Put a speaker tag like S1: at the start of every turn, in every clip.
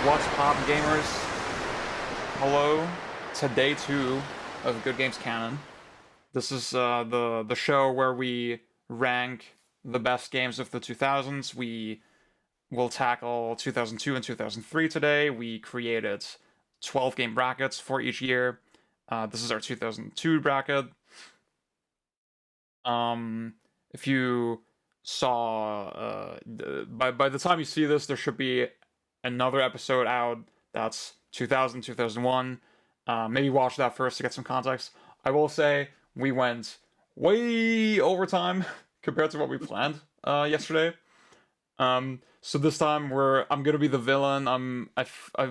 S1: What's pop, gamers? Hello to day 2 of Good Games Canon. This is the show where we rank the best games of the 2000s. We will tackle 2002 and 2003 today. We created 12 game brackets for each year. This is our 2002 bracket. If you saw, by the time you see this, there should be another episode out that's 2000, 2001. Maybe watch that first to get some context. I will say we went way over time compared to what we planned yesterday. So this time I'm gonna be the villain.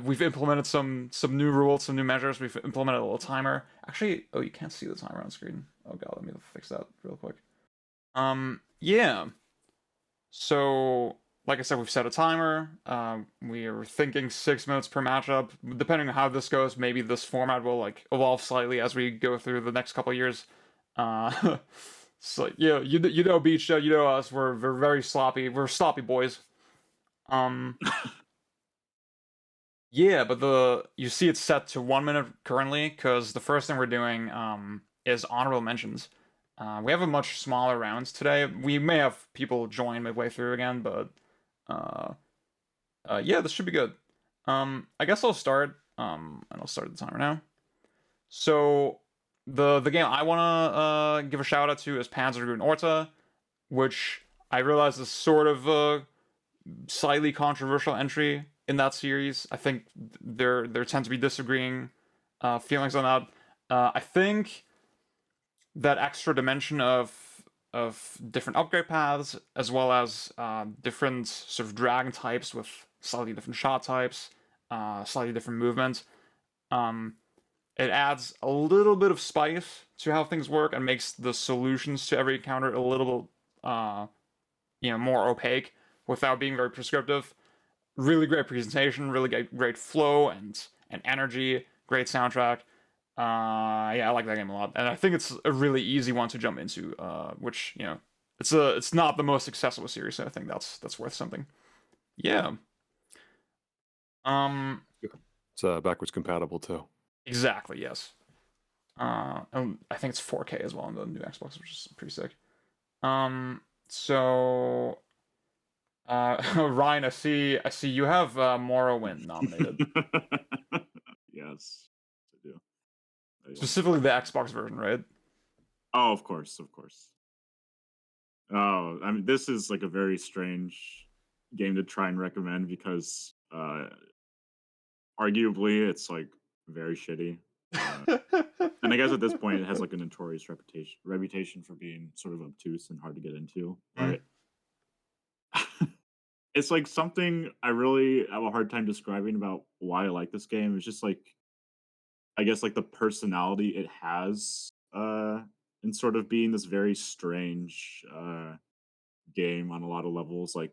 S1: We've implemented some new rules, some new measures. We've implemented a little timer. Actually, oh, you can't see the timer on screen. Oh god, let me fix that real quick. Yeah. So, like I said, we've set a timer. We are thinking 6 minutes per matchup. Depending on how this goes, maybe this format will like evolve slightly as we go through the next couple of years. So yeah, you know Beach, you know us. We're very sloppy. We're sloppy boys. Yeah, but you see it's set to 1 minute currently because the first thing we're doing is honorable mentions. We have a much smaller rounds today. We may have people join midway through again, but yeah, this should be good. I guess I'll start. And I'll start the timer now. So the game I wanna give a shout out to is Panzergruppen Orta, which I realize is sort of a slightly controversial entry in that series. I think there tend to be disagreeing feelings on that. I think that extra dimension of different upgrade paths, as well as different sort of dragon types with slightly different shot types, slightly different movement. It adds a little bit of spice to how things work and makes the solutions to every encounter a little more opaque without being very prescriptive. Really great presentation, really great flow and energy, great soundtrack. Yeah, I like that game a lot, and I think it's a really easy one to jump into. Which it's not the most accessible series, so I think that's worth something. Yeah.
S2: It's backwards compatible too.
S1: Exactly. Yes. And I think it's 4K as well on the new Xbox, which is pretty sick. So, Ryan, I see you have Morrowind nominated.
S3: Yes, I do.
S1: Specifically the Xbox version, right?
S3: Oh, of course. Oh, I mean, this is like a very strange game to try and recommend because, arguably, it's like very shitty. And I guess at this point, it has like a notorious reputation for being sort of obtuse and hard to get into. But it's like something I really have a hard time describing about why I like this game. It's just like, I guess, like the personality it has in sort of being this very strange game on a lot of levels, like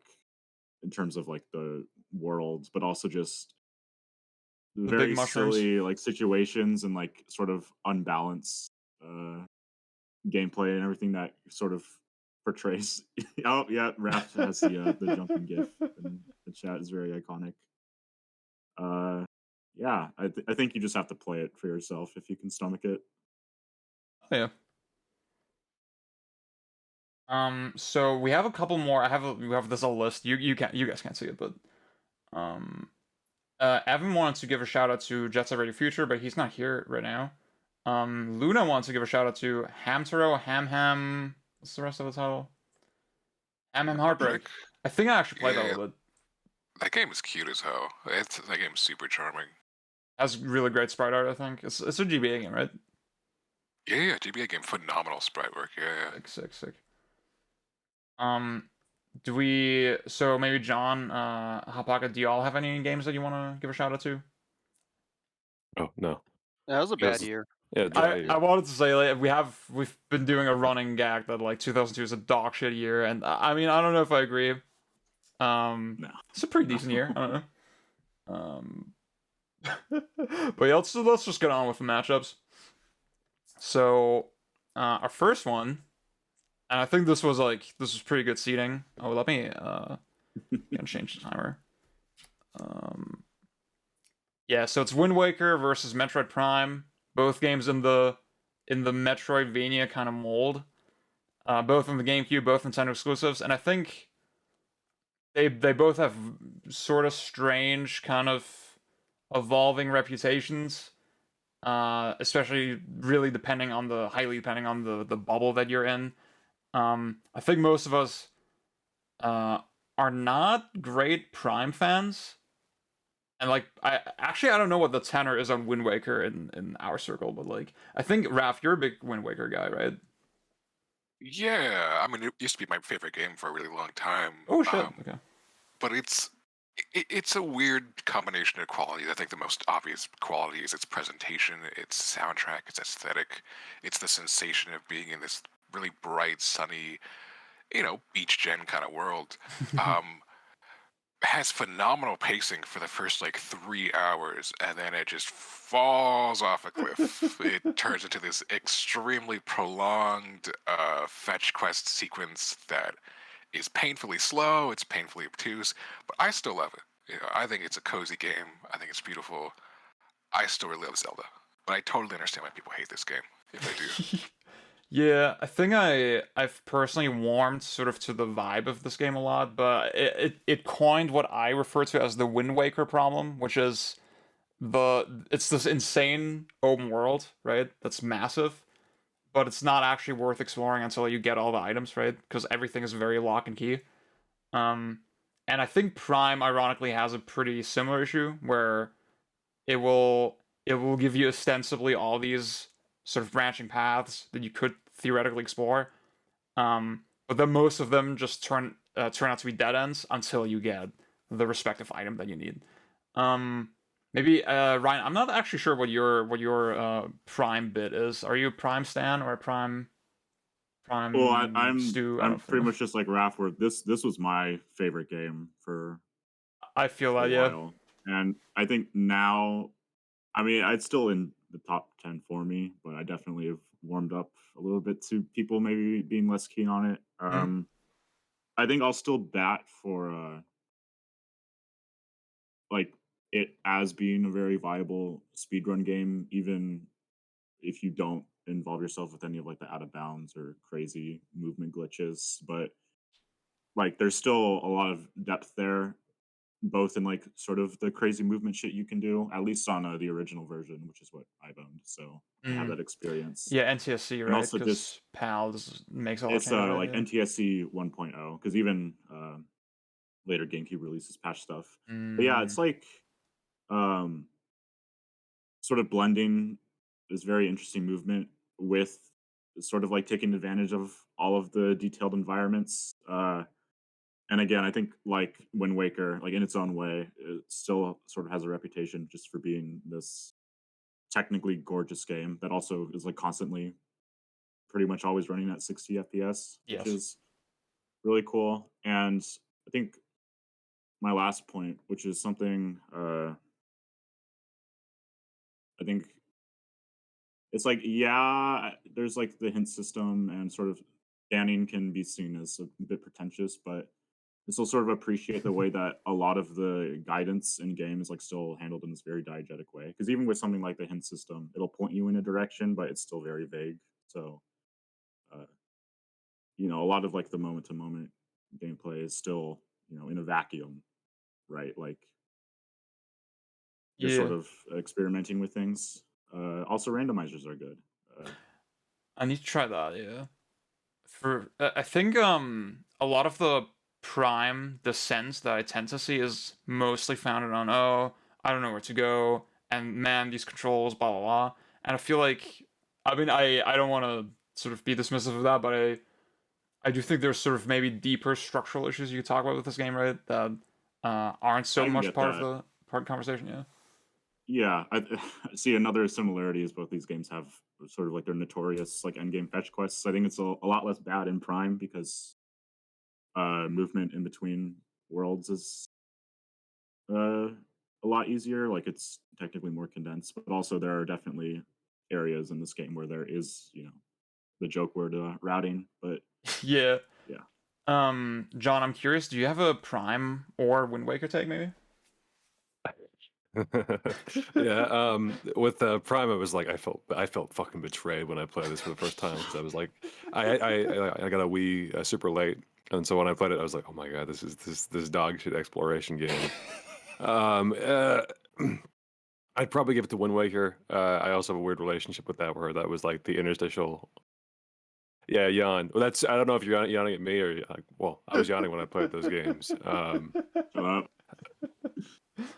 S3: in terms of like the worlds, but also just
S1: The
S3: very
S1: big mushrooms.
S3: silly like situations and like sort of unbalanced gameplay and everything that sort of portrays. Oh yeah, Raph has the jumping gif in the chat is very iconic. Yeah, I think you just have to play it for yourself if you can stomach it.
S1: Yeah. So we have a couple more. We have this a list. You guys can't see it, but Evan wanted to give a shout out to Jet Set Radio Future, but he's not here right now. Luna wants to give a shout out to Hamtaro Ham. What's the rest of the title? Ham Heartbreak. I think I actually played that a little bit.
S4: That game is cute as hell. That game is super charming.
S1: Has really great sprite art. I think it's a GBA game, right?
S4: Yeah, GBA game, phenomenal sprite work. Yeah.
S1: Sick. So maybe John, Hapaka, do y'all have any games that you want to give a shout out to?
S2: Oh no,
S5: that was a bad year.
S2: Yeah,
S1: I wanted to say like we've been doing a running gag that like 2002 is a dog shit year, and I mean I don't know if I agree.
S3: No.
S1: It's a pretty decent year. I don't know. But yeah, let's just get on with the matchups. So our first one, and I think this was pretty good seating. Oh, let me change the timer. Yeah, so it's Wind Waker versus Metroid Prime. Both games in the Metroidvania kind of mold. Both on the GameCube, both Nintendo exclusives, and I think they both have sort of strange kind of evolving reputations. Especially really depending on highly depending on the bubble that you're in. I think most of us uh, are not great Prime fans, and like I don't know what the tenor is on Wind Waker in our circle, but like I think Raph, you're a big Wind Waker guy, right?
S4: Yeah, I mean, it used to be my favorite game for a really long time.
S1: Oh shit. Okay.
S4: But it's a weird combination of qualities. I think the most obvious quality is its presentation, its soundtrack, its aesthetic, it's the sensation of being in this really bright, sunny, beach gen kind of world. Um, has phenomenal pacing for the first like 3 hours, and then it just falls off a cliff. It turns into this extremely prolonged fetch quest sequence that is painfully slow. It's painfully obtuse, but I still love it. I think it's a cozy game. I think it's beautiful. I still really love Zelda, but I totally understand why people hate this game if they do.
S1: Yeah, I think I've personally warmed sort of to the vibe of this game a lot, but it coined what I refer to as the Wind Waker problem, which is it's this insane open world, right? That's massive, but it's not actually worth exploring until you get all the items, right? Because everything is very lock and key. Um, and I think Prime ironically has a pretty similar issue where it will it will give you ostensibly all these sort of branching paths that you could theoretically explore. But then most of them just turn out to be dead ends until you get the respective item that you need. Um, maybe Ryan, I'm not actually sure what your Prime bit is. Are you a Prime Stan or a
S3: Well,
S1: Prime Stew? I
S3: I'm
S1: don't
S3: pretty
S1: know.
S3: much just like Raph, where this was my favorite game for
S1: I feel
S3: a
S1: that, yeah.
S3: while, and I think now, I mean, it's still in the top 10 for me, but I definitely have warmed up a little bit to people maybe being less keen on it.
S1: Mhm.
S3: I think I'll still bat for like it as being a very viable speedrun game, even if you don't involve yourself with any of like the out of bounds or crazy movement glitches. But like there's still a lot of depth there, both in like sort of the crazy movement shit you can do, at least on the original version, which is what I've owned. So I have
S1: Mm.
S3: that experience.
S1: Yeah, NTSC,
S3: And
S1: right?
S3: also just
S1: Because PALS makes all the
S3: it's
S1: changes, right?
S3: like
S1: Yeah.
S3: NTSC 1.0, because even later GameCube releases patch stuff. But yeah,
S1: Mm.
S3: it's like um sort of blending this very interesting movement with sort of like taking advantage of all of the detailed environments. And again, I think like Wind Waker, like in its own way, it still sort of has a reputation just for being this technically gorgeous game that also is like constantly pretty much always running at 60 FPS, which
S1: Yes.
S3: is really cool. And I think my last point, which is something I think it's like, yeah, there's like the hint system and sort of scanning can be seen as a bit pretentious, but I still sort of appreciate the way that a lot of the guidance in game is like still handled in this very diegetic way. Because even with something like the hint system, it'll point you in a direction, but it's still very vague. So, uh, a lot of like the moment to moment gameplay is still, in a vacuum, right? Like you're sort
S1: Yeah.
S3: of experimenting with things. Also, randomizers are good. Uh,
S1: I need to try that, yeah. I think a lot of the prime descent that I tend to see is mostly founded on, oh, I don't know where to go, and man, these controls, blah blah blah. And I feel like, I mean, I don't want to sort of be dismissive of that, but I do think there's sort of maybe deeper structural issues you could talk about with this game, right? That aren't so
S3: I can
S1: much
S3: get
S1: part of
S3: that.
S1: the conversation, yeah.
S3: Yeah, I see another similarity is both these games have sort of like their notorious like endgame fetch quests. I think it's a lot less bad in Prime because movement in between worlds is uh, a lot easier. Like it's technically more condensed, but also there are definitely areas in this game where there is, the joke word routing. But
S1: Yeah.
S3: yeah,
S1: John, I'm curious, do you have a Prime or Wind Waker take maybe?
S2: Yeah, with Prime, it was like I felt fucking betrayed when I played this for the first time because I was like, I got a Wii super late, and so when I played it, I was like, oh my god, this is this dog shit exploration game. Um, uh, I'd probably give it to Wind Waker. I also have a weird relationship with that, where that was like the interstitial. Yeah, yawn. Well, that's I don't know if you're yawning at me or like. Well, I was yawning when I played those games.
S3: Shut up.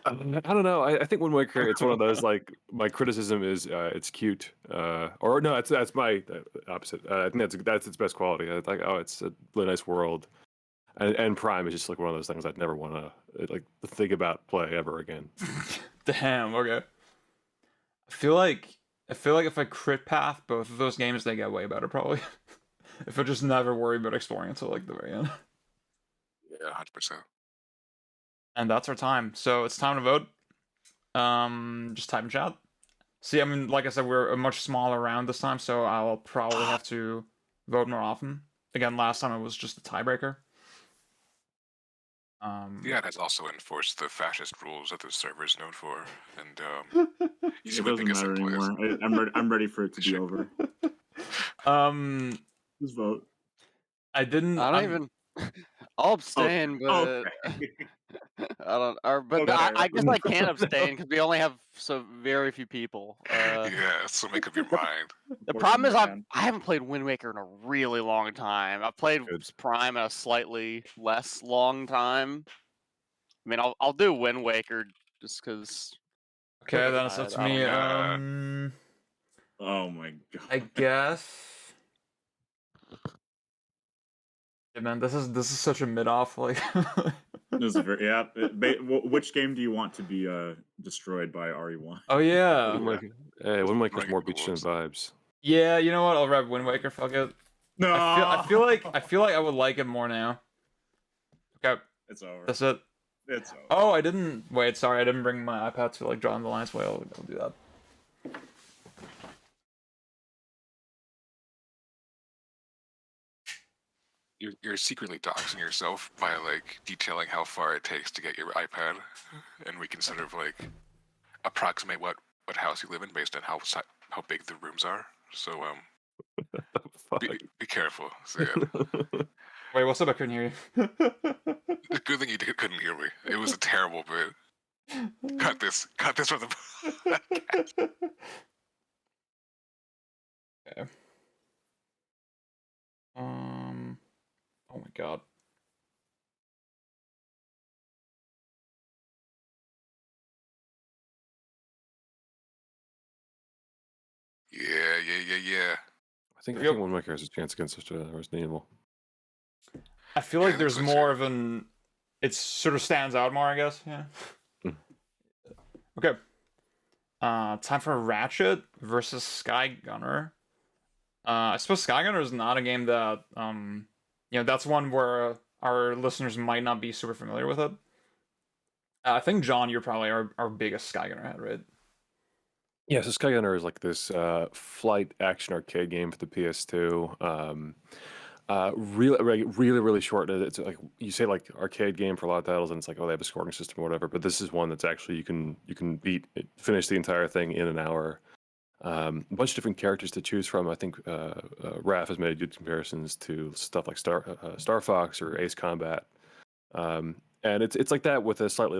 S2: I don't know. I think Wind Waker. It's one of those like my criticism is it's cute. Or no, that's my opposite. I think that's its best quality. I think it's a really nice world, and Prime is just like one of those things I'd never want to like think about play ever again.
S1: Damn. Okay. I feel like if I crit path both of those games, they get way better probably. If I just never worry about exploring until like the very end.
S4: Yeah, 100%.
S1: And that's our time. So it's time to vote. Just type in chat. See, I mean, like I said, we're a much smaller round this time, so I'll probably have to vote more often. Again, last time it was just a tiebreaker.
S4: The ad has also enforced the fascist rules that the server is known for, and
S3: It doesn't matter anymore. I'm ready for it to be over. Just vote.
S1: I didn't.
S5: I don't even. I'll abstain, but
S3: Okay.
S5: I don't. But
S3: Okay.
S5: I guess I can't abstain because we only have so very few people.
S4: yeah, so make up your mind.
S5: The problem is I
S3: Man.
S5: haven't played Wind Waker in a really long time. I've played
S2: Good.
S5: Prime in a slightly less long time. I mean, I'll do Wind Waker just because.
S1: Okay, then it's up to me.
S3: Oh my god.
S1: I guess. Yeah, man, this is such a mid off like.
S3: This is very, yeah. Which game do you want to be destroyed by RE1?
S1: Oh yeah.
S2: Wind Waker's
S4: Running
S2: more
S4: the
S2: beach than
S4: wolves.
S2: vibes.
S1: Yeah, you know what? I'll rev Wind Waker. Fuck it.
S3: No.
S1: I feel like I would like it more now. Okay,
S3: It's over.
S1: that's it.
S3: It's over.
S1: Oh, I didn't. Wait, sorry, I didn't bring my iPad to like draw in the lines. Wait, I'll do that.
S4: You're secretly doxing yourself by like detailing how far it takes to get your iPad, and we can sort of like approximate what house you live in based on how big the rooms are. So
S2: Fuck.
S4: be careful. So, yeah.
S1: Wait, what's up? I couldn't hear you.
S4: The good thing you couldn't hear me. It was a terrible bit. Cut this from the.
S1: Okay. Oh my god.
S4: Yeah.
S2: I think
S1: Yep.
S2: Wind Waker has a chance against Resident Evil.
S1: I feel
S4: Yeah,
S1: like
S4: I
S1: there's
S4: think so,
S1: more
S4: too.
S1: of an. It sort of stands out more, I guess. Yeah. Okay. Time for Ratchet versus Sky Gunner. I suppose Sky Gunner is not a game that that's one where our listeners might not be super familiar with it. I think John, you're probably our biggest Sky Gunner head, right?
S2: Yeah, so Sky Gunner is like this flight action arcade game for the PS2. Really short. It's like you say like arcade game for a lot of titles, and it's like, oh, they have a scoring system or whatever. But this is one that's actually you can finish the entire thing in an hour. A bunch of different characters to choose from. I think Raph has made good comparisons to stuff like Star Fox or Ace Combat. And it's like that with a slightly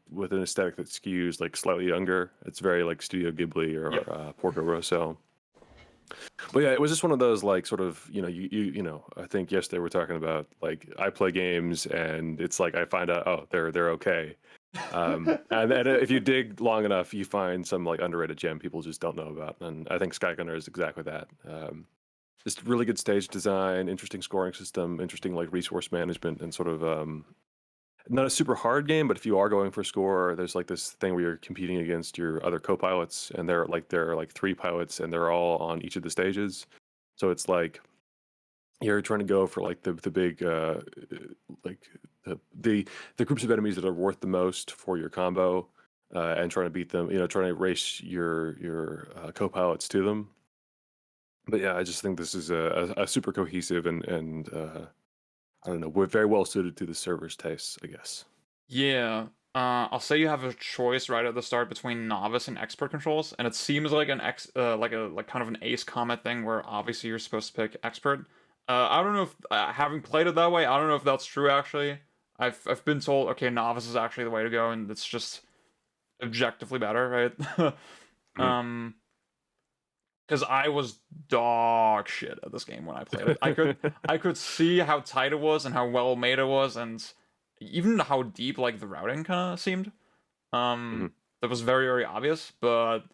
S2: with an aesthetic that skews like slightly younger. It's very like Studio Ghibli or
S1: Yep.
S2: Porco Rosso. But yeah, it was just one of those like sort of I think yesterday we're talking about like I play games and it's like I find out they're okay. And if you dig long enough, you find some like underrated gem people just don't know about. And I think Sky Gunner is exactly that. Just really good stage design, interesting scoring system, interesting like resource management, and sort of not a super hard game, but if you are going for score, there's like this thing where you're competing against your other co-pilots, and there are like 3 pilots, and they're all on each of the stages. So it's like you're trying to go for like the big like the groups of enemies that are worth the most for your combo, and trying to beat them. Trying to race your co-pilots to them. But yeah, I just think this is a super cohesive and I don't know, we're very well suited to the server's tastes, I guess.
S1: Yeah. I'll say you have a choice right at the start between novice and expert controls, and it seems like like kind of an Ace Combat thing where obviously you're supposed to pick expert. I don't know if having played it that way, I don't know if that's true actually. I've been told okay, novice is actually the way to go, and it's just objectively better, right?
S2: Mhm.
S1: um, because I was dog shit at this game when I played it. I could see how tight it was and how well made it was, and even how deep like the routing kind of seemed.
S2: Mhm.
S1: That was very, very obvious, but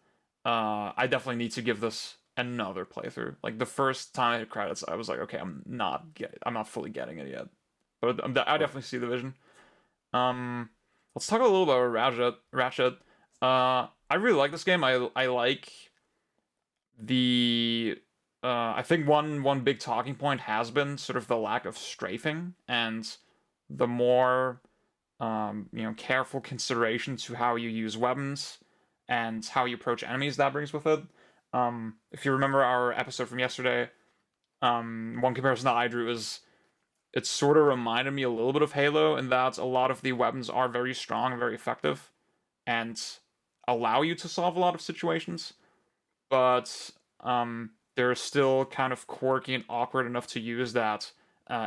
S1: I definitely need to give this another playthrough. Like the first time I hit credits, I was like, okay, I'm not fully getting it yet, but I
S2: Huh.
S1: definitely see the vision. Um, let's talk a little about Ratchet. I really like this game. I like the I think one big talking point has been sort of the lack of strafing and the more careful consideration to how you use weapons and how you approach enemies that brings with it. If you remember our episode from yesterday, one comparison that I drew is it sort of reminded me a little bit of Halo in that a lot of the weapons are very strong and very effective and allow you to solve a lot of situations, but they're still kind of quirky and awkward enough to use that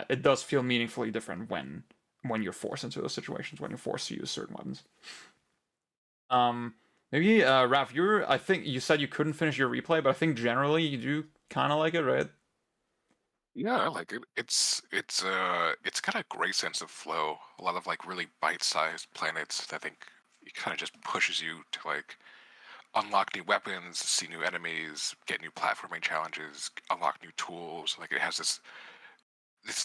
S1: it does feel meaningfully different when you're forced into those situations, when you're forced to use certain weapons. Um, maybe Raph, I think you said you couldn't finish your replay, but I think generally you do kind of like it, right?
S4: Yeah, I like it. It's got a great sense of flow. A lot of like really bite-sized planets that I think it kind of just pushes you to like unlock new weapons, see new enemies, get new platforming challenges, unlock new tools. Like it has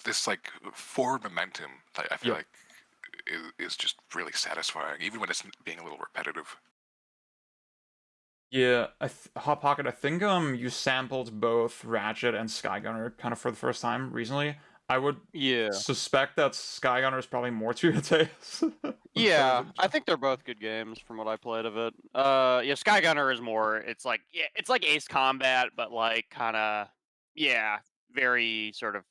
S4: this like forward momentum that I feel
S1: Yep.
S4: like is just really satisfying, even when it's being a little repetitive.
S1: Yeah, Hot Pocket. I think you sampled both Ratchet and Skygunner kind of for the first time recently. I would
S5: Yeah.
S1: suspect that Skygunner is probably more to your taste.
S5: Yeah, I think they're both good games from what I played of it. Yeah, Skygunner is more. It's like Ace Combat, but like kind of yeah, very sort of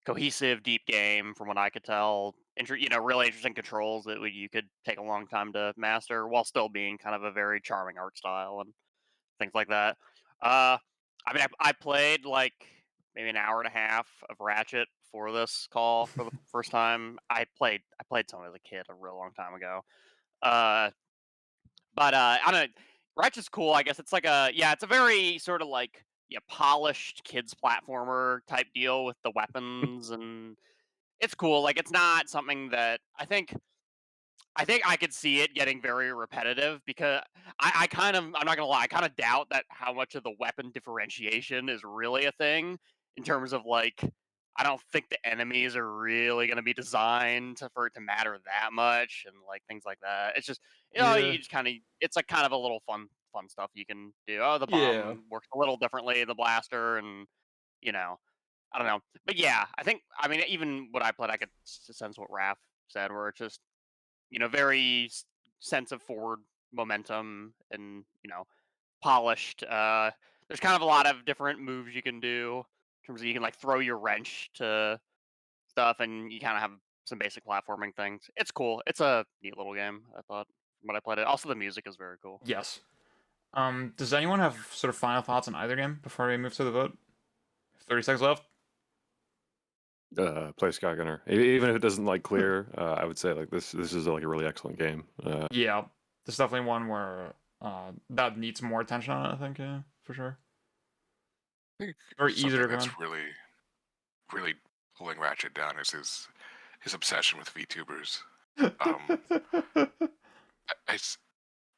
S5: cohesive, deep game from what I could tell. Really interesting controls that you could take a long time to master while still being kind of a very charming art style and things like that. Uh, I mean, I played like maybe an hour and a half of Ratchet for this call for the first time. I played some as a kid a real long time ago. Uh, but I don't know. Ratchet's cool. I guess it's like it's a very sort of like polished kids platformer type deal with the weapons and it's cool. Like it's not something that I think I could see it getting very repetitive because I'm not gonna lie, I kind of doubt that how much of the weapon differentiation is really a thing in terms of like I don't think the enemies are really gonna be designed for it to matter that much and like things like that. It's just
S1: Yeah,
S5: you just kind of it's like kind of a little fun stuff you can do. Oh, the
S1: yeah,
S5: bomb works a little differently, the blaster, and you know I don't know, but yeah, I mean even what I played, I could sense what Raph said, where it's just very sense of forward momentum and polished. There's kind of a lot of different moves you can do in terms of you can like throw your wrench to stuff, and you kind of have some basic platforming things. It's cool. It's a neat little game. I thought when I played it. Also, the music is very cool.
S1: yes. Does anyone have sort of final thoughts on either game before we move to the vote? 30 seconds left.
S2: Play Skygunner. Even if it doesn't like clear, I would say like this is like a really excellent game.
S1: Yeah, there's definitely one where that needs more attention on it, I think, yeah, for sure.
S4: I think
S1: Very easy to
S4: something
S1: recommend.
S4: that's really pulling Ratchet down is his obsession with VTubers. Um, it's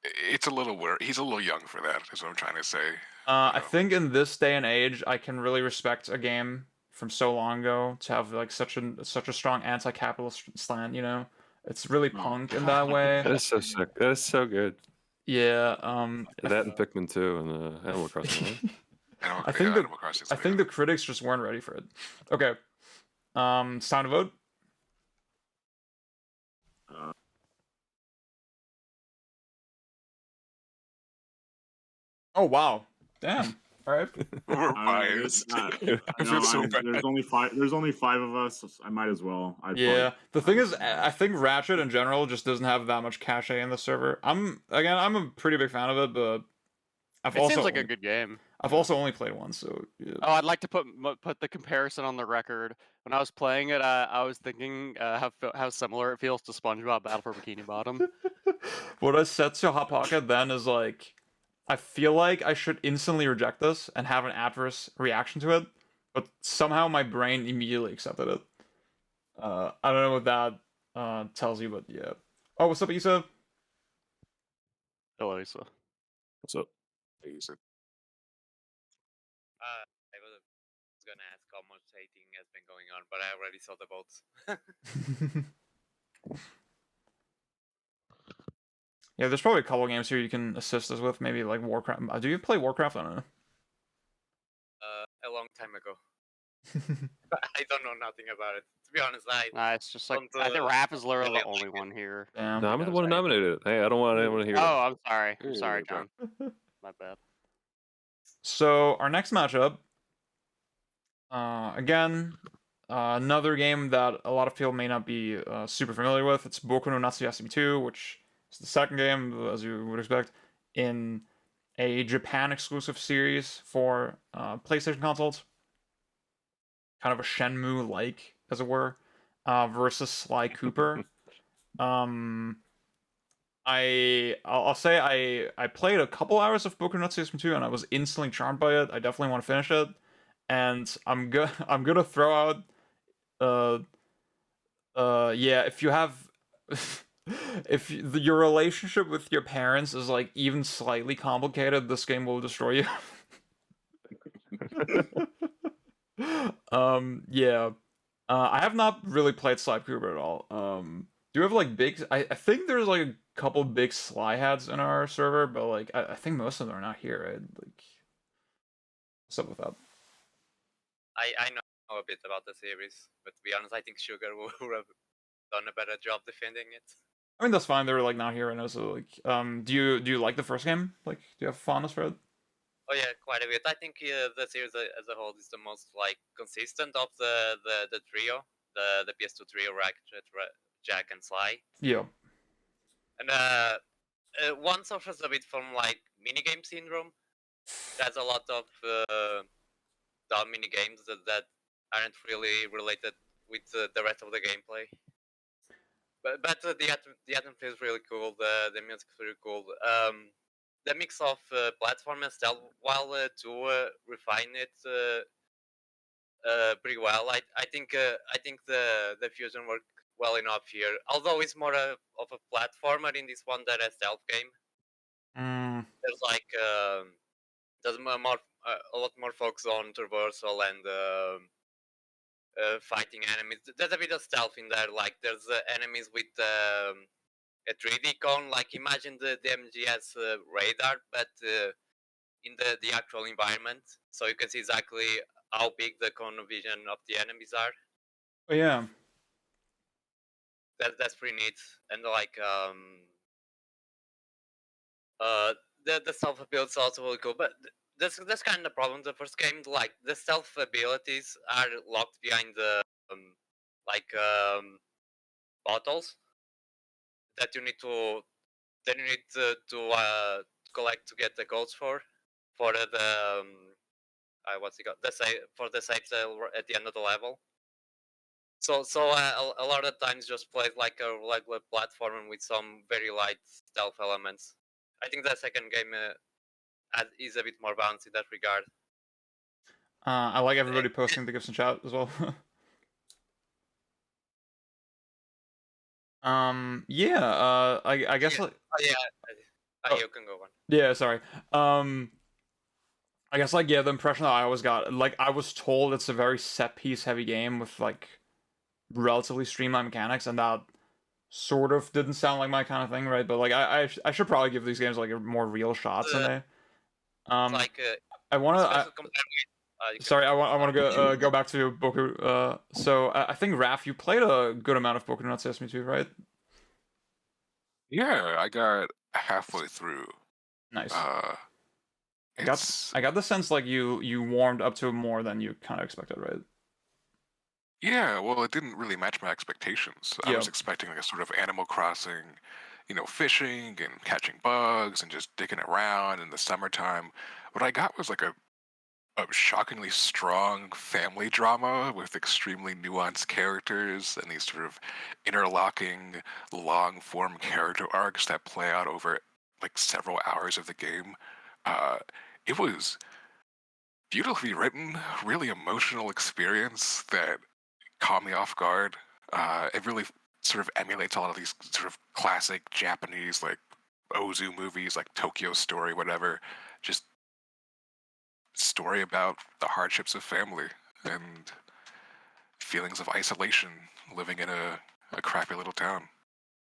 S4: it's a little weird. He's a little young for that. Is what I'm trying to say. You
S1: I
S4: know.
S1: think in this day and age, I can really respect a game from so long ago to have like such a strong anti-capitalist slant. It's really
S3: No.
S1: punk in that way.
S2: That is so sick. That is so good.
S1: Yeah.
S2: That and Pikmin 2 and Animal Crossing, right?
S1: I think
S4: Yeah,
S1: the
S4: Animal Crossing is
S1: I think
S4: amazing.
S1: the critics just weren't ready for it. Okay. It's time to vote.
S3: Uh,
S1: Oh wow. Damn. All right.
S4: We're
S3: I mean, it's,
S4: biased.
S3: you
S4: I
S3: know,
S4: feel so
S3: I'm-
S4: bad.
S3: there's only five. There's only 5 of us. So I might as well.
S1: Yeah. The thing is, I think Ratchet in general just doesn't have that much cachet in the server. I'm a pretty big fan of it, but I've
S5: It
S1: also
S5: seems like a
S1: only,
S5: good game.
S1: I've also only played once, so yeah.
S5: Oh, I'd like to put the comparison on the record. When I was playing it, I was thinking how similar it feels to SpongeBob Battle for Bikini Bottom.
S1: What I said to Hot Pocket then is like, I feel like I should instantly reject this and have an adverse reaction to it, but somehow my brain immediately accepted it. I don't know what that tells you, but yeah. Oh, what's up, Issa?
S5: Hello, Lisa.
S2: So
S4: Use it.
S6: I was gonna ask how much hating has been going on, but I already saw the votes.
S1: Yeah, there's probably a couple games here you can assist us with. Maybe like Warcraft. Do you play Warcraft? I don't know.
S6: A long time ago. I don't know nothing about it. To be honest,
S5: It's just like
S6: Don't,
S5: I think Raph is literally
S6: really
S5: the only
S6: like it.
S5: one here.
S1: Damn.
S2: no, I'm the
S5: knows
S2: one who
S5: anything.
S2: nominated it. Hey, I don't want anyone to hear.
S5: Oh, I'm sorry. I'm
S4: Yeah,
S5: sorry,
S4: bro.
S5: John. My bad.
S1: So our next matchup, again, another game that a lot of people may not be super familiar with. It's Boku no Natsu 2, which is the second game, as you would expect, in a Japan exclusive series for PlayStation consoles. Kind of a Shenmue-like, as it were, versus Sly Cooper. I'll say I played a couple hours of Boku no Natsu 2 and I was instantly charmed by it. I definitely want to finish it, and I'm gonna throw out yeah, if you have if your relationship with your parents is like even slightly complicated, this game will destroy you. Yeah. I have not really played Sly Cooper at all. Do you have like big? I think there's like a couple big Sly heads in our server, but like I think most of them are not here. Right? Like, what's up with that?
S6: I know a bit about the series, but to be honest, I think Sugar would have done a better job defending it.
S1: I mean, that's fine. They're like not here right now. So like, do you like the first game? Like, do you have fondness for it?
S6: Oh yeah, quite a bit. I think the series as a whole is the most like consistent of the trio, the PS2 trio, Ratchet, Jack, and Sly.
S1: Yeah.
S6: And one suffers a bit from like minigame syndrome. There's a lot of dumb minigames that aren't really related with the rest of the gameplay. But the atmosphere is really cool. The music is really cool. The mix of platform and stealth, while to refine it pretty well. I think the fusion worked well enough here. Although it's more of a platformer in this one than a stealth game.
S1: Mm.
S6: There's like there's a lot more focus on traversal and fighting enemies. There's a bit of stealth in there. Like there's enemies with a 3D cone. Like imagine the MGS radar, but in the actual environment, so you can see exactly how big the cone of vision of the enemies are.
S1: But yeah.
S6: That's pretty neat. And like the stealth build's also really cool, but that's kind of the problem. The first game, like the stealth abilities are locked behind the like bottles that you need to collect to get the codes for the what's it called, for the save at the end of the level. So a lot of times just plays like a regular platform with some very light stealth elements. I think the second game is a bit more balanced in that regard.
S1: I like everybody posting the gifts in chat as well. Yeah. I guess
S6: Yeah.
S1: like.
S6: Oh yeah.
S1: Oh.
S6: You can go on.
S1: Yeah. Sorry. I guess like yeah, the impression that I always got, like I was told it's a very set piece heavy game with like relatively streamlined mechanics, and that sort of didn't sound like my kind of thing, right? But like I should probably give these games like a more real shot someday.
S6: Like
S1: I want
S6: especially
S1: to.
S6: compared with,
S1: Sorry, I want to go back to Boku. So I think Raph, you played a good amount of Boku no Sesame 2, right?
S4: Yeah, I got halfway through.
S1: Nice. I got the sense like you warmed up to it more than you kind of expected, right?
S4: Yeah, well, it didn't really match my expectations. I was
S1: Yeah.
S4: expecting like a sort of Animal Crossing, fishing and catching bugs and just digging around in the summertime. What I got was like a shockingly strong family drama with extremely nuanced characters and these sort of interlocking long form character arcs that play out over like several hours of the game. Uh, it was beautifully written, really emotional experience that caught me off guard. It really sort of emulates a lot of these sort of classic Japanese like Ozu movies, like Tokyo Story, whatever. Just story about the hardships of family and feelings of isolation living in a crappy little town.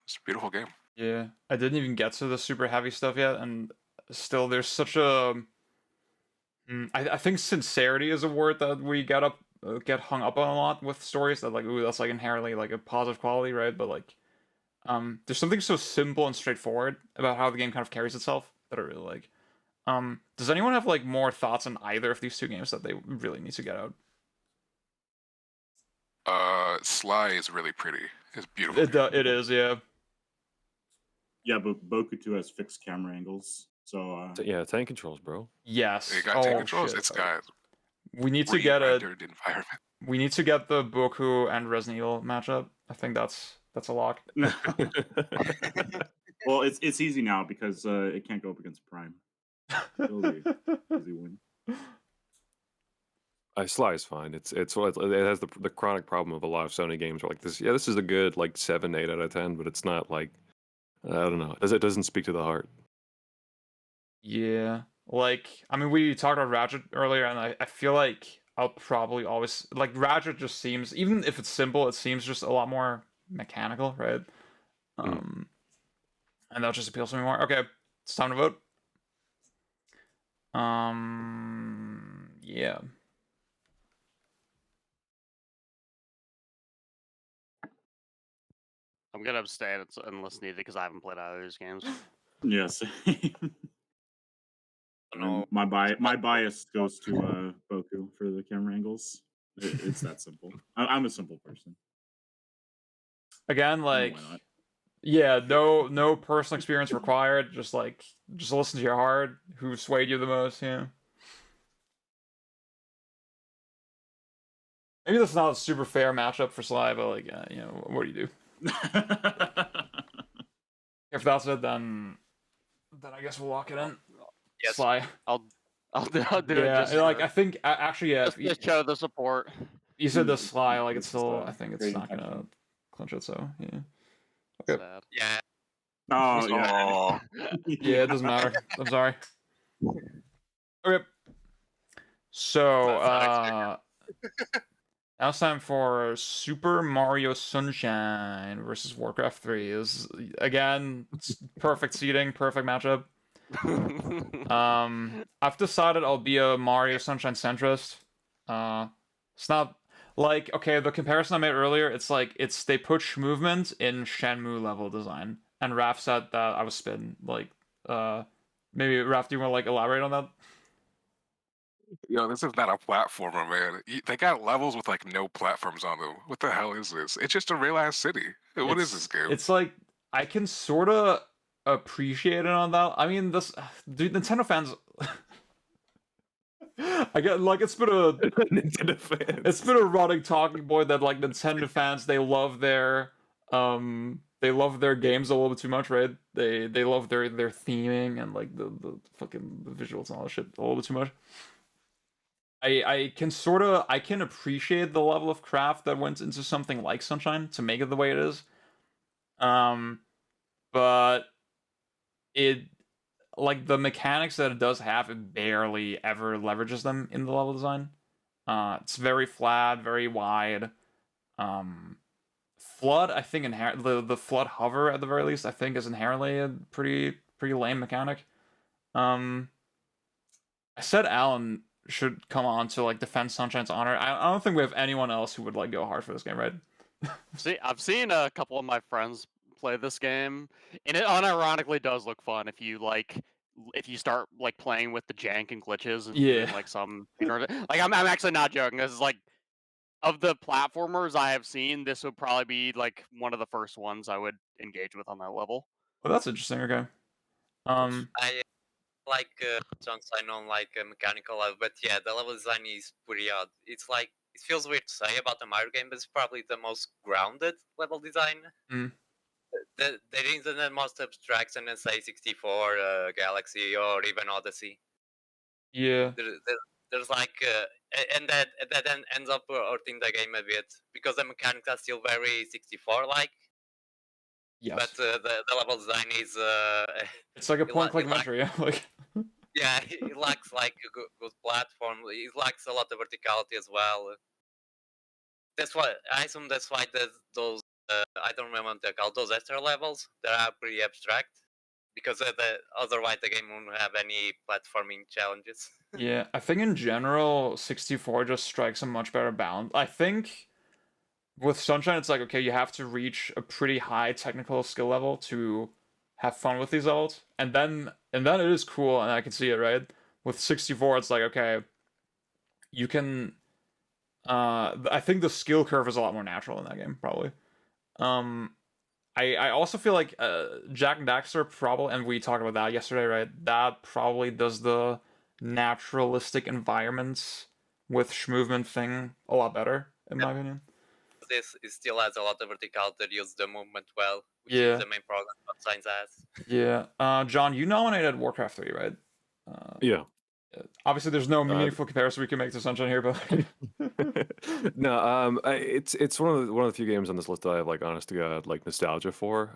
S4: It's a beautiful game.
S1: Yeah, I didn't even get to the super heavy stuff yet, and still there's such a. I think sincerity is a word that we get hung up on a lot with stories that like ooh that's like inherently like a positive quality, right? But like there's something so simple and straightforward about how the game kind of carries itself that I really like. Does anyone have like more thoughts on either of these two games that they really need to get out?
S4: Sly is really pretty. It's beautiful.
S1: It is, yeah.
S3: Yeah, but Boku 2 has fixed camera angles. So
S2: Yeah, tank controls, bro.
S1: Yes.
S4: It got tank controls. It's got
S1: we need to get
S4: rendered environment.
S1: We need to get the Boku and Resident Evil matchup. I think that's a lock.
S3: well, it's easy now because it can't go up against Prime. It'll be easy win.
S2: Sly is fine. It has the chronic problem of a lot of Sony games where like this. Yeah, this is a good like 7, 8 out of 10, but it's not like I don't know. It doesn't speak to the heart.
S1: Yeah, like I mean, we talked about Ratchet earlier, and I feel like I'll probably always like Ratchet. Just seems, even if it's simple, it seems just a lot more mechanical, right? And that just appeals to me more. Okay, it's time to vote. Yeah.
S5: I'm gonna abstain unless needed because I haven't played either of these games.
S3: Yes. My bias goes to Boku for the camera angles. It's that simple. I'm a simple person.
S1: Again, like, yeah, no personal experience required. Just listen to your heart. Who swayed you the most? Yeah. Maybe that's not a super fair matchup for Sly, but like, what do you do? If that's it, then I guess we'll lock it in.
S6: Yes.
S1: Sly.
S5: I'll do it.
S1: Yeah,
S5: Just
S1: like I think actually, yeah.
S5: just show the support.
S1: You said the Sly, like it's
S3: It's
S1: still. I think it's
S3: great
S1: not gonna
S3: intention.
S1: clinch it. So yeah. Okay.
S5: Sad.
S6: Yeah.
S3: Oh yeah.
S1: Yeah, it doesn't matter. I'm sorry. Okay. So now it's time for Super Mario Sunshine versus Warcraft 3. Is again perfect seating, perfect matchup. I've decided I'll be a Mario Sunshine centrist. It's not like okay, the comparison I made earlier, they push movement in Shenmue level design. And Raph said that I was spitting. Like maybe Raph, do you want to like elaborate on that?
S4: This is not a platformer, man. They got levels with like no platforms on them. What the hell is this? It's just a real ass city. What is this game?
S1: It's like I can sort of appreciate it on that. I mean, dude, Nintendo fans. I get like it's been a
S2: Nintendo fans.
S1: It's been a running talking point that like Nintendo fans they love their games a little bit too much, right? They love their theming and like the fucking the visuals and all that shit a little bit too much. I can appreciate the level of craft that went into something like Sunshine to make it the way it is. But it like the mechanics that it does have, it barely ever leverages them in the level design. It's very flat, very wide. Flood, I think the flood hover at the very least, I think is inherently a pretty lame mechanic. I said Alan should come on to like defend Sunshine's honor. I don't think we have anyone else who would like go hard for this game, right?
S5: I've seen a couple of my friends play this game, and it unironically does look fun if you like if you start like playing with the jank and glitches and
S1: Yeah.
S5: doing like some, like I'm actually not joking. This is like of the platformers I have seen, this would probably be like one of the first ones I would engage with on that level.
S1: Well, that's interesting. Okay.
S6: I like Sunshine on like a mechanical level, but yeah, the level design is pretty odd. It's like it feels weird to say about a Mario game, but it's probably the most grounded level design.
S1: Mm.
S6: There isn't the most abstraction in say 64, Galaxy, or even Odyssey.
S1: Yeah.
S6: There's like, and that then ends up hurting the game a bit because the mechanics are still very 64 like.
S1: Yes.
S6: But the level design is
S1: It's like a
S6: it
S1: point-and-click
S6: lacks,
S1: adventure. Yeah. Like.
S6: yeah, it lacks like a good platform. It lacks a lot of verticality as well. That's why I assume that's why those I don't remember what they're called, those extra levels that are pretty abstract because otherwise the game wouldn't have any platforming challenges.
S1: Yeah, I think in general, 64 just strikes a much better balance. I think with Sunshine, it's like, okay, you have to reach a pretty high technical skill level to have fun with these levels. And then it is cool, and I can see it, right? With 64, it's like, okay, you can I think the skill curve is a lot more natural in that game, probably. Um I also feel like Jack and Daxter probably, and we talked about that yesterday, right? That probably does the naturalistic environments with Schmovement thing a lot better, in my opinion.
S6: This it still has a lot of verticality that uses the movement well, which
S1: Yeah.
S6: is the main problem Sunshine has.
S1: Yeah. John, you nominated Warcraft 3, right?
S2: Yeah.
S1: Obviously, there's no meaningful comparison we can make to Sunshine here, but
S2: No, it's one of the few games on this list that I have like honest to god like nostalgia for.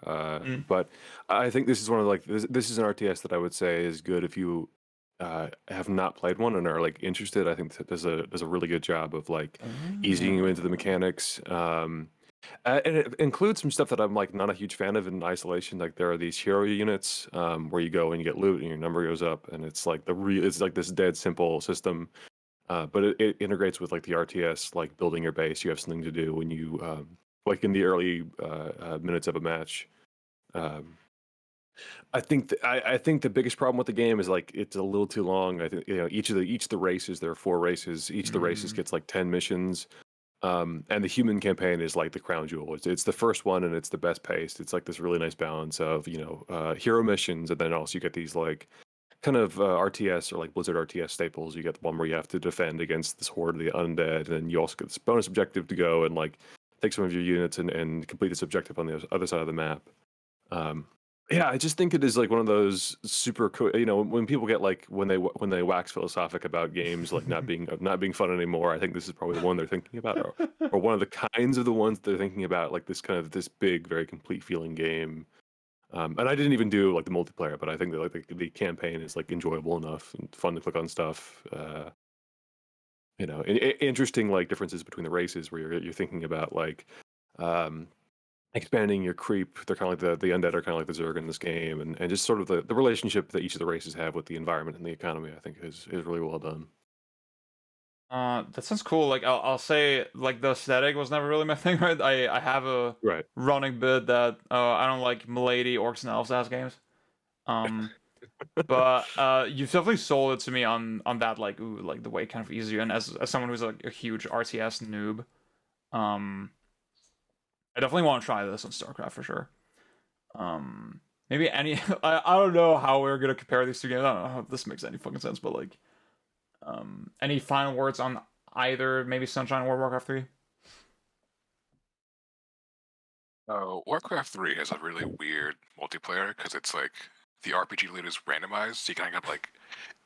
S2: But I think this is one of like this is an RTS that I would say is good if you have not played one and are like interested. I think that does a really good job of like easing you into the mechanics. And it includes some stuff that I'm like not a huge fan of in isolation. Like there are these hero units where you go and you get loot and your number goes up, and it's like it's like this dead simple system. But it integrates with like the RTS, like building your base. You have something to do when you like in the early minutes of a match. Um, I think the biggest problem with the game is like it's a little too long. I think each of the races, there are 4 races. Each of the races gets like 10 missions. And the human campaign is like the crown jewel. It's the first one and it's the best paced. It's like this really nice balance of hero missions, and then also you get these like kind of RTS or like Blizzard RTS staples. You get the one where you have to defend against this horde of the undead, and then you also get this bonus objective to go and like take some of your units and complete this objective on the other side of the map. Yeah, I just think it is like one of those super cool. When people get like when they wax philosophic about games like not being fun anymore, I think this is probably the one they're thinking about, or one of the kinds of the ones they're thinking about, like this big, very complete feeling game. And I didn't even do like the multiplayer, but I think that like the campaign is like enjoyable enough and fun to click on stuff. Interesting like differences between the races where you're thinking about like expanding your creep. They're kind of like the undead are kind of like the Zerg in this game, and just sort of the relationship that each of the races have with the environment and the economy. I think is really well done.
S1: That sounds cool. Like I'll say, like the aesthetic was never really my thing, right? I have a
S2: Right.
S1: running bit that I don't like Milady Orcs and Elves ass games. But you've definitely sold it to me on that like like the way kind of easier, and as someone who's like a huge RTS noob, I definitely want to try this on StarCraft for sure. Maybe any I don't know how we're gonna compare these two games. I don't know how this makes any fucking sense, but like any final words on either maybe Sunshine or Warcraft 3?
S4: Warcraft 3 has a really weird multiplayer because it's like the RPG loot is randomized, so you kind of got like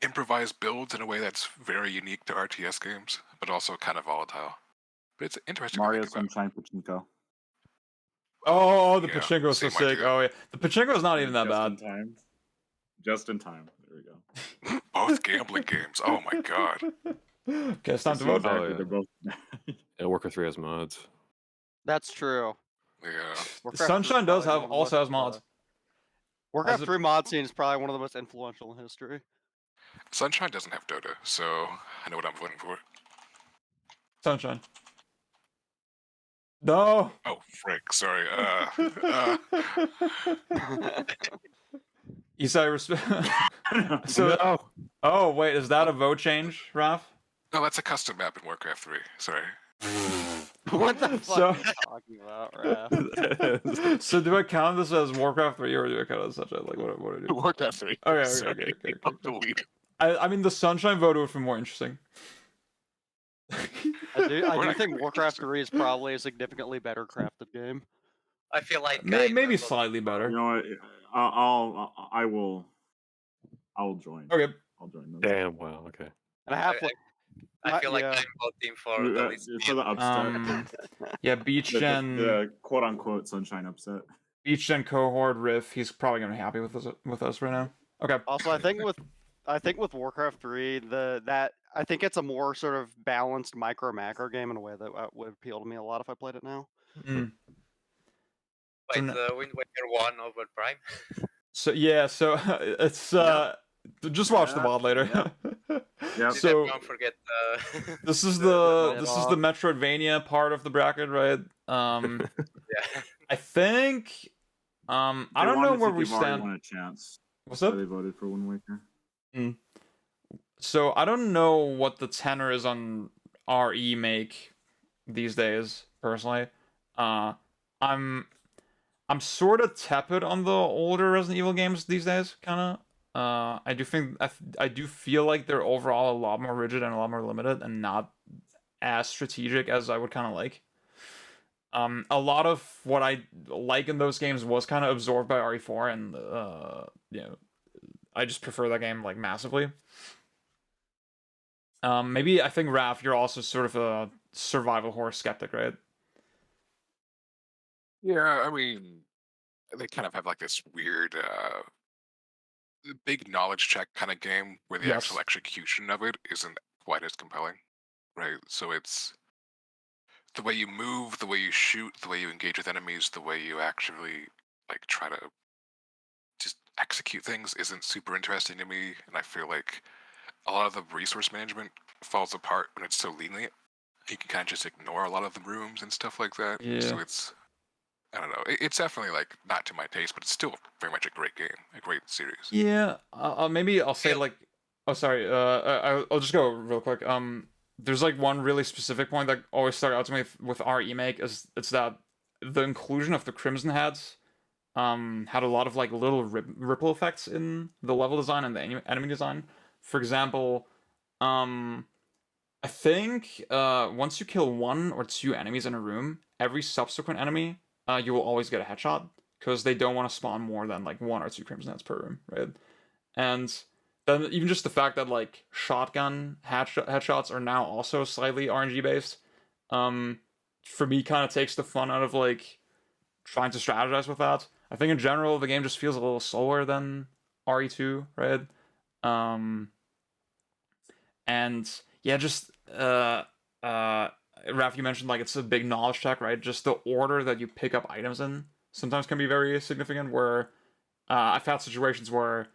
S4: improvised builds in a way that's very unique to RTS games, but also kind of volatile. But it's interesting.
S3: Mario
S4: to think about.
S3: Sunshine Pachinko.
S1: Oh, the
S4: Yeah,
S1: Pachinko is so
S4: same
S1: sick.
S4: idea.
S1: Oh yeah, the Pachinko is not even that
S3: Just
S1: bad.
S3: in time. Just in time. There we go.
S4: Both gambling games. Oh my god.
S1: Okay, it's time to
S3: See,
S1: vote.
S3: exactly,
S2: yeah.
S3: they're both.
S2: Yeah, Warcraft 3 has mods.
S5: That's true.
S4: Yeah.
S5: Warcraft 3 is
S1: Sunshine does
S5: probably
S1: have
S5: one of the
S1: also
S5: most,
S1: has mods.
S5: Warcraft
S1: As a-
S5: 3 mod scene is probably one of the most influential in history.
S4: Sunshine doesn't have Dota, so I know what I'm voting for.
S1: Sunshine. No.
S4: Oh, frick. Sorry.
S1: Isai, respect. So,
S2: No.
S1: oh wait, is that a vote change, Raph?
S4: No, that's a custom map in Warcraft 3. Sorry.
S5: What the fuck
S1: So-
S5: are you talking about, Raph?
S1: So do I count this as Warcraft 3 or do I count it as such a like what do I do?
S4: Warcraft 3.
S1: Okay,
S4: Sorry.
S1: okay.
S4: Fuck the lead.
S1: I mean the Sunshine vote would be more interesting.
S5: I do think Warcraft 3 is probably a significantly better crafted game.
S6: I feel like
S1: Maybe slightly better.
S3: You know what? I'll join.
S1: Okay.
S3: I'll join those.
S2: Damn. Wow. Okay.
S5: And I have
S6: I feel like
S5: yeah.
S6: I'm voting for the least.
S3: For the upset.
S1: Yeah, Beach Gen,
S3: the quote unquote sunshine upset.
S1: Beach Gen cohort Riff. He's probably gonna be happy with us right now. Okay.
S5: Also, I think with Warcraft 3, I think it's a more sort of balanced micro macro game in a way that would appeal to me a lot if I played it now.
S1: Mm.
S6: Wait,
S1: no-
S6: Wind Waker 1 over Prime?
S1: So yeah, so it's just watch the mod later.
S3: Yeah.
S6: Did
S1: So
S6: everyone forget
S1: this is
S5: the
S1: this is the Metroidvania part of the bracket, right?
S6: yeah.
S1: I think I don't know where we stand.
S3: Want a chance.
S1: What's
S3: So
S1: up?
S3: they voted for Wind Waker.
S1: So I don't know what the tenor is on RE make these days, personally. I'm sort of tepid on the older Resident Evil games these days, kind of. I do think I do feel like they're overall a lot more rigid and a lot more limited and not as strategic as I would kind of like. A lot of what I like in those games was kind of absorbed by RE4, and I just prefer that game like massively. Maybe I think Raph, you're also sort of a survival horror skeptic, right?
S4: Yeah, I mean, they kind of have like this weird, big knowledge check kind of game where the actual
S1: Yes.
S4: execution of it isn't quite as compelling, right? So it's the way you move, the way you shoot, the way you engage with enemies, the way you actually like try to just execute things isn't super interesting to me, and I feel like a lot of the resource management falls apart when it's so lenient. You can kind of just ignore a lot of the rooms and stuff like that.
S1: Yeah.
S4: So it's, I don't know. It's definitely like not to my taste, but it's still very much a great game, a great series.
S1: Yeah. Maybe I'll say
S6: Yeah.
S1: like, oh sorry. I'll just go real quick. There's like one really specific point that always stuck out to me with our remake is it's that the inclusion of the Crimson Heads had a lot of like little ripple effects in the level design and the enemy design. For example, I think once you kill 1 or 2 enemies in a room, every subsequent enemy you will always get a headshot because they don't want to spawn more than like 1 or 2 Crimson Heads per room, right? And then even just the fact that like shotgun headshots are now also slightly RNG based, for me kind of takes the fun out of like trying to strategize with that. I think in general the game just feels a little slower than RE2, right? And yeah, just Raph, you mentioned like it's a big knowledge check, right? Just the order that you pick up items in sometimes can be very significant. Where I've had situations where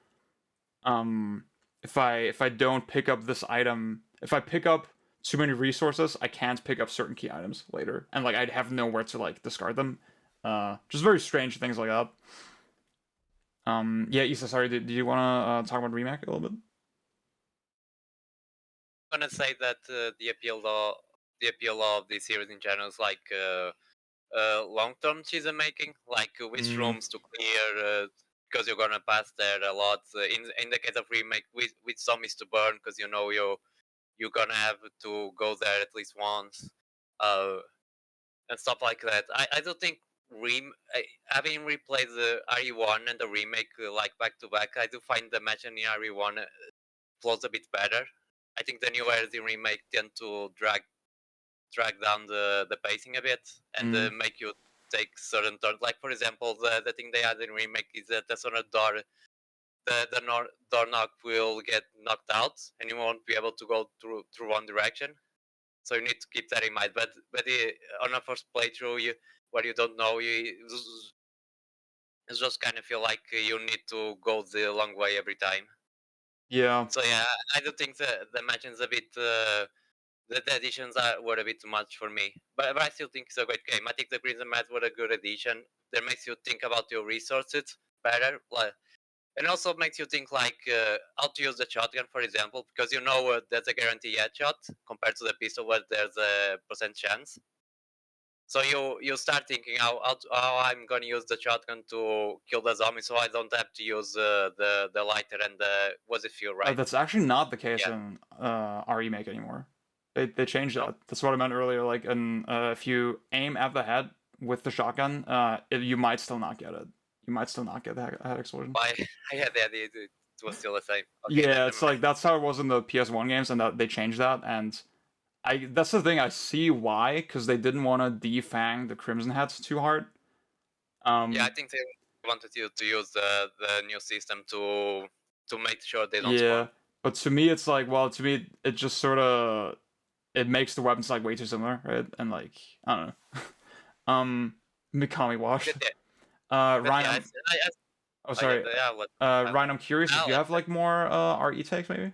S1: if I don't pick up this item, if I pick up too many resources, I can't pick up certain key items later, and like I'd have nowhere to like discard them. Just very strange things like that. Yeah, Issa, sorry, do you want to talk about remake a little bit?
S6: I'm gonna say that the appeal of the series in general is like long-term season making, like which rooms to clear, because you're gonna pass there a lot. In the case of remake, with some is to burn, because you know you're gonna have to go there at least once, and stuff like that. I do think having replayed the RE1 and the remake like back to back, I do find the match in the RE1 flows a bit better. I think the new the remake tend to drag down the pacing a bit and make you take certain turns. Like for example, the thing they had in remake is that the certain door, door knock will get knocked out, and you won't be able to go through one direction. So you need to keep that in mind. But on a first playthrough, where you don't know, it's just kind of feel like you need to go the long way every time.
S1: Yeah.
S6: So yeah, I do think the matching's a bit. The additions were a bit too much for me, but I still think it's a great game. I think the Crimson Mats were a good addition. That makes you think about your resources better. Like And also makes you think like how to use the shotgun, for example, because there's a guarantee headshot compared to the pistol where there's a percent chance. So you start thinking how I'm gonna use the shotgun to kill the zombie, so I don't have to use the lighter and the was it fuel, right?
S1: That's actually not the case
S6: Yeah.
S1: in Remake anymore. They changed
S6: No?
S1: that. That's what I meant earlier. Like, if you aim at the head with the shotgun, you might still not get it. You might still not get the head explosion.
S6: I had the idea it was still the same. Okay,
S1: Yeah,
S6: then
S1: it's
S6: never
S1: like that's how it was in the PS1 games, and that they changed that. And that's the thing. I see why, because they didn't want to defang the Crimson Heads too hard.
S6: Yeah, I think they wanted you to use the new system to make sure they don't
S1: Yeah,
S6: spawn.
S1: but to me, it's like, well, to me, it just sort of it makes the weapons like way too similar, right? And like, I don't know. Mikami Wash.
S6: But yeah,
S1: Ryan.
S6: but yeah,
S1: Oh, sorry.
S6: yeah, what,
S1: Ryan, I'm curious if
S6: I'll
S1: you have like more RE takes, maybe.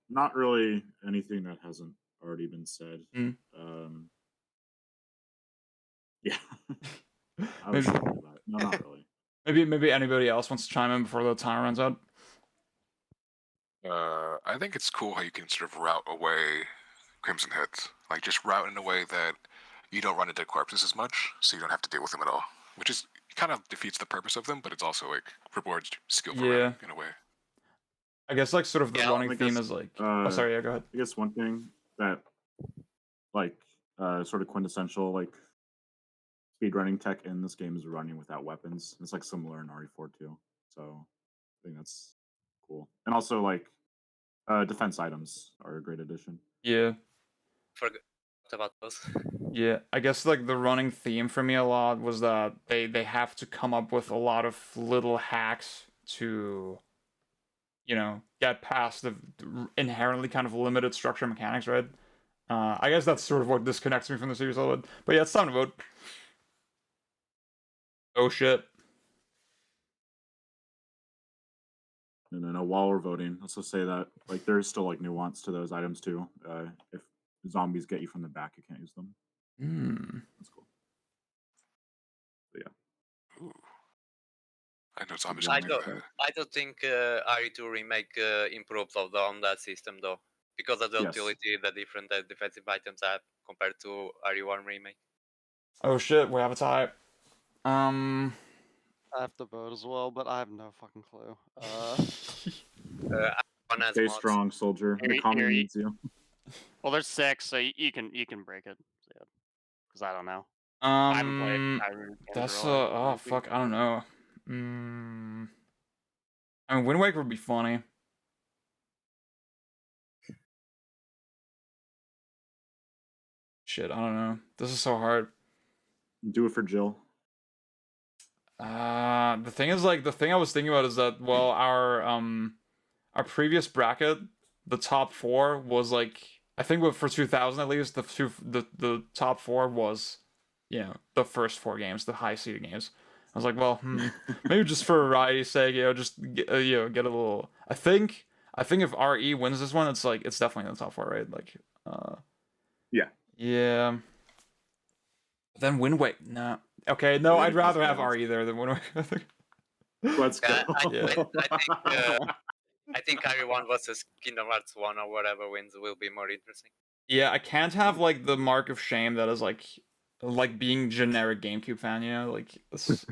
S3: Not really anything that hasn't already been said.
S1: Mm.
S3: Yeah. I was
S1: Maybe-
S3: thinking about it. No, not really.
S1: Maybe anybody else wants to chime in before the timer runs out.
S4: I think it's cool how you can sort of route away Crimson Heads. Like, just route in a way that you don't run into corpses as much, so you don't have to deal with them at all. Which is kind of defeats the purpose of them, but it's also like rewards skillful
S1: Yeah.
S4: routing in a way.
S1: I guess like sort of the
S6: Yeah,
S1: running
S3: I
S1: theme
S3: guess,
S1: is like. Oh, sorry. Yeah, go ahead.
S3: I guess one thing that, like, sort of quintessential, like, speedrunning tech in this game is running without weapons. It's like similar in RE4 too. So I think that's cool. And also like defense items are a great addition.
S1: Yeah.
S6: forgot about those.
S1: Yeah, I guess like the running theme for me a lot was that they have to come up with a lot of little hacks to, get past the inherently kind of limited structure mechanics, right? I guess that's sort of what disconnects me from the series a little bit. But yeah, it's time to vote. Oh shit.
S3: And then while we're voting, let's just say that like there's still like nuance to those items too. If zombies get you from the back, you can't use them. That's cool. But yeah.
S4: Ooh. I know zombies.
S6: I don't think RE2 remake improved on that system though, because of the
S3: Yes.
S6: utility the different defensive items have compared to RE1 remake.
S1: Oh shit, we have a tie.
S5: I have to vote as well, but I have no fucking clue.
S6: One has
S3: Stay
S6: mods.
S3: strong, soldier.
S5: Here-
S3: The common
S5: here you-
S3: needs you.
S5: Well, there's 6, so you can break it. Because I don't know. I haven't played Skyrim games
S1: That's
S5: really.
S1: oh fuck, I don't know. I mean, Wind Waker would be funny. Shit, I don't know. This is so hard.
S3: Do it for Jill.
S1: The thing is, like, the thing I was thinking about is that, well, our previous bracket, the top 4 was like, I think for 2000 at least, the top 4 was, the first 4 games, the high seeded games. I was like, well, maybe just for variety's sake, just get, get a little. I think if RE wins this one, it's like it's definitely in the top 4, right? Like,
S3: Yeah.
S1: Yeah. Then Wind Waker. No. Okay, no,
S3: Yeah,
S1: I'd rather have
S3: that's-
S1: RE there than Wind Waker.
S3: Let's go.
S1: Yeah.
S6: I think RE1 versus Kingdom Hearts 1 or whatever wins will be more interesting.
S1: Yeah, I can't have like the mark of shame that is like being generic GameCube fan, like it's...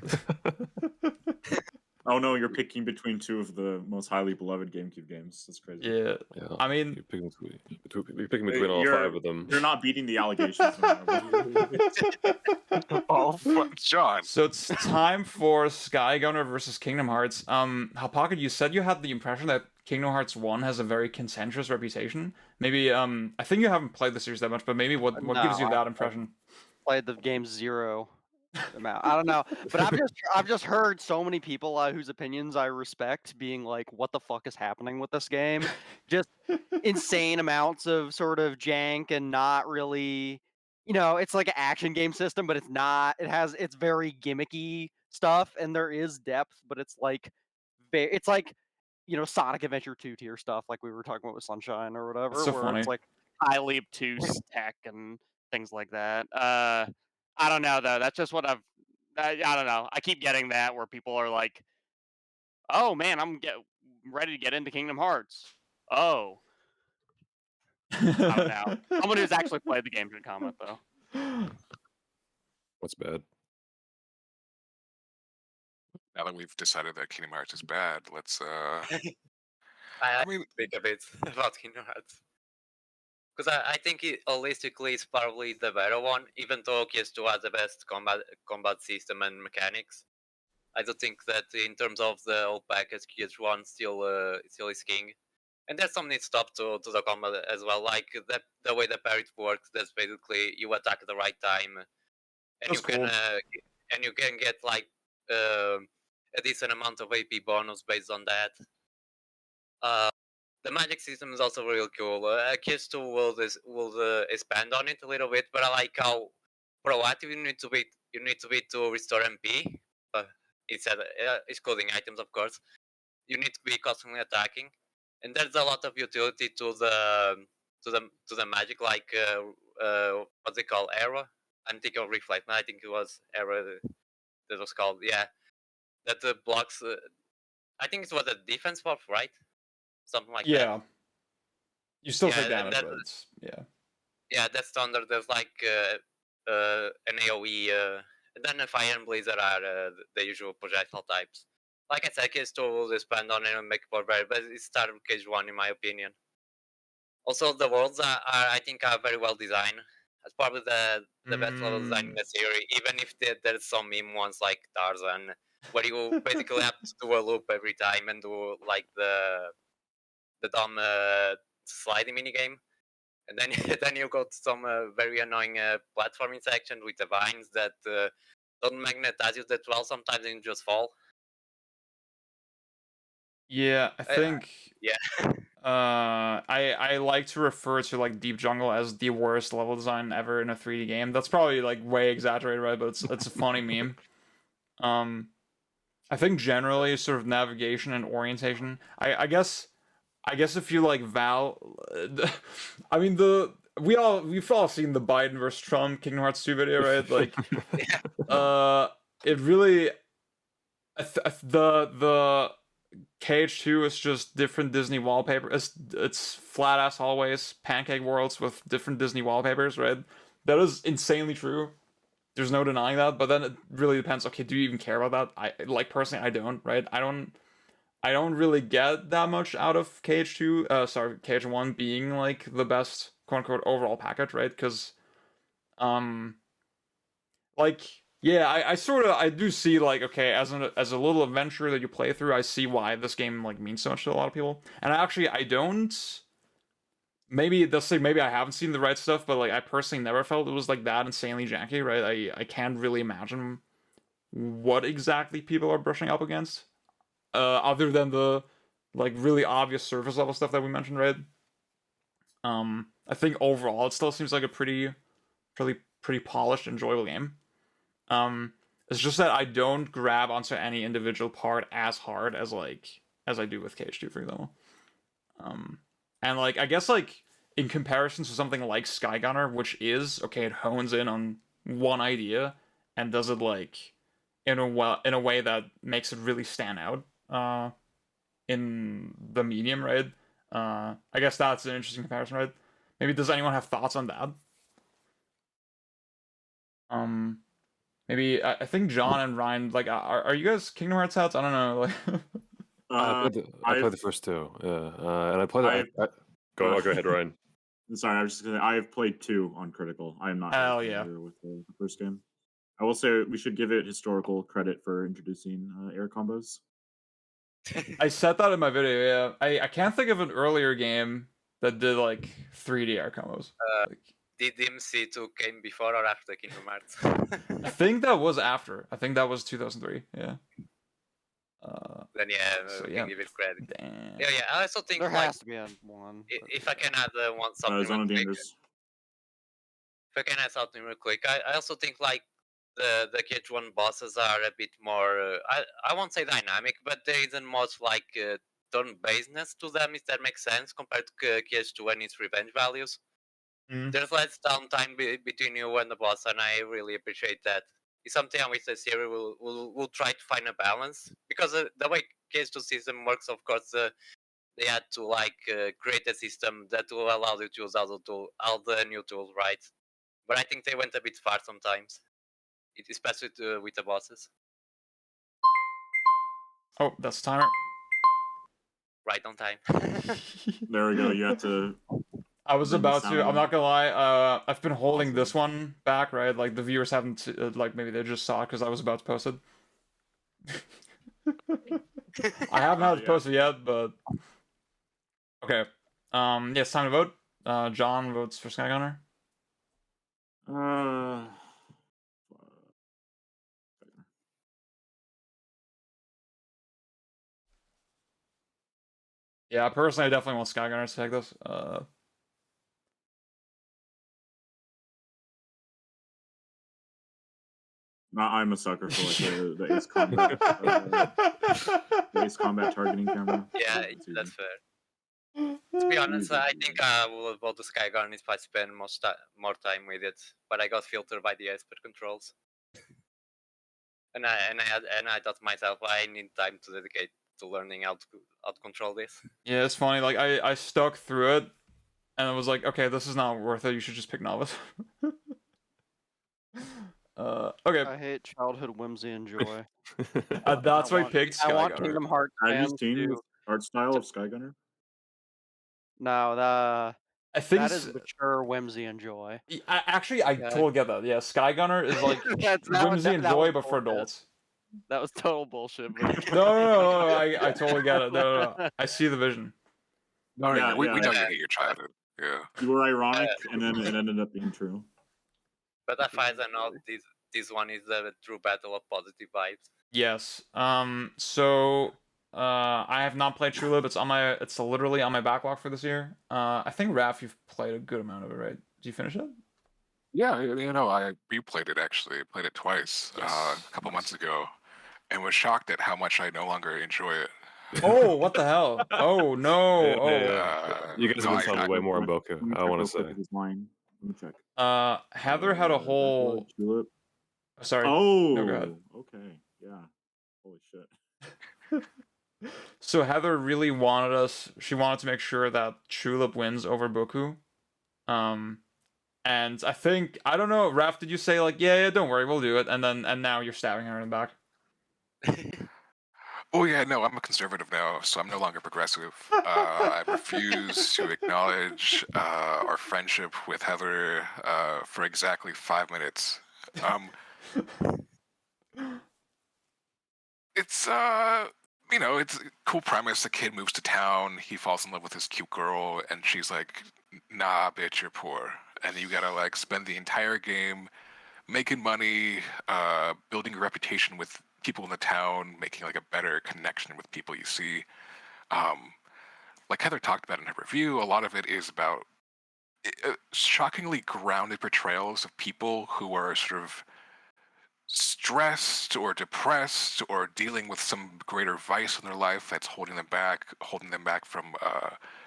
S3: Oh no, you're picking between 2 of the most highly beloved GameCube games. That's crazy.
S1: Yeah.
S2: Yeah.
S1: I mean,
S2: You're picking between all 5 of them.
S3: You're not beating the allegations.
S4: All John.
S1: So it's time for Skygunner versus Kingdom Hearts. Halpocket, you said you had the impression that Kingdom Hearts 1 has a very contentious reputation. Maybe I think you haven't played the series that much, but maybe what gives you
S5: No,
S1: that impression?
S5: Played the game 0 amount. I don't know, but I've just heard so many people whose opinions I respect being like, "What the fuck is happening with this game?" Just insane amounts of sort of jank and not really, it's like an action game system, but it's not. It's very gimmicky stuff, and there is depth, but it's like, Sonic Adventure 2 tier stuff, like we were talking about with Sunshine or whatever,
S1: That's so
S5: where
S1: funny.
S5: it's like highly obtuse tech and things like that. I don't know though. That's just what I don't know. I keep getting that where people are like, Oh man, ready to get into Kingdom Hearts. Oh, I don't know. Someone who's actually played the game should comment though.
S2: What's bad?
S4: Now that we've decided that Kingdom Hearts is bad, let's.
S6: I
S4: mean,
S6: speak a bit about Kingdom Hearts. Because I think it holistically is probably the better one, even though PS2 has the best combat system and mechanics. I do think that in terms of the whole package, PS1 still is king. And there's some neat stuff to the combat as well, like the way the parry works. That's basically you attack at the right time, and
S1: That's cool.
S6: you can get like a decent amount of AP bonus based on that. The magic system is also real cool. Kids 2 will expand on it a little bit, but I like how proactive you need to be. You need to be to restore MP. Instead, excluding items, of course. You need to be constantly attacking, and there's a lot of utility to the magic, like what's it called, Era. I'm thinking of Reflect. I think it was Era that was called. Yeah, that blocks. I think it was a defense buff, right? Something like that.
S1: Yeah. You still
S6: Yeah,
S1: take
S6: and
S1: damage,
S6: that
S1: but it's
S6: yeah, that's standard. There's like an AoE, and then the fire and blazer are the usual projectile types. Like I said, Case 2 will expand on it and make it more better, but it started with Case 1 in my opinion. Also, the worlds are I think are very well designed. It's probably the best level design in the series, even if there's some meme ones like Tarzan, where you basically have to do a loop every time and do like the dumb sliding minigame. And then then you got some very annoying platforming section with the vines that don't magnetize you that well sometimes and you just fall.
S1: yeah. I think
S6: yeah.
S1: I like to refer to like Deep Jungle as the worst level design ever in a 3D game. That's probably like way exaggerated, right? But it's a funny meme. I think generally sort of navigation and orientation. I guess if you like I mean we've all seen the Biden versus Trump Kingdom Hearts 2 video, right? Like it really the KH2 is just different Disney wallpaper. It's flat ass hallways, pancake worlds with different Disney wallpapers, right? That is insanely true. There's no denying that, but then it really depends. Okay, do you even care about that? I like personally I don't, right? I don't really get that much out of KH2, sorry, KH1 being like the best quote unquote overall package, right? Because um like yeah, I sort of I do see like okay, as a little adventure that you play through, I see why this game like means so much to a lot of people. And actually I don't, maybe they'll say maybe I haven't seen the right stuff, but like I personally never felt it was like that insanely janky, right? I can't really imagine what exactly people are brushing up against. Other than the like really obvious surface level stuff that we mentioned, right? I think overall it still seems like a pretty polished, enjoyable game. It's just that I don't grab onto any individual part as hard as I do with KH2, for example. And like I guess like in comparison to something like Skygunner, which is okay, it hones in on one idea and does it like in a way that makes it really stand out. In the medium, right? I guess that's an interesting comparison, right? Maybe does anyone have thoughts on that? Um, maybe I think John and Ryan like are you guys Kingdom Hearts heads? I don't know. Like,
S2: I played the first two, and I played. Go ahead, Ryan.
S3: Sorry, I was just gonna. I have played 2 on Critical. I am not
S1: hell
S3: really
S1: yeah.
S3: familiar with the first game. I will say we should give it historical credit for introducing air combos.
S1: I said that in my video. Yeah, I can't think of an earlier game that did like 3D air combos. Like,
S6: Did MC2 came before or after Kingdom Hearts?
S1: I think that was after. I think that was 2003. Yeah.
S6: Then yeah,
S1: So
S6: we
S1: yeah.
S6: can give it credit.
S1: Damn.
S6: Yeah, I also think
S5: There
S6: like
S5: has to be one.
S6: if I can add something
S3: Zone
S6: real
S3: of
S6: quick.
S3: Dangerous.
S6: If I can add something real quick, I also think like the KH1 bosses are a bit more. I won't say dynamic, but there isn't much like turn-basedness to them, if that makes sense, compared to KH2 and its revenge values.
S1: Mm.
S6: There's less downtime between you and the boss, and I really appreciate that. It's something with the series we'll try to find a balance, because the way GOOD system works, of course, they had to create a system that will allow you to use all the new tools, right? But I think they went a bit far sometimes, especially with the bosses.
S1: Oh, that's the timer.
S6: Right on time.
S3: There we go. You have to.
S1: I was
S3: Bring the
S1: about to.
S3: sound
S1: I'm
S3: on.
S1: not gonna lie. I've been holding
S3: Awesome.
S1: this one back, right? Like the viewers haven't, like maybe they just saw it because I was about to post it. I haven't had it
S3: Yeah.
S1: posted yet, but okay. Yeah, it's time to vote. John votes for Skygunner. Yeah, personally, I definitely want Skygunner to take this.
S3: I'm a sucker for the Ace Combat, the Ace Combat targeting camera.
S6: Yeah,
S3: It's
S6: that's
S3: easy.
S6: fair. To be honest,
S3: Easy,
S6: I
S3: easy.
S6: think I will vote the Skygun if I spend more time with it. But I got filtered by the expert controls, and I thought to myself, I need time to dedicate to learning how to control this.
S1: Yeah, it's funny. Like I stuck through it, and I was like, okay, this is not worth it. You should just pick novice. Okay.
S5: I hate childhood whimsy and joy.
S1: That's why I
S5: want-
S1: picked
S5: I want
S1: Skygunner.
S5: Kingdom Hearts
S3: Have you
S5: fans
S3: seen
S5: to.
S3: this art style of Skygunner?
S5: No,
S1: I think
S5: that is mature whimsy and joy.
S1: actually I
S5: Yeah.
S1: totally get that. Yeah, Skygunner is like whimsy and joy, but for adults.
S5: That was total bullshit. But
S1: No, I totally get it. No. I see the vision.
S4: No,
S3: Yeah,
S4: we
S3: yeah.
S4: know you hate your childhood. Yeah.
S3: You were ironic, and then it ended up being true.
S6: But as far as I know, this one is a true battle of positive vibes.
S1: Yes. So I have not played Tulip. It's literally on my backlog for this year. I think Raph, you've played a good amount of it, right? Did you finish it?
S4: Yeah, you know, I replayed it actually. Played it twice
S1: Yes,
S4: a couple months ago, and was shocked at how much I no longer enjoy it.
S1: Oh, what the hell? Oh no!
S2: Yeah,
S1: Oh,
S2: yeah. You guys have
S4: no,
S2: been telling way more on Boku.
S3: Let me
S2: I
S3: check
S2: want
S3: real
S2: to
S3: quick
S2: say.
S3: if he's lying. Let me check.
S1: Heather had a whole.
S3: Tulip.
S1: Sorry.
S3: Oh,
S1: No, go ahead.
S3: okay, yeah. Holy shit.
S1: So Heather really wanted us. She wanted to make sure that Tulip wins over Boku. And I think I don't know. Raph, did you say like, yeah, don't worry, we'll do it? And now you're stabbing her in the back.
S4: Oh yeah, no, I'm a conservative now, so I'm no longer progressive. I refuse to acknowledge our friendship with Heather for exactly 5 minutes. It's you know, it's a cool premise. A kid moves to town, he falls in love with this cute girl, and she's like, "Nah, bitch, you're poor," and you gotta like spend the entire game making money, building a reputation with people in the town, making like a better connection with people you see. Like Heather talked about in her review, a lot of it is about shockingly grounded portrayals of people who are sort of stressed or depressed or dealing with some greater vice in their life that's holding them back from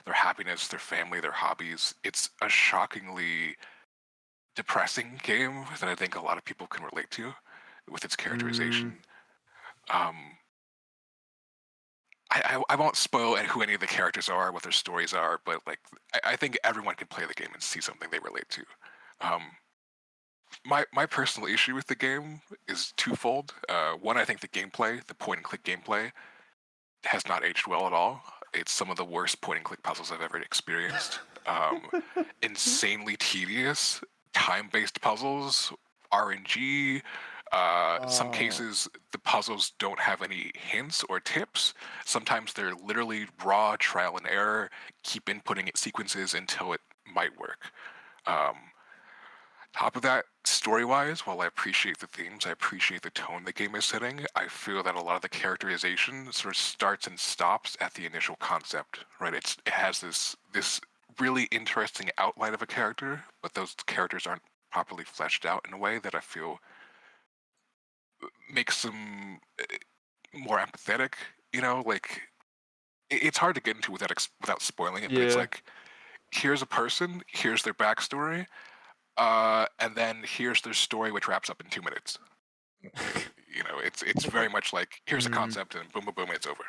S4: their happiness, their family, their hobbies. It's a shockingly depressing game that I think a lot of people can relate to with its characterization. I won't spoil who any of the characters are, what their stories are, but like I think everyone can play the game and see something they relate to. My personal issue with the game is twofold. One, I think the gameplay, the point and click gameplay, has not aged well at all. It's some of the worst point and click puzzles I've ever experienced. Insanely tedious, time-based puzzles, RNG. Some cases, the puzzles don't have any hints or tips. Sometimes they're literally raw trial and error. Keep inputting sequences until it might work. Top of that, story-wise, while I appreciate the themes, I appreciate the tone the game is setting, I feel that a lot of the characterization sort of starts and stops at the initial concept, right? It has this really interesting outline of a character, but those characters aren't properly fleshed out in a way that I feel makes them more empathetic, you know? Like, it's hard to get into without spoiling it, but it's
S1: Yeah.
S4: like, here's a person, here's their backstory, and then here's their story, which wraps up in 2 minutes. You know, it's very much like here's a concept, and boom, boom, boom, it's over.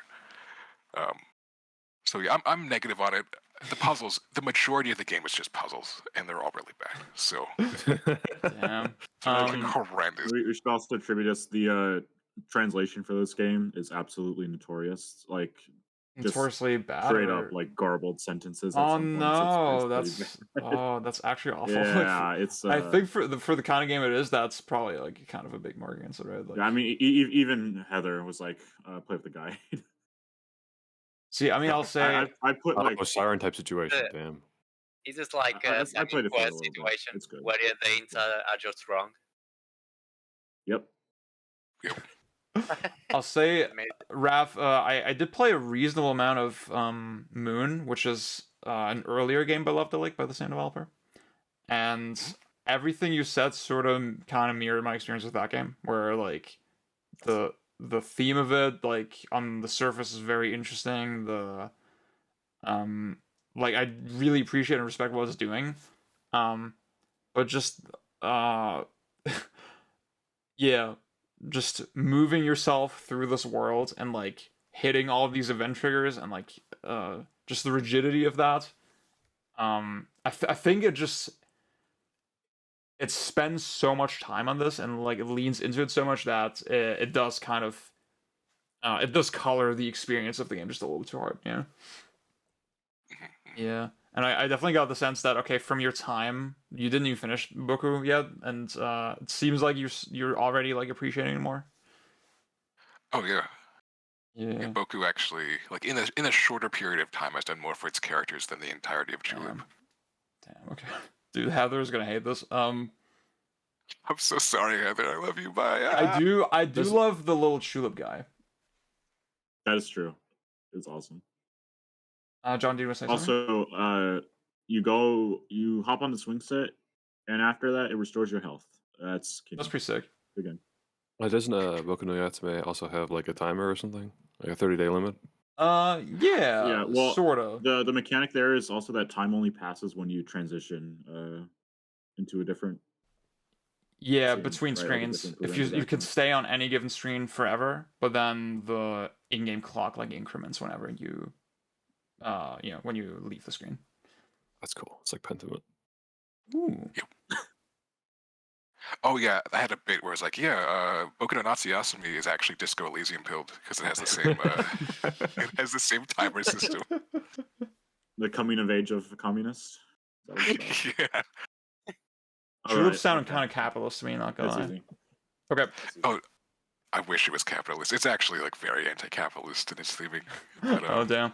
S4: So yeah, I'm negative on it. The puzzles, the majority of the game is just puzzles, and they're all really bad. So
S1: Damn.
S4: like horrendous.
S3: We should also attribute us the translation for this game is absolutely notorious. Like just
S1: Notoriously bad.
S3: straight
S1: or...
S3: up like garbled sentences. At
S1: Oh
S3: some points.
S1: no,
S3: It's pretty bad.
S1: that's actually awful.
S3: Yeah, it's.
S1: I think for the kind of game it is, that's probably like kind of a big mark against it, right? Like,
S3: Yeah, I mean, even Heather was like, "Play with the guy."
S1: see, I mean, I'll say
S3: I put like
S2: a siren type situation. Damn.
S6: It's just like
S3: I
S6: a
S3: played it for a
S6: quest
S3: little bit.
S6: situation
S3: It's good.
S6: where the hints are just wrong.
S3: Yep.
S1: I'll say,
S6: Amazing.
S1: Raph, I did play a reasonable amount of Moon, which is an earlier game by Love the Lake by the same developer, and everything you said sort of kind of mirrored my experience with that game, where like the theme of it, like on the surface, is very interesting. The like I really appreciate and respect what it's doing, but just yeah, just moving yourself through this world and like hitting all of these event triggers and like just the rigidity of that. I think it spends so much time on this and like it leans into it so much that it does kind of it does color the experience of the game just a little too hard. Yeah. Yeah. And I definitely got the sense that, okay, from your time, you didn't even finish Boku yet, and it seems like you're already like appreciating it more.
S4: Oh yeah.
S1: Yeah.
S4: Boku actually, like in a shorter period of time, has done more for its characters than the entirety of Julep.
S1: Damn. Okay. Dude, Heather's gonna hate this.
S4: I'm so sorry, Heather. I love you. Bye.
S1: I do love the little tulip guy.
S3: That is true. It's awesome.
S1: John, do you want to say something?
S3: Also, you hop on the swing set, and after that, it restores your health. That's
S1: pretty sick.
S3: Again.
S2: Doesn't Boku no Yatsume also have like a timer or something, like a 30-day limit?
S1: Yeah.
S3: Well,
S1: sort of.
S3: The mechanic there is also that time only passes when you transition into a different.
S1: Yeah,
S3: scene,
S1: between
S3: right, like a
S1: screens.
S3: different
S1: If
S3: program
S1: you could
S3: background.
S1: stay on any given screen forever, but then the in-game clock like increments whenever you when you leave the screen.
S2: That's cool. It's like Pentiment.
S1: Ooh.
S4: Oh yeah, I had a bit where it's like, Boku no Natsuyasumi is actually Disco Elysium pilled because it has the same it has the same timer system.
S3: The coming of age of a communist. Is that what it's about?
S4: Yeah.
S1: Tulip sounded kind of capitalist to me, not gonna
S3: That's
S1: lie.
S3: easy.
S1: Okay.
S4: Oh, I wish it was capitalist. It's actually like very anti-capitalist in its theming. But,
S1: Oh damn.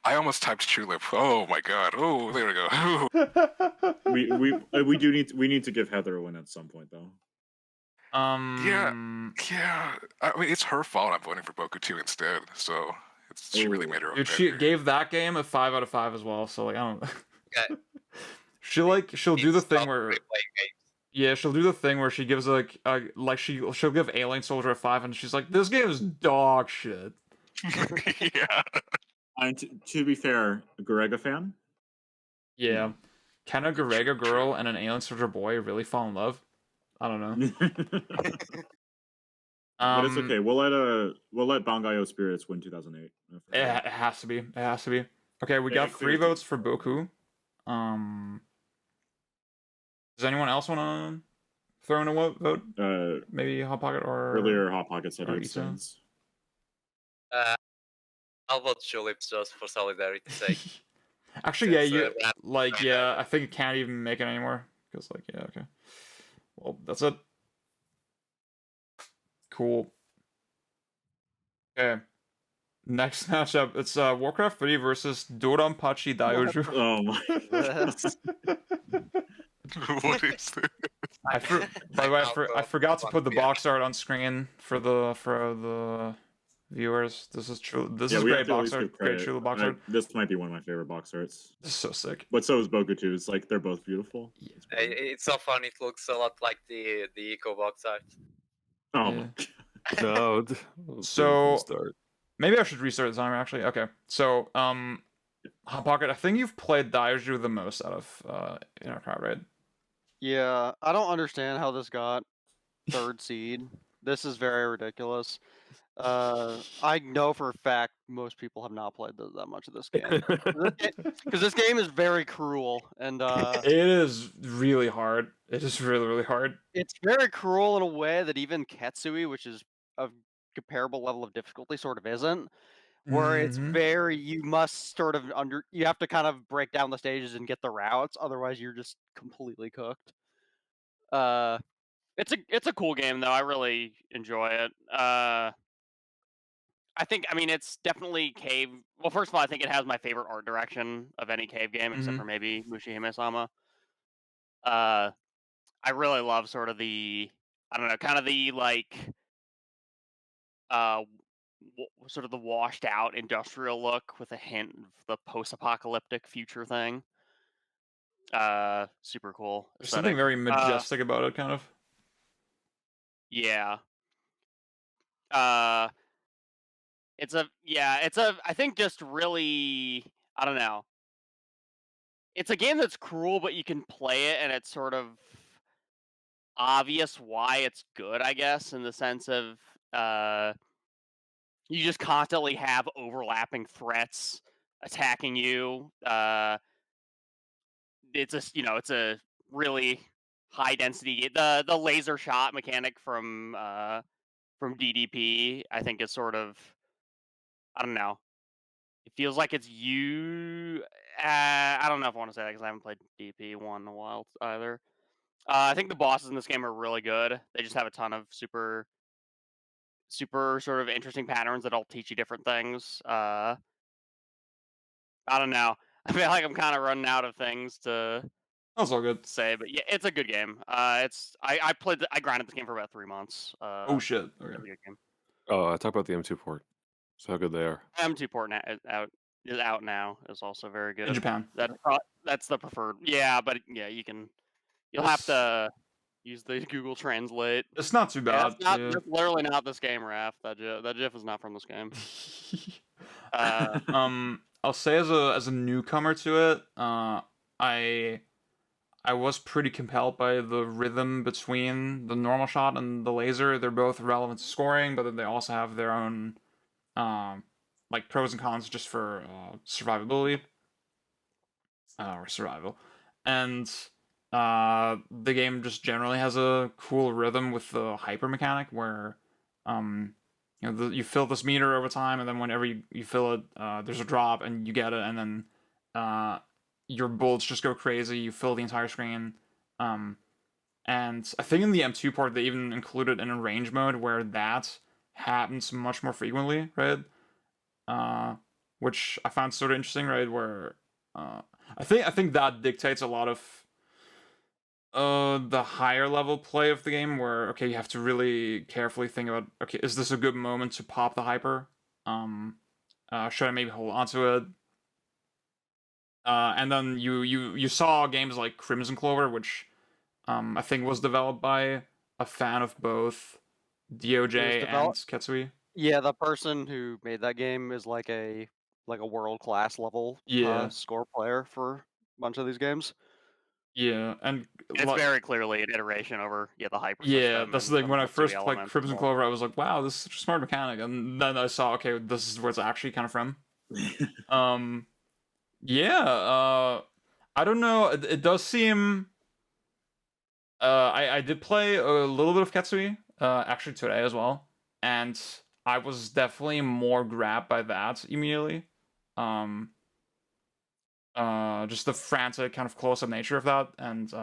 S4: I almost typed tulip. Oh my god. Oh, there we go.
S3: we need to give Heather a win at some point though.
S4: Yeah. I mean, it's her fault. I'm voting for Boku 2 instead. So she really made her own.
S1: Dude, she gave that game a 5 out of 5 as well. So like I don't.
S6: Okay.
S1: She'll do the thing
S6: Stop
S1: where.
S6: replaying games.
S1: Yeah, she'll do the thing where she gives like she'll give Alien Soldier a 5 and she's like, this game is dog shit.
S4: Yeah.
S3: And to be fair, a Gurega fan.
S1: Yeah. Can a Gurega girl and an Alien Soldier boy really fall in love? I don't know.
S3: But it's okay. We'll let Bangayo Spirits win 2008.
S1: It has to be. It has to be. Okay, we got 3 votes for Boku. Does anyone else want to throw in a vote? Maybe Hot Pocket or
S3: earlier Hot Pocket said
S1: or
S3: it stands.
S6: I'll vote Tulips just for solidarity's sake.
S1: Actually,
S6: Since,
S1: I think it can't even make it anymore because okay. Well, that's it. Cool. Okay. Next matchup, it's Warcraft 3 versus Doranpachi Daioju.
S3: Oh my god.
S4: What is this?
S1: By the way, I forgot to put the box art on screen for the viewers. This is true. This is great box art. Great Chula box art.
S3: This might be one of my favorite box arts.
S1: This is so sick.
S3: But so is Boku 2. It's like they're both beautiful.
S1: Yeah.
S6: It's so fun. It looks a lot like the Eco box art.
S3: Oh
S1: Yeah.
S3: my
S2: No.
S1: So-
S2: start.
S1: Maybe I should restart the timer actually. Okay. So Hot Pocket, I think you've played Daioju the most out of in our crowd, right?
S5: Yeah, I don't understand how this got third seed. This is very ridiculous. I know for a fact most people have not played that much of this game. Because this game is very cruel, and
S1: It is really hard. It is really, really hard.
S5: it's very cruel in a way that even Ketsui, which is a comparable level of difficulty, sort of isn't. Where it's
S1: Mhm.
S5: very, you must sort of you have to kind of break down the stages and get the routes, otherwise you're just completely cooked. It's a cool game though. I really enjoy it. I mean, it's definitely cave. Well, first of all, I think it has my favorite art direction of any cave game, except
S1: Mhm.
S5: for maybe Mushihime-sama. Uh, I really love sort of the, I don't know, kind of the like, uh, sort of the washed out industrial look with a hint of the post-apocalyptic future thing. Super cool
S1: There's something
S5: aesthetic.
S1: very majestic about it, kind of.
S5: Yeah. Uh, I think just really, I don't know. It's a game that's cruel, but you can play it, and it's sort of obvious why it's good, I guess, in the sense of you just constantly have overlapping threats attacking you. It's a really high density. The laser shot mechanic from DDP, I think, is sort of, I don't know. It feels like it's you. I don't know if I want to say that because I haven't played DP1 in a while either. I think the bosses in this game are really good. They just have a ton of super sort of interesting patterns that'll teach you different things. I don't know. I feel like I'm kind of running out of things to
S1: That's all good.
S5: say, but yeah, it's a good game. I grinded this game for about 3 months.
S1: Oh shit. Okay.
S5: Really good game.
S2: Oh, talk about the M2 port. So how good they are.
S5: M2 port is out now. Is also very good.
S1: In Japan.
S5: That's the preferred. Yeah, but yeah, you'll have to use the Google Translate.
S1: It's not too
S5: Yeah,
S1: bad. Yeah.
S5: that's literally not this game, Raph. That GIF is not from this game.
S1: I'll say as a newcomer to it, I was pretty compelled by the rhythm between the normal shot and the laser. They're both relevant to scoring, but then they also have their own like pros and cons just for survivability or survival. And the game just generally has a cool rhythm with the hyper mechanic where you fill this meter over time, and then whenever you fill it, there's a drop and you get it, and then your bullets just go crazy. You fill the entire screen. And I think in the M2 port they even included an range mode where that happens much more frequently, right? Which I found sort of interesting, right? Where I think that dictates a lot of the higher level play of the game, where okay, you have to really carefully think about, okay, is this a good moment to pop the hyper? Should I maybe hold onto it? And then you saw games like Crimson Clover, which I think was developed by a fan of both DOJ and Ketsui.
S5: Yeah, the person who made that game is like a world class level
S1: Yeah,
S5: score player for a bunch of these games.
S1: yeah, and
S5: It's very clearly an iteration over the hyper
S1: yeah,
S5: system.
S1: that's
S5: And
S1: the thing.
S5: some
S1: When
S5: of
S1: I
S5: the Ketsui
S1: first played
S5: elements as
S1: Crimson
S5: well.
S1: Clover, I was like, "Wow, this is such a smart mechanic," and then I saw, okay, this is where it's actually kind of from. Yeah, I don't know. It does seem. I did play a little bit of Ketsui, actually today as well, and I was definitely more grabbed by that immediately. Um, just the frantic kind of close-up nature of that, and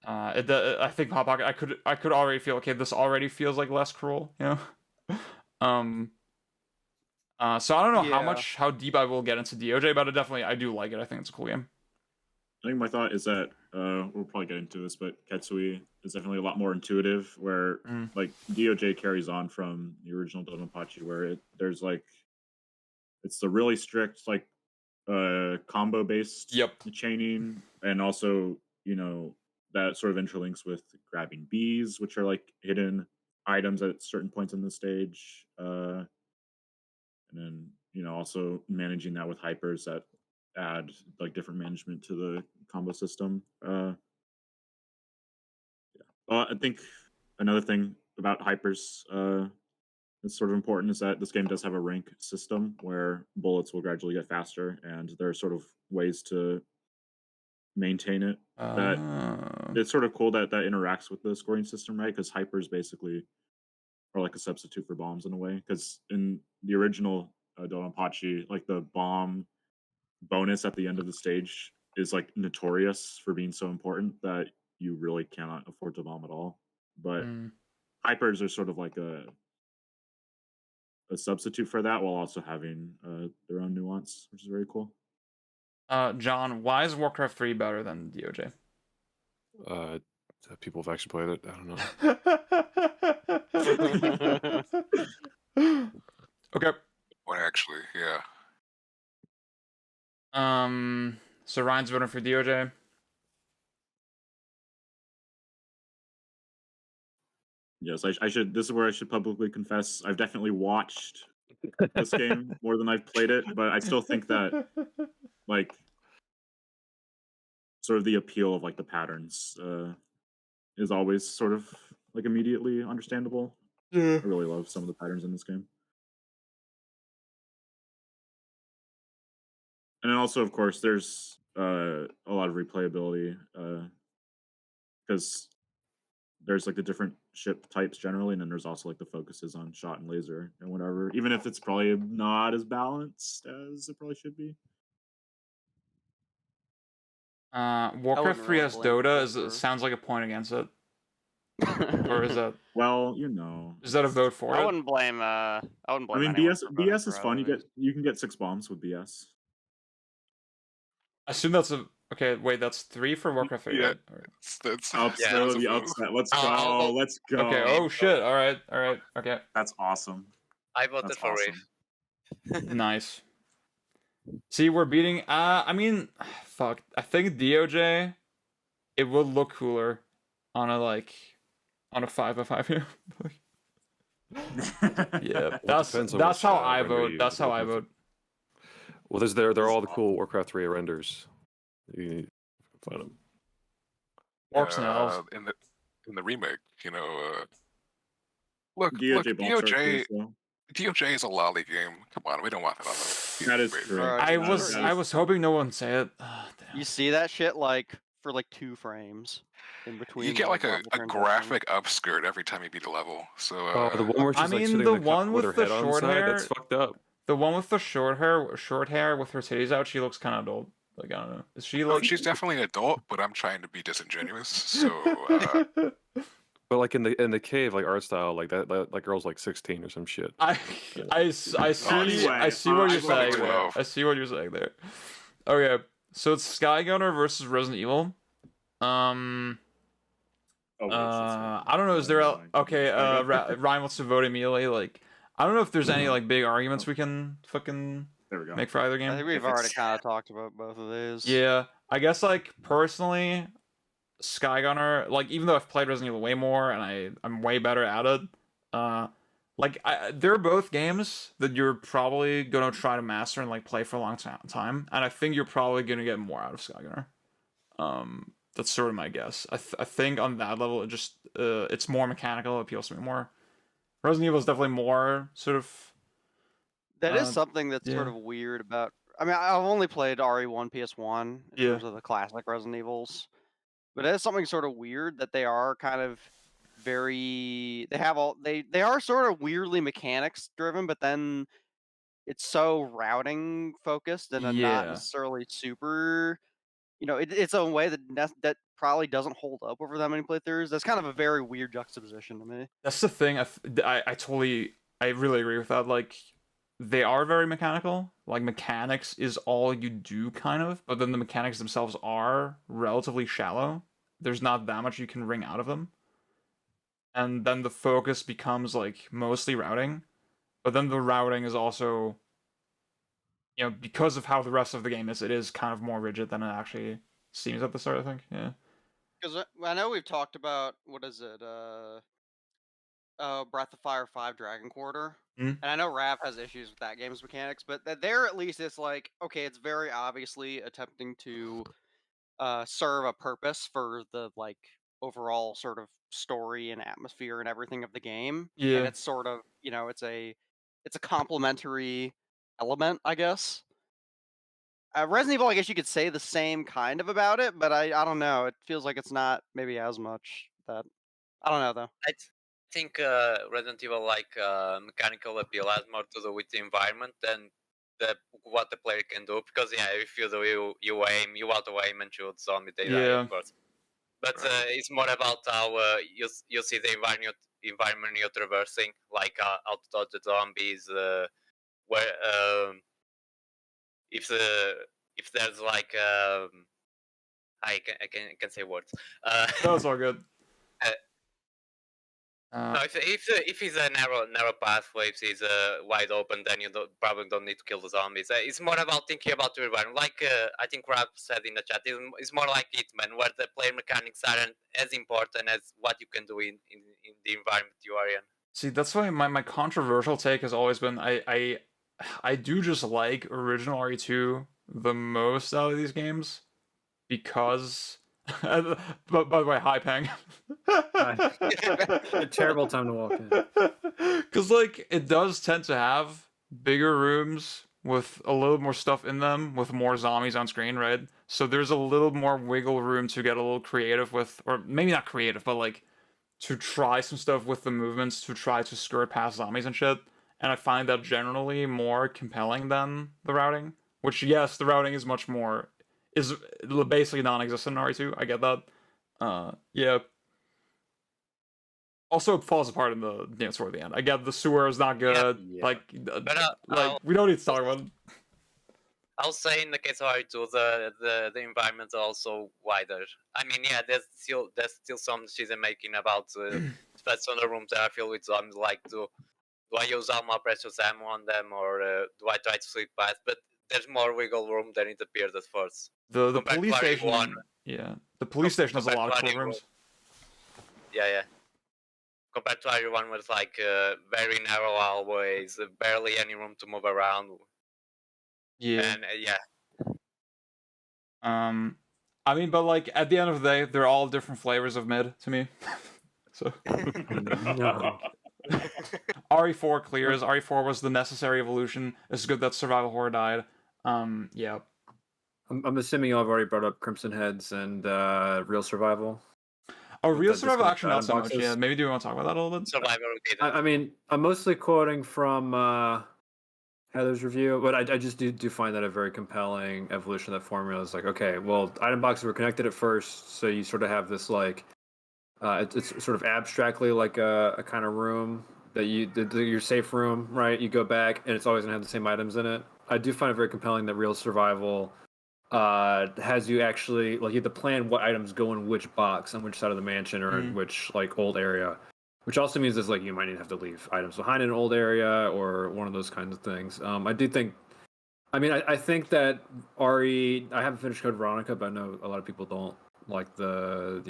S1: I think Hot Pocket, I could already feel, okay, this already feels like less cruel, you know. um, so I don't know how deep I will get into DOJ, but I do like it. I think it's a cool game.
S3: I think my thought is that we'll probably get into this, but Ketsui is definitely a lot more intuitive. Where like DOJ carries on from the original Donmachi, where there's like it's the really strict like combo based chaining, and also that sort of interlinks with grabbing bees, which are like hidden items at certain points in the stage, and then also managing that with hypers that add like different management to the combo system. I think another thing about hypers is sort of important is that this game does have a rank system where bullets will gradually get faster, and there are sort of ways to maintain it. That it's sort of cool that that interacts with the scoring system, right? Because hypers basically are like a substitute for bombs in a way. Because in the original Donpachi, like the bomb bonus at the end of the stage is like notorious for being so important that you really cannot afford to bomb at all. But hypers are sort of like a substitute for that while also having their own nuance, which is very cool.
S1: John, why is Warcraft 3 better than DOJ?
S2: People have actually played it. I don't know.
S1: Okay.
S4: Well, actually, yeah.
S1: So Ryan's voting for DOJ.
S3: Yes, I should. This is where I should publicly confess. I've definitely watched this game more than I've played it, but I still think that like sort of the appeal of like the patterns is always sort of like immediately understandable.
S1: Yeah.
S3: I really love some of the patterns in this game. And then also, of course, there's a lot of replayability because there's like the different ship types generally, and then there's also like the focuses on shot and laser and whatever. Even if it's probably not as balanced as it probably should be.
S1: Warcraft 3
S5: really
S1: has
S5: blame
S1: Dota.
S5: people
S1: It
S5: for-
S1: sounds like a point against it, or is that
S3: Well, you know,
S1: a vote for
S5: I
S1: it?
S5: wouldn't blame. I wouldn't
S3: I
S5: blame.
S3: mean,
S5: anyone
S3: BS
S5: for voting
S3: BS
S5: for
S3: is fun.
S5: either of these.
S3: You can get 6 bombs with BS.
S1: I assume that's a okay. Wait, that's 3 for Warcraft 3.
S4: Yeah.
S1: Right? All right.
S4: That's
S3: Upset,
S6: Yeah.
S3: the upset. Let's
S6: I'll
S3: go.
S6: vote-
S3: Let's go.
S1: Okay. Oh shit. All right. All right. Okay.
S3: That's awesome.
S6: I voted
S3: That's
S6: for
S3: awesome.
S6: Wraith.
S1: Nice. See, we're beating. I mean, fuck. I think DOJ. It would look cooler on a 5x5 here. Yeah, that's
S2: depends on
S1: that's
S2: which,
S1: how I
S2: render
S1: vote.
S2: you
S1: That's how I
S2: Warcraft-
S1: vote.
S2: Well, they're all the cool Warcraft 3 renders. You can find them.
S1: Orcs and elves.
S4: in the remake, you know. Look,
S3: DOJ ball chart
S4: DOJ.
S3: too, so.
S4: DOJ is a lolly game. Come on, we don't want that on the.
S3: That is
S4: Wait,
S3: true.
S5: Bro,
S1: I
S5: that
S1: was
S5: is-
S1: I was hoping no one would say it. Oh, damn.
S5: You see that shit like for like 2 frames in between.
S4: You get like a
S5: level transitions.
S4: graphic upskirt every time you beat a level. So
S2: Oh, the one where she's
S1: I
S2: like
S1: mean,
S2: sitting
S1: the
S2: in the
S1: one
S2: with
S1: with
S2: her
S1: the
S2: head on the
S1: short
S2: side, that's
S1: hair-
S2: fucked up.
S1: The one with the short hair with her titties out, she looks kind of adult. Like, I don't know. Is she
S4: oh,
S1: like?
S4: she's definitely an adult, but I'm trying to be disingenuous. So
S2: But like in the cave, like art style, like that girl's like 16 or some shit.
S1: I see
S3: Anyway,
S1: I see what
S3: I
S1: you're
S3: vote
S1: saying
S3: for
S1: there.
S4: Twelve.
S1: I see what you're saying there. Okay, so it's Skygunner versus Resident Evil.
S3: Oh, wait,
S1: I don't know. Is there a okay? Ryan wants to vote immediately. Like, I don't know if there's any like big arguments we can fucking
S3: there we go.
S1: make for either
S5: I
S1: game.
S5: think we've
S3: If
S5: already
S3: it's-
S5: kind of talked about both of these.
S1: Yeah, I guess like personally, Skygunner. Like, even though I've played Resident Evil way more and I'm way better at it. They're both games that you're probably gonna try to master and like play for a long time, and I think you're probably gonna get more out of Skygunner. That's sort of my guess. I think on that level, it just it's more mechanical, it appeals to me more. Resident Evil is definitely more sort of.
S5: That is
S1: Uh,
S5: something that's sort
S1: yeah.
S5: of weird about. I mean, I've only played RE1 PS1 in
S1: Yeah.
S5: terms of the classic Resident Evils, but it is something sort of weird that they are kind of very. They have all they are sort of weirdly mechanics driven, but then it's so routing focused and then not
S1: Yeah.
S5: necessarily super. You know, it's a way that probably doesn't hold up over that many playthroughs. That's kind of a very weird juxtaposition to me.
S1: That's the thing. I really agree with that. Like, they are very mechanical. Like, mechanics is all you do, kind of. But then the mechanics themselves are relatively shallow. There's not that much you can wring out of them. And then the focus becomes like mostly routing. But then the routing is also, you know, because of how the rest of the game is, it is kind of more rigid than it actually seems at the start, I think. Yeah.
S5: Because I know we've talked about what is it, Breath of Fire 5 Dragon Quarter,
S1: Mhm.
S5: and I know Rav has issues with that game's mechanics, but there at least it's like okay, it's very obviously attempting to serve a purpose for the like overall sort of story and atmosphere and everything of the game.
S1: Yeah.
S5: And it's sort of, it's a complementary element, I guess. Resident Evil, I guess you could say the same kind of about it, but I don't know. It feels like it's not maybe as much that. I don't know though.
S6: I think Resident Evil mechanical appeal has more to do with the environment than what the player can do. Because if you do you aim, you auto aim and shoot zombie, they die,
S1: Yeah.
S6: of course. But it's more about how you see the environment you're traversing, like how to dodge the zombies, where if there's like I can say words.
S1: No, it's all good.
S6: No, if it's a narrow pathway, if it's wide open, then you probably don't need to kill the zombies. It's more about thinking about your environment. Like I think Rap said in the chat, it's more like Hitman, where the player mechanics aren't as important as what you can do in the environment you are in.
S1: See, that's why my controversial take has always been I do just like original RE2 the most out of these games because but by the way, hi Peng.
S7: A terrible time to walk in.
S1: Cause like it does tend to have bigger rooms with a little more stuff in them, with more zombies on screen, right? So there's a little more wiggle room to get a little creative with, or maybe not creative, but like to try some stuff with the movements to try to skirt past zombies and shit. And I find that generally more compelling than the routing. Which, yes, the routing is much more is basically non-existent in RE2. I get that. Yeah. Also, it falls apart in the toward the end. I get the sewer is not good.
S7: Yeah.
S1: Like,
S6: But,
S1: we don't need to talk about it.
S6: I'll say in the case of RE2, the environments are also wider. I mean, yeah, there's still some decision making about especially on the rooms that are filled with zombies. Like, do I use all my precious ammo on them, or do I try to sweep past? But there's more wiggle room than it appears at first.
S1: The
S6: Compared
S1: police
S6: to
S1: station,
S6: RE1.
S1: yeah, the police station has a lot of cool rooms.
S6: Yeah. Compared to RE1, where it's like very narrow hallways, barely any room to move around.
S1: Yeah.
S6: And
S1: I mean, but like at the end of the day, they're all different flavors of mid to me. So
S7: No.
S1: RE4 clears. RE4 was the necessary evolution. It's good that survival horror died. Yeah.
S7: I'm assuming y'all have already brought up Crimson Heads and Real Survival.
S1: Oh, real
S7: the
S1: survival
S7: disconnect
S1: action not
S7: item
S1: so much.
S7: boxes.
S1: Yeah, maybe do you want to talk about that a little bit?
S6: Survivor did it.
S7: I mean, I'm mostly quoting from Heather's review, but I just do find that a very compelling evolution of that formula. It's like, okay, well, item boxes were connected at first, so you sort of have this like, it's sort of abstractly like a kind of room that your safe room, right? You go back and it's always gonna have the same items in it. I do find it very compelling that Real Survival has you actually like you have to plan what items go in which box on which side of the mansion or in which like old area, which also means it's like you might have to leave items behind in an old area or one of those kinds of things. I do think, I mean, I think that RE. I haven't finished Code Veronica, but I know a lot of people don't like the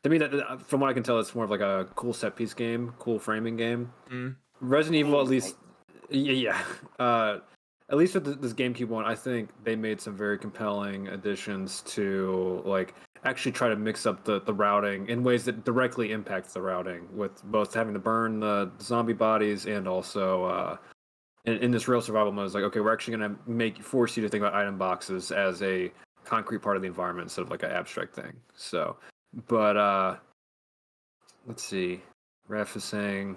S7: to me that from what I can tell, it's more of like a cool set piece game, cool framing game. Resident Evil, at least, yeah. At least with this GameCube one, I think they made some very compelling additions to like actually try to mix up the routing in ways that directly impact the routing, with both having to burn the zombie bodies and also in this real survival mode, it's like, okay, we're actually gonna force you to think about item boxes as a concrete part of the environment instead of like an abstract thing. So, but let's see. Ref is saying,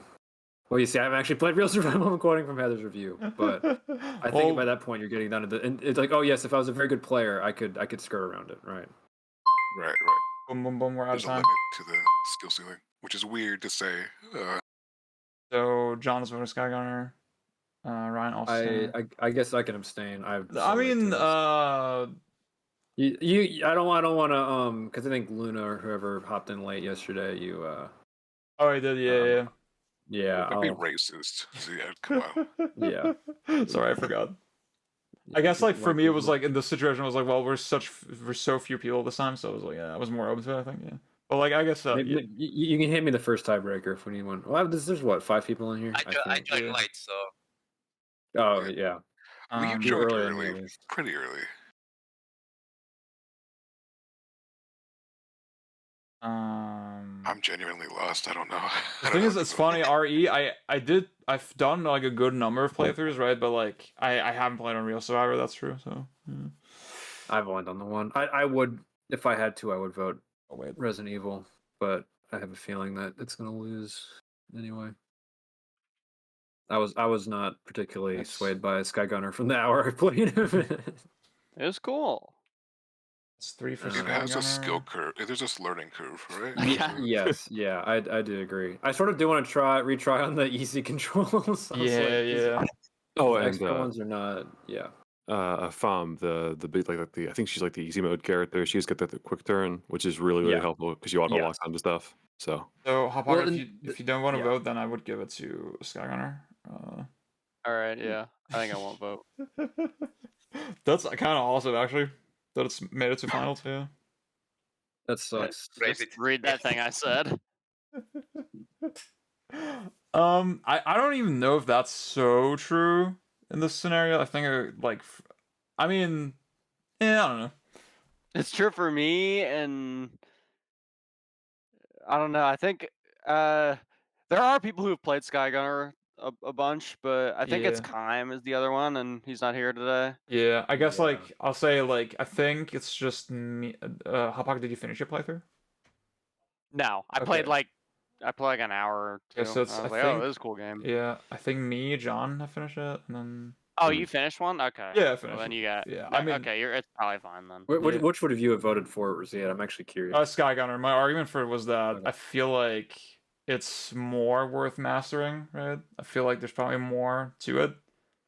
S7: well, you see, I haven't actually played Real Survival. I'm quoting from Heather's review, but I think by that point you're getting down to and it's like, oh yes, if I was a very good player, I could skirt around it, right?
S4: Right.
S1: Boom, boom, boom. We're out of
S4: There's a
S1: time.
S4: limit to the skill ceiling, which is weird to say.
S1: So John's voting Skygunner. Ryan also.
S7: I guess I can abstain.
S1: I mean,
S7: I don't want to because I think Luna or whoever hopped in late yesterday. You
S1: Oh, he did. Yeah.
S7: yeah.
S4: That'd be racist. So yeah, come on.
S7: Yeah.
S1: Sorry, I forgot. I guess like for me, it was like in this situation, I was like, well, we're so few people this time, so I was like, yeah, I was more open to it. I think, yeah. But like, I guess
S7: you can hit me the first tiebreaker if we need one. Well, there's what 5 people in here.
S6: I joined late, so.
S7: Oh yeah.
S4: Well, you joined early, pretty early. I'm genuinely lost. I don't know.
S1: The
S4: I don't
S1: thing
S4: know
S1: is,
S4: what
S1: it's
S4: to vote.
S1: funny. I've done like a good number of playthroughs, right? But like, I haven't played on Real Survivor. That's true. So, yeah.
S7: I've only done the one. I would, if I had to, I would vote
S1: Oh wait.
S7: Resident Evil, but I have a feeling that it's gonna lose anyway. I was not particularly
S1: That's-
S7: swayed by Sky Gunner from the hour I played him.
S5: It was cool.
S1: It's 3 for
S7: It
S4: It has a skill
S1: Skygunner.
S4: curve. There's this learning curve, right?
S5: Yeah.
S7: Yes, yeah, I do agree. I sort of do want to retry on the easy controls. I was
S1: Yeah,
S7: like, these
S1: yeah.
S2: Oh,
S7: extra
S2: and
S7: ones are not. Yeah,
S2: Fam, the big like the I think she's like the easy mode character. She's got the quick turn, which is really
S7: Yeah.
S2: helpful because you auto lock
S7: Yes.
S2: onto stuff. So
S1: So, Hopper,
S7: Well,
S1: if
S7: then
S1: you don't want to
S7: yeah.
S1: vote, then I would give it to Skygunner.
S5: All right, yeah. I think I won't vote.
S1: That's kind of awesome, actually. That it's made it to finals. Yeah.
S7: That sucks.
S6: Crazy.
S5: Just read that thing I said.
S1: I don't even know if that's so true in this scenario. I think I mean, yeah, I don't know.
S5: It's true for me, and I don't know. I think there are people who've played Skygunner a bunch, but I think it's
S1: Yeah.
S5: Kime is the other one, and he's not here today.
S1: Yeah, I guess
S7: Yeah.
S1: like I'll say like I think it's just me. Hopper, did you finish your playthrough?
S5: No, I
S1: Okay.
S5: played like an hour or two.
S1: Yeah, so
S5: and
S1: it's
S5: I was
S1: I
S5: like,
S1: think
S5: oh, this is a cool game.
S1: yeah, I think me, John, have finished it, and then
S5: Oh, you finished one? Okay.
S1: yeah, I
S5: Well,
S1: finished
S5: then
S1: it.
S5: you got.
S1: Yeah, I mean,
S5: okay, it's probably fine then.
S1: Yeah.
S7: Which would have you have voted for, Rosette? I'm actually curious.
S1: Skygunner. My argument for it was that
S7: Okay.
S1: I feel like it's more worth mastering, right? I feel like there's probably more to it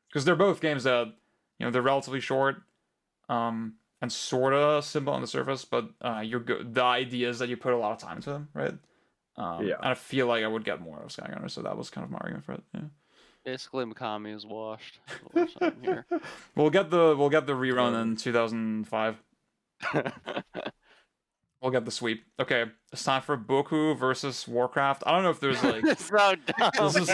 S1: because they're both games that they're relatively short, and sorta simple on the surface, but you're good. The idea is that you put a lot of time into them, right?
S7: Yeah.
S1: And I feel like I would get more out of Skygunner, so that was kind of my argument for it. Yeah.
S5: Basically, Mikami is washed. Is what we're saying here.
S1: We'll get the rerun in 2005. We'll get the sweep. Okay, it's time for Boku versus Warcraft. I don't know if there's like
S5: It's so dumb.
S1: this is.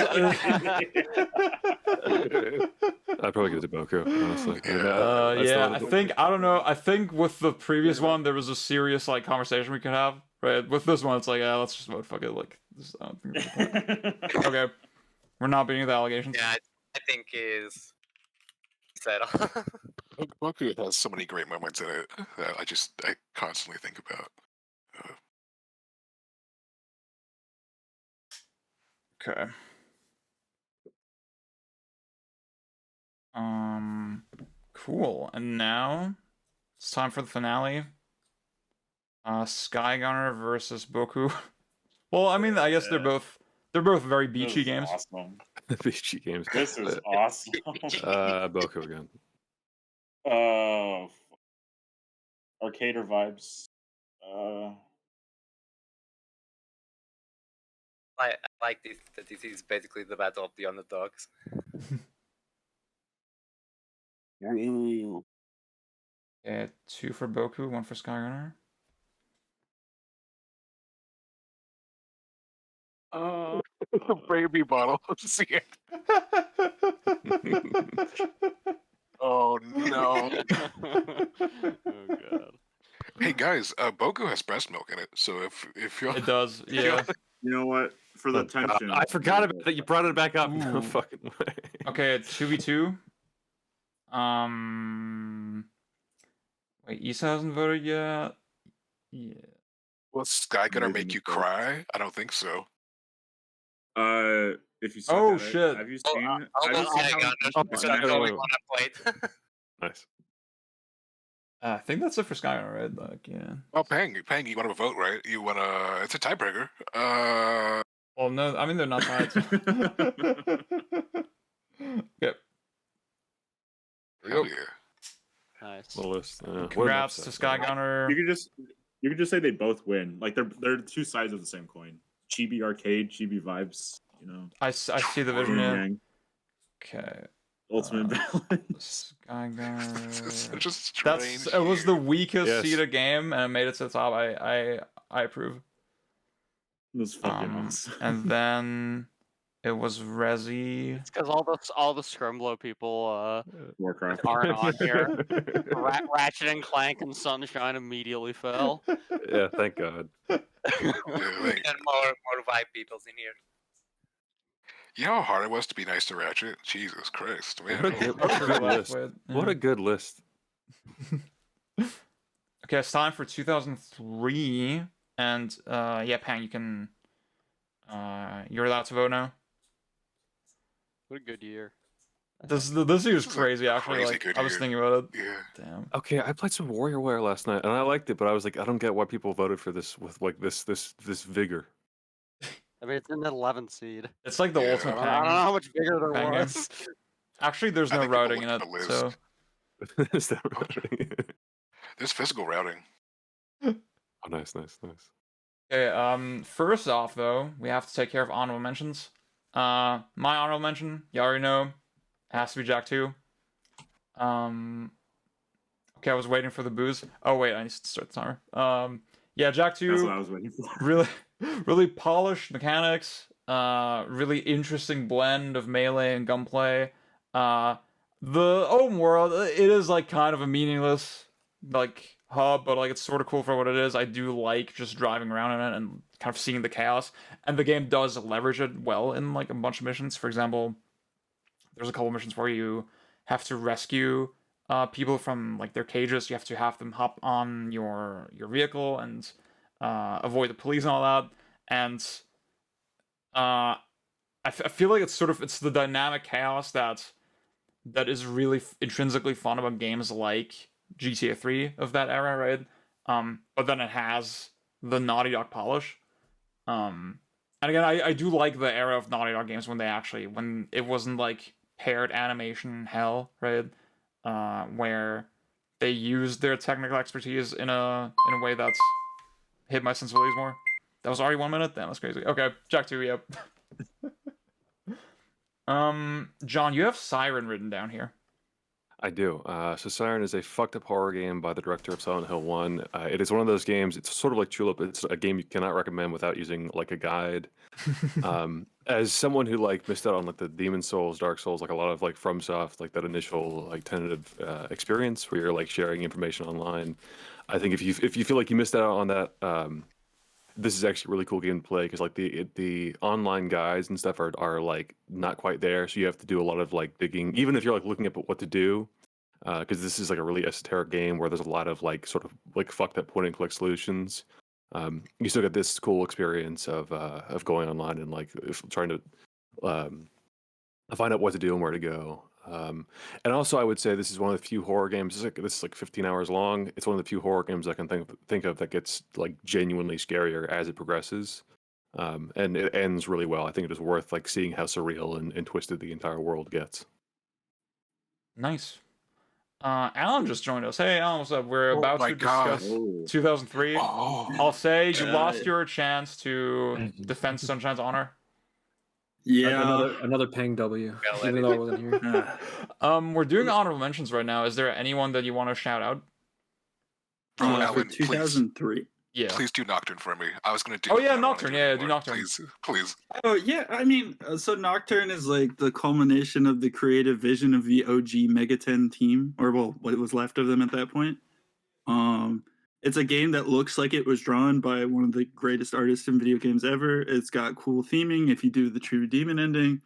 S2: I'd probably give it to Boku, honestly.
S1: Yeah, I think I don't know. I think with the previous one there was a serious like conversation we could have. Right, with this one it's like, yeah, let's just vote. Fuck it. Like, I don't think there's a point. Okay, we're not beating the allegations.
S6: Yeah, I think is settled.
S4: Boku has so many great moments in it that I constantly think about.
S1: Okay. Cool. And now it's time for the finale. Skygunner versus Boku. Well, I mean, I guess they're both very beachy
S3: This is
S1: games.
S3: Awesome.
S2: Beachy games.
S3: This is awesome.
S2: Boku again.
S3: Arcader vibes.
S6: I like this. That this is basically the battle of the underdogs.
S1: Yeah, 2 for Boku, 1 for Skygunner.
S4: Baby bottle. Yeah. Oh no.
S5: Oh god.
S4: Hey guys, Boku has breast milk in it, so if you're
S1: It does, yeah.
S3: You know what? For the tension.
S2: I forgot about that. You brought it back up. No
S1: Ooh.
S2: fucking way.
S1: Okay, 2v2. Wait, Issa hasn't voted yet. Yeah.
S4: will Sky gonna
S3: Maybe
S4: make you
S3: mistake.
S4: cry? I don't think so.
S3: If you suck
S1: Oh,
S3: at it,
S1: shit.
S3: have you
S6: Oh,
S3: seen?
S6: I'll
S3: have you
S6: go
S3: seen
S6: Skygunner.
S3: how
S6: That's
S2: Skygunner,
S6: the only
S2: wait,
S6: one I played.
S2: Nice.
S1: I think that's it for Skygunner, right? Like, yeah.
S4: Oh, Pang, you want to vote, right? You want to? It's a tiebreaker.
S1: Well, no, I mean they're not tied. Yep.
S4: Hell yeah.
S5: Nice.
S2: The list. What an
S1: Congrats to
S2: upset.
S1: Skygunner.
S3: You could just say they both win. Like they're two sides of the same coin. Chibi arcade, chibi vibes. You know.
S1: I see the vision.
S3: Yin
S1: Yeah.
S3: yang,
S1: Okay.
S3: ultimate balance.
S1: Skygunner.
S4: Just strange.
S1: It was the
S4: year.
S1: weakest
S2: Yes.
S1: seeded game, and it made it to the top. I approve.
S3: It was fucking awesome.
S1: And then It was Resi.
S5: It's because all the Scrumblow people
S3: Warcraft.
S5: aren't on here. Ratchet and Clank and Sunshine immediately fell.
S2: Yeah, thank God.
S4: Yeah,
S6: And more vibe peoples in here.
S4: you know how hard it was to be nice to Ratchet? Jesus Christ, man.
S2: What a good, what a good list. What a good list.
S1: Okay, it's time for 2003, and yeah, Pang, you can. You're allowed to vote now.
S5: What a good year.
S1: This year is
S4: This is a
S1: crazy. Actually,
S4: crazy
S1: like
S4: good
S1: I was
S4: year.
S1: thinking about it.
S4: Yeah.
S1: Damn.
S2: Okay, I played some WarioWare last night, and I liked it, but I was like, I don't get why people voted for this with like this vigor.
S5: I mean, it's in the 11th seed.
S1: It's like the
S4: Yeah.
S1: ultimate
S5: I don't know
S1: Pang.
S5: how much bigger there
S1: Pang game.
S5: was.
S1: Actually, there's
S4: I
S1: no
S4: think people
S1: routing in
S4: looked
S1: it,
S4: at the
S1: so.
S4: list.
S2: Is that right?
S4: There's physical routing.
S2: Oh, nice.
S1: Okay. First off, though, we have to take care of honorable mentions. My honorable mention, you already know, it has to be Jak 2. Okay, I was waiting for the booze. Oh wait, I need to start the timer. Yeah, Jak 2.
S3: That's what I was waiting for.
S1: really polished mechanics. Really interesting blend of melee and gunplay. The open world, it is like kind of a meaningless like hub, but like it's sort of cool for what it is. I do like just driving around in it and kind of seeing the chaos. And the game does leverage it well in like a bunch of missions. For example, there's a couple missions where you have to rescue people from like their cages. You have to have them hop on your vehicle and avoid the police and all that. And I feel like it's the dynamic chaos that is really intrinsically fun about games like GTA 3 of that era, right? But then it has the Naughty Dog polish. And again, I do like the era of Naughty Dog games when it wasn't like paired animation hell, right? Where they used their technical expertise in a way that's hit my sensibilities more. That was already 1 minute? Damn, that's crazy. Okay, Jak 2, yep. John, you have Siren written down here.
S2: I do. So Siren is a fucked up horror game by the director of Silent Hill 1. It is one of those games, it's sort of like Tulip, it's a game you cannot recommend without using like a guide. As someone who like missed out on like the Demon Souls, Dark Souls, like a lot of like FromSoft, like that initial like tentative experience where you're like sharing information online, I think if you feel like you missed out on that, this is actually a really cool game to play because like the online guides and stuff are like not quite there, so you have to do a lot of like digging, even if you're like looking up at what to do, because this is like a really esoteric game where there's a lot of like sort of like fucked up point and click solutions. You still get this cool experience of going online and like trying to find out what to do and where to go. And also, I would say this is one of the few horror games. This is like 15 hours long. It's one of the few horror games I can think of that gets like genuinely scarier as it progresses, and it ends really well. I think it is worth like seeing how surreal and twisted the entire world gets.
S1: Nice. Alan just joined us. Hey, Alan, what's up? We're
S4: Oh
S1: about
S4: my
S1: to
S4: God.
S1: discuss 2003.
S4: Oh.
S1: I'll say you lost your chance to defend Sunshine's honor.
S7: Yeah, another Pang W.
S6: Yeah,
S7: Even though I wasn't here.
S1: We're doing honorable mentions right now. Is there anyone that you want to shout out?
S4: Bro,
S8: for
S4: Alan,
S8: 2003.
S1: Yeah.
S4: please do Nocturne for me. I was gonna do.
S1: Oh
S4: it,
S1: yeah,
S4: but I don't wanna
S1: Nocturne.
S4: do it
S1: Yeah, do
S4: anymore.
S1: Nocturne.
S4: Please.
S8: Oh yeah, I mean, so Nocturne is like the culmination of the creative vision of the OG Megaten team, or well, what was left of them at that point. It's a game that looks like it was drawn by one of the greatest artists in video games ever. It's got cool theming. If you do the True Demon ending,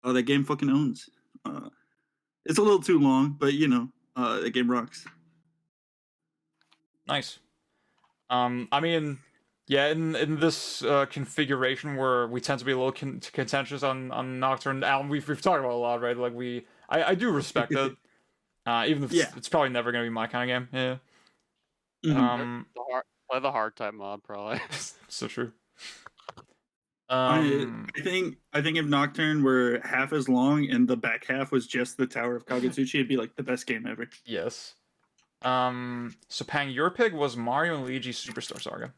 S8: that game fucking owns. It's a little too long, but you know, that game rocks.
S1: Nice. I mean, yeah, in this configuration where we tend to be a little contentious on Nocturne, Alan, we've talked about it a lot, right? Like I do respect it, even if it's probably never gonna be my kind of game. Yeah.
S8: Mhm.
S5: Play the hard type mod, probably.
S1: So true.
S8: I think if Nocturne were half as long and the back half was just the Tower of Kagutsuchi, it'd be like the best game ever.
S1: Yes. So Pang, your pick was Mario and Luigi Superstar Saga.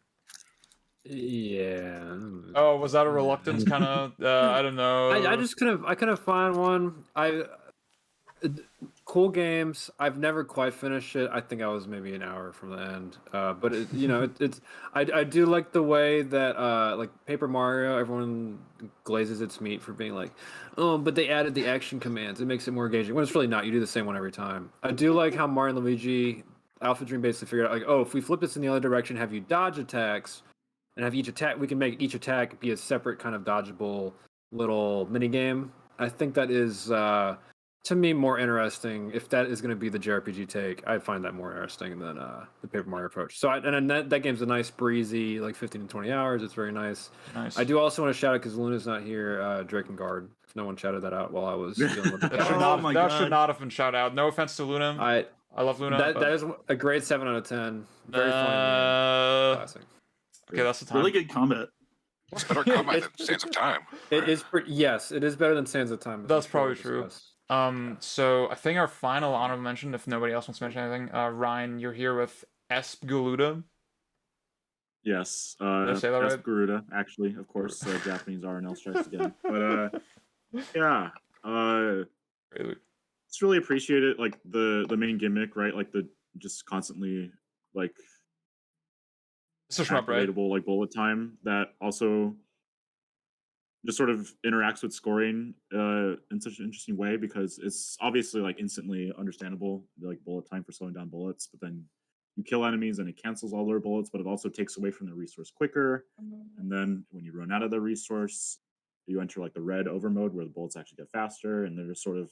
S7: Yeah.
S1: Oh, was that a reluctance kind of? I don't know.
S7: I couldn't find one. Cool Games. I've never quite finished it. I think I was maybe an hour from the end. But it's I do like the way that like Paper Mario, everyone glazes its meat for being like, oh, but they added the action commands. It makes it more engaging. When it's really not. You do the same one every time. I do like how Mario and Luigi, Alpha Dream basically figured out like, oh, if we flip this in the other direction, have you dodge attacks, and have each attack, we can make each attack be a separate kind of dodgeable little mini game. I think that is to me more interesting. If that is going to be the JRPG take, I find that more interesting than the Paper Mario approach. So that game's a nice breezy, like 15 to 20 hours. It's very nice.
S1: Nice.
S7: I do also want to shout out, because Luna's not here, Drakengard. If no one shouted that out while I was dealing with the
S1: That, should
S8: Oh
S1: not,
S8: my
S1: that
S8: God.
S1: should not have been shout out. No offense to Luna. I love Luna.
S7: That is a great 7 out of 10. Very funny game. Classic.
S1: Okay, that's the time.
S8: Really good combat.
S4: It's better combat than Sands of Time.
S7: It is yes, it is better than Sands of Time.
S1: That's probably true. So I think our final honorable mention, if nobody else wants to mention anything, Ryan, you're here with Esp Galuda.
S3: Yes.
S1: Did I say that right?
S3: Garuda, actually, of course. Japanese RNL strikes again. But yeah. It's really appreciated, like the main gimmick, right? Like the just constantly like activatable like bullet time that also just sort of interacts with scoring in such an interesting way, because it's obviously like instantly understandable, like bullet time for slowing down bullets, but then you kill enemies and it cancels all their bullets, but it also takes away from the resource quicker. And then when you run out of the resource, you enter like the red over mode where the bullets actually get faster, and there's sort of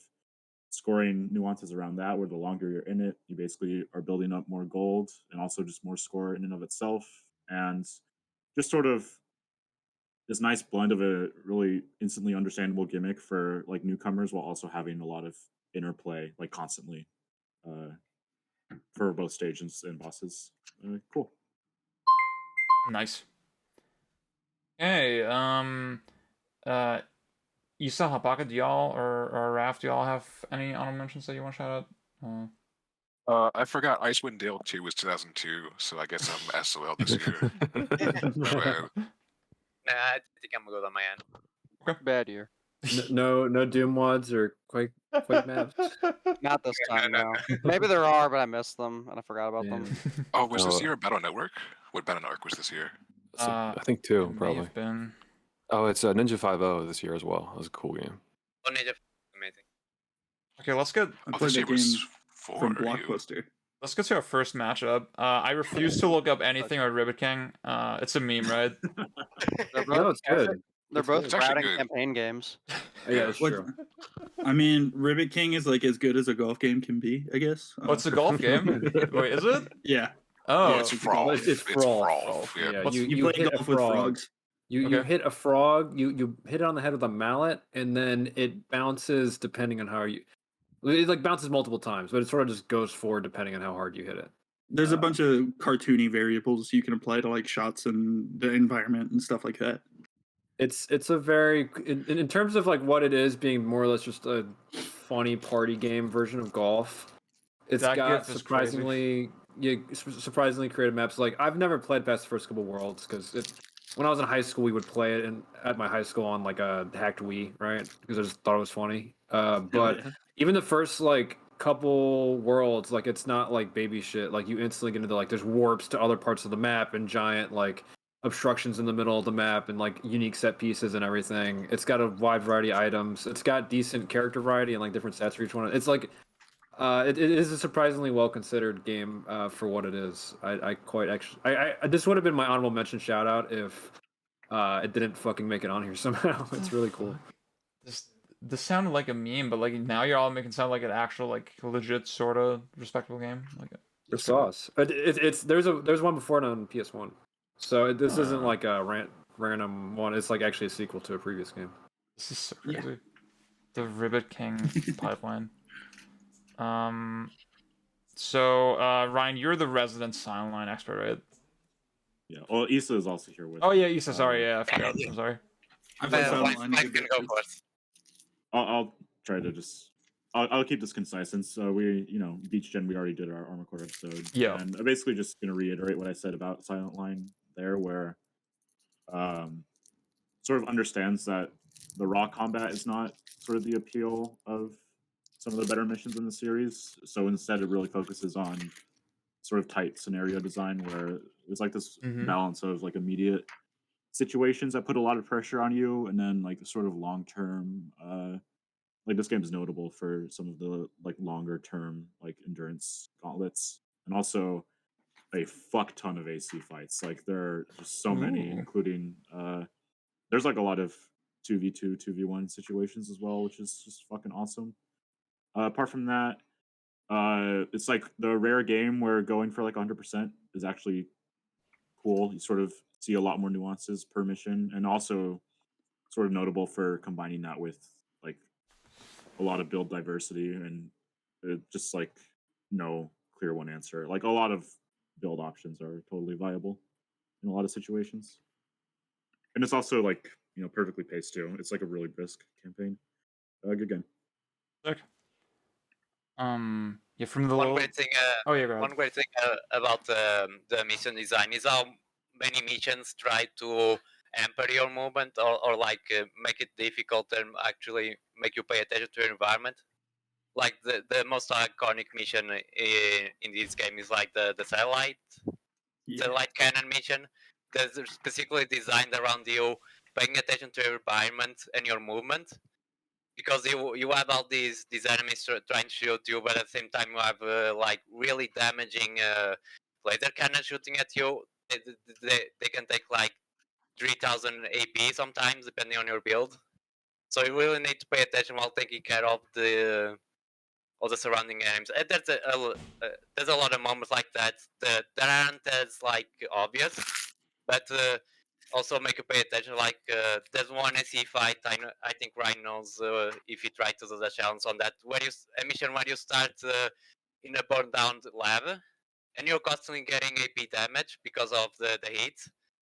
S3: scoring nuances around that, where the longer you're in it, you basically are building up more gold and also just more score in and of itself. And just sort of this nice blend of a really instantly understandable gimmick for like newcomers, while also having a lot of interplay like constantly for both stages and bosses. Cool.
S1: Nice. Hey, Isa, Hapaka, do y'all or Raph, do y'all have any honorable mentions that you want to shout out?
S4: I forgot Icewind Dale 2 was 2002, so I guess I'm SOL this year.
S6: Nah, I think I'm good on my end.
S5: Okay. Bad year.
S7: No Doom mods or Quake maps.
S5: Not this time, no. Maybe there are, but I missed them and I forgot about them.
S4: Oh, was this year Battle Network? What Battle Network was this year?
S2: I think 2, probably. Oh, it's Ninja 5.0 this year as well. It was a cool game.
S6: Oh, Ninja, amazing.
S1: Okay, let's get.
S8: I played that game from Blockbuster.
S1: Let's get to our first matchup. I refuse to look up anything on Ribbit King. It's a meme, right?
S7: No, it's good.
S5: They're both
S4: actually
S5: routing
S4: good.
S5: campaign games.
S7: Yeah, that's true.
S8: I mean, Ribbit King is like as good as a golf game can be, I guess.
S1: Oh, it's a golf game? Wait, is it?
S8: Yeah.
S1: Oh,
S4: Yeah, it's Frolf.
S7: It's Frolf.
S4: Yeah.
S7: You
S8: play
S7: hit
S8: golf
S7: a
S8: with
S7: frog.
S8: frogs.
S7: You hit a frog. You hit it on the head with a mallet, and then it bounces depending on how you. It like bounces multiple times, but it sort of just goes forward depending on how hard you hit it.
S8: There's a bunch of cartoony variables you can apply to like shots and the environment and stuff like that.
S7: It's a very in terms of like what it is, being more or less just a funny party game version of golf. It's got surprisingly creative maps. Like I've never played past the first couple worlds, because when I was in high school we would play it at my high school on like a hacked Wii, right? Because I just thought it was funny. But even the first like couple worlds, like it's not like baby shit. Like you instantly get into like there's warps to other parts of the map and giant like obstructions in the middle of the map and like unique set pieces and everything. It's got a wide variety of items. It's got decent character variety and like different stats for each one. It's like it is a surprisingly well considered game for what it is. I this would have been my honorable mention shout out if it didn't fucking make it on here somehow. It's really cool.
S1: This sounded like a meme, but like now you're all making it sound like an actual like legit sort of respectable game. Like
S7: the sauce. It's there's one before it on PS1. So this isn't like a random one. It's like actually a sequel to a previous game.
S1: This is so crazy. Yeah. The Ribbit King pipeline. So Ryan, you're the resident Silent Line expert, right?
S3: Yeah. Well, Issa is also here with.
S1: Oh yeah, Issa. Sorry, yeah, I forgot. I'm sorry.
S3: I'll try to just. I'll keep this concise, since we, Beach Gen, we already did our Armor Core episode.
S1: Yeah.
S3: And I'm basically just going to reiterate what I said about Silent Line there, where sort of understands that the raw combat is not sort of the appeal of some of the better missions in the series. So instead, it really focuses on sort of tight scenario design where there's like this balance of like immediate situations that put a lot of pressure on you, and then like the sort of long term. Like this game is notable for some of the like longer term like endurance gauntlets, and also a fuck ton of AC fights. Like there are just so many, including there's like a lot of 2v2, 2v1 situations as well, which is just fucking awesome. Apart from that, it's like the rare game where going for like 100% is actually cool. You sort of see a lot more nuances per mission, and also sort of notable for combining that with like a lot of build diversity and just like no clear one answer. Like a lot of build options are totally viable in a lot of situations, and it's also like perfectly paced too. It's like a really brisk campaign. Good game.
S1: Sick. Yeah, from the
S6: One
S1: little...
S6: great thing,
S1: Oh yeah, go ahead.
S6: one great thing about the mission design is how many missions try to hamper your movement or like make it difficult and actually make you pay attention to your environment. Like the most iconic mission in this game is like the satellite cannon mission. That's specifically designed around you paying attention to your environment and your movement, because you have all these enemies trying to shoot you, but at the same time you have like really damaging laser cannon shooting at you. They can take like 3,000 AP sometimes, depending on your build. So you really need to pay attention while taking care of all the surrounding enemies. And there's a lot of moments like that that aren't as like obvious, but also make you pay attention. Like there's one SE fight. I think Ryan knows if you try to do the challenge on that. A mission where you start in a burned down lava, and you're constantly getting AP damage because of the heat.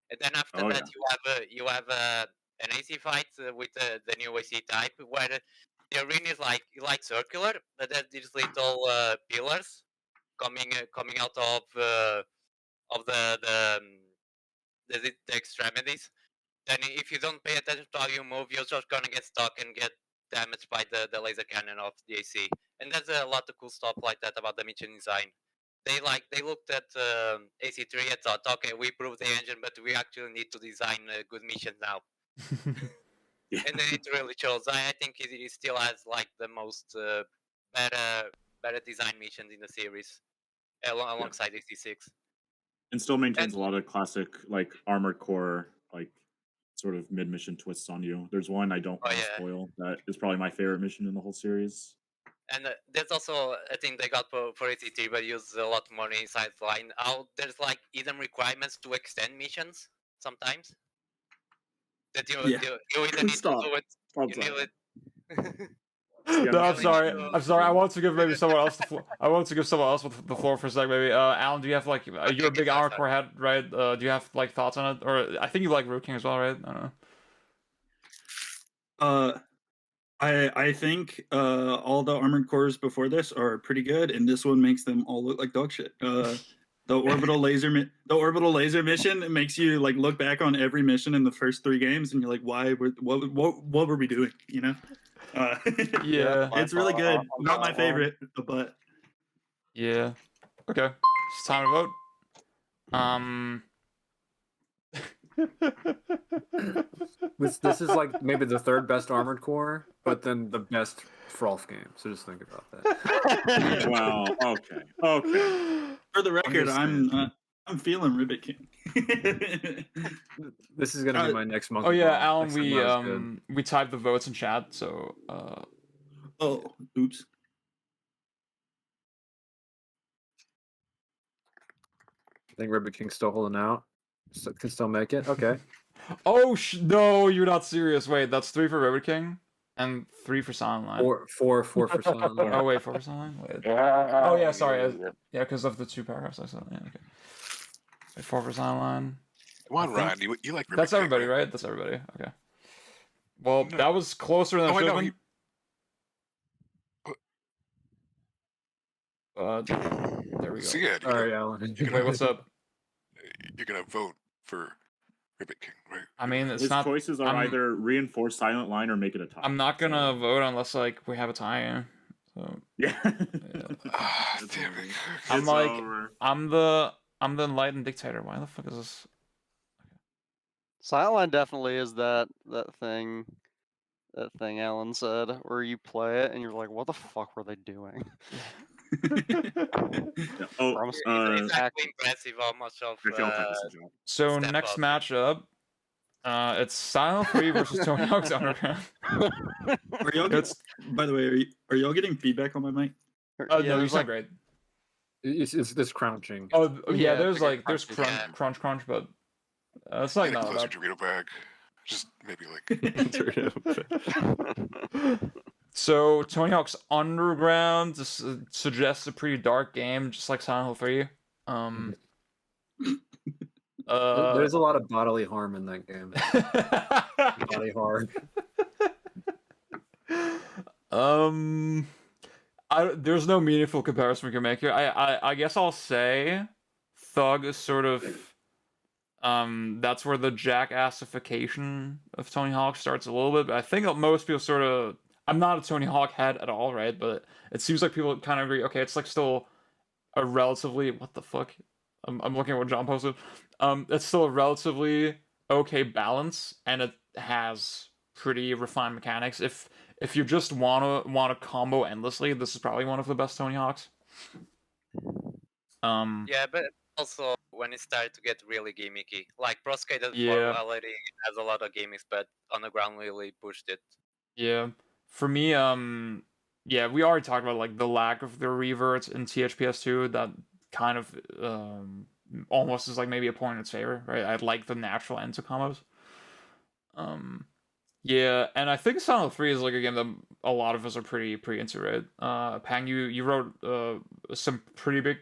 S6: And then after that, you have an AC fight with the new AC type, where the arena is like circular, but there's these little pillars coming out of the extremities. Then if you don't pay attention to how you move, you're just gonna get stuck and get damaged by the laser cannon of the AC. And there's a lot of cool stuff like that about the mission design. They looked at AC3 and thought, okay, we proved the engine, but we actually need to design good missions now. And then it really shows. I think it still has like the most better design missions in the series, alongside AC6.
S3: And still maintains a lot of classic like Armored Core like sort of mid mission twists on you. There's one I don't want to spoil that is probably my favorite mission in the whole series.
S6: And there's also a thing they got for ATT, but use a lot more inside the line. There's like hidden requirements to extend missions sometimes. That you either need to do it. You need it.
S1: No, I'm sorry. I'm sorry. I want to give maybe someone else the floor. I want to give someone else the floor for a sec. Maybe Alan, do you have like you're a big Armored Core head, right? Do you have like thoughts on it, or I think you like Road King as well, right? I don't
S8: know. I think all the Armored Cores before this are pretty good, and this one makes them all look like dog shit. The orbital laser mission makes you like look back on every mission in the first 3 games, and you're like, what were we doing? You know?
S1: Yeah,
S8: it's really good. Not my favorite, but
S1: yeah. Okay, it's time to vote.
S7: This is like maybe the 3rd best Armored Core, but then the best Frolf game. So just think about that.
S3: Wow. Okay.
S8: For the record, I'm feeling Ribbit King.
S7: This is gonna be my next monkey.
S1: Oh yeah, Alan, we typed the votes in chat, so
S8: Oh, oops.
S7: I think Ribbit King's still holding out. Can still make it. Okay.
S1: Oh no, you're not serious. Wait, that's 3 for Ribbit King and 3 for Silent Line.
S7: 4 for Silent Line.
S1: Oh wait, 4 for Silent Line. Wait. Oh yeah, sorry. Yeah, because of the 2 paragraphs I said. Yeah, okay. Wait, 4 for Silent Line.
S4: Come on, Ryan. You like Ribbit
S1: That's
S4: King,
S1: everybody, right? That's everybody. Okay. Well, that was closer than it should have been. There we go.
S4: So yeah,
S7: All right, Alan.
S1: Wait, what's up?
S4: You're gonna vote for Ribbit King, right?
S1: I mean, it's
S3: His
S1: not.
S3: choices are either reinforce Silent Line or make it a tie.
S1: I'm not gonna vote unless like we have a tie. So,
S3: Yeah.
S4: Ah,
S3: It's
S4: damn
S3: over.
S4: it.
S1: I'm
S3: It's
S1: like,
S3: over.
S1: I'm the enlightened dictator. Why the fuck is this?
S5: Silent definitely is that thing Alan said, where you play it and you're like, what the fuck were they doing?
S3: Yeah. Oh,
S5: From
S6: It's actually impressive how much of
S3: I feel type this job.
S1: So
S6: Step
S1: next
S6: up.
S1: matchup, it's Silent 3 versus Tony Hawk's Underground.
S8: Are y'all
S1: It's
S8: by the way, are y'all getting feedback on my mic?
S1: no, you
S5: there's
S1: sound
S5: like
S1: great.
S7: It's this crouching.
S1: Oh yeah,
S5: Yeah,
S1: there's
S5: it's like a
S1: like there's
S5: crunchy
S1: crunch, but it's like
S4: Get it
S1: not
S4: closer,
S1: that.
S4: Dorito bag. Just maybe like.
S1: So Tony Hawk's Underground suggests a pretty dark game, just like Silent Hill 3.
S7: There's a lot of bodily harm in that game. Body harm.
S1: There's no meaningful comparison we can make here. I guess I'll say Thug is sort of that's where the jackassification of Tony Hawk starts a little bit, but I think that most people sort of I'm not a Tony Hawk head at all, right? But it seems like people kind of agree, okay, it's like still a relatively what the fuck? I'm looking at what John posted. It's still a relatively okay balance, and it has pretty refined mechanics. If you just wanna combo endlessly, this is probably one of the best Tony Hawks.
S6: Yeah, but also when it started to get really gimmicky, like Pro Skater 4
S1: Yeah.
S6: already has a lot of gimmicks, but Underground really pushed it.
S1: Yeah. For me, yeah, we already talked about like the lack of the reverts in THPS2. That kind of almost is like maybe a point in its favor, right? I like the natural end to combos. Yeah, and I think Silent Hill 3 is like a game that a lot of us are pretty into, right? Pang, you wrote some pretty big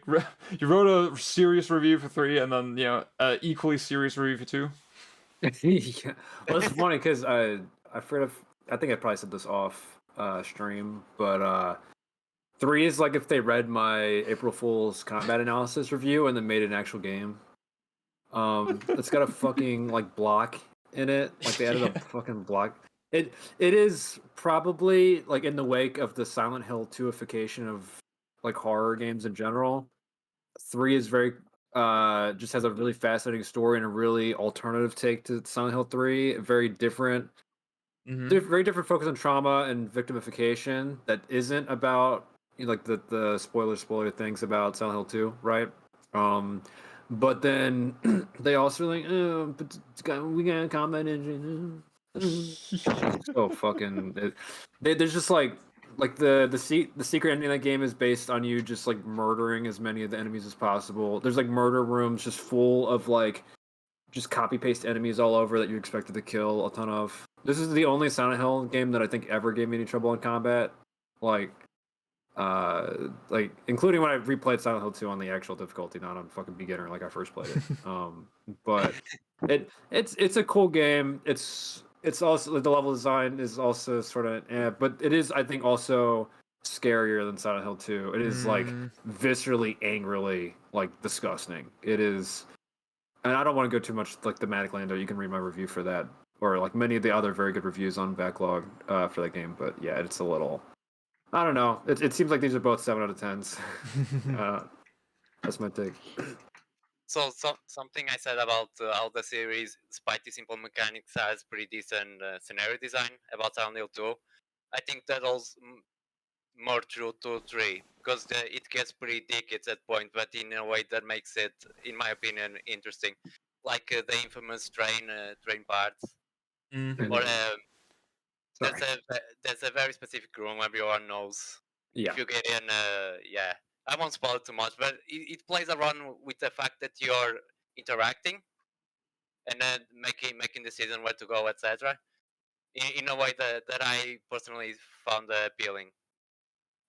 S1: you wrote a serious review for 3 and then, you know, equally serious review for 2.
S7: Yeah. Well, it's funny because I forgot if I think I probably said this off stream, but 3 is like if they read my April Fool's combat analysis review and then made an actual game. It's got a fucking like block in it. Like they added a fucking block. It is probably like in the wake of the Silent Hill 2ification of like horror games in general. 3 is very just has a really fascinating story and a really alternative take to Silent Hill 3. Very different, very different focus on trauma and victimification that isn't about like the spoiler things about Silent Hill 2, right? But then they also like, oh, but we got a combat engine. So fucking. There's just like the secret ending of that game is based on you just like murdering as many of the enemies as possible. There's like murder rooms just full of like just copy paste enemies all over that you expected to kill a ton of. This is the only Silent Hill game that I think ever gave me any trouble in combat. Like including when I replayed Silent Hill 2 on the actual difficulty, not on fucking beginner like I first played it. But it's a cool game. It's also the level design is also sort of but it is I think also scarier than Silent Hill 2. It is like viscerally, angrily like disgusting. It is, and I don't want to go too much like thematically into it. You can read my review for that, or like many of the other very good reviews on Backlog for that game. But yeah, it's a little. I don't know. It seems like these are both 7 out of 10s. That's my take.
S6: So something I said about how the series, despite the simple mechanics, has pretty decent scenario design about Silent Hill 2. I think that holds more true to 3 because it gets pretty dick at that point, but in a way that makes it, in my opinion, interesting. Like the infamous train parts, or there's a very specific room everyone knows.
S7: Yeah.
S6: If you get in, yeah, I won't spoil it too much, but it plays around with the fact that you're interacting and then making decision where to go, etc. In a way that I personally found appealing.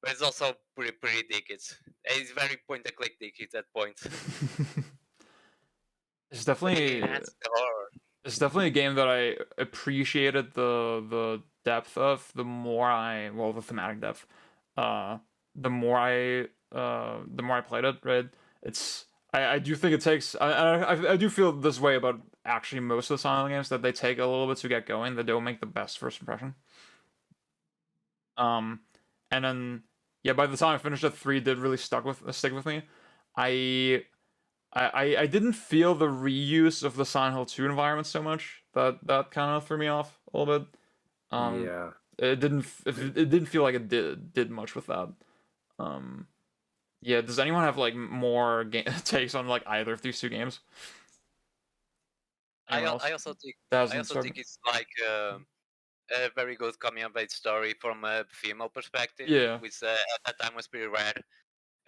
S6: But it's also pretty dick. It's very point and click dick at that point.
S1: It's definitely
S6: That's the horror.
S1: it's definitely a game that I appreciated the depth of the more the thematic depth. The more I played it, right? I do think it takes I do feel this way about actually most of the Silent Hill games, that they take a little bit to get going. They don't make the best first impression. And then yeah, by the time I finished it, 3 did really stick with me. I I didn't feel the reuse of the Silent Hill 2 environment so much. That kind of threw me off a little bit.
S7: Yeah.
S1: It didn't feel like it did much with that. Um, yeah. Does anyone have like more takes on like either of these two games? Anyone else?
S6: I also think
S1: That
S6: I
S1: hasn't
S6: also
S1: started?
S6: think it's like a very good coming of age story from a female perspective,
S1: Yeah.
S6: which at that time was pretty rare.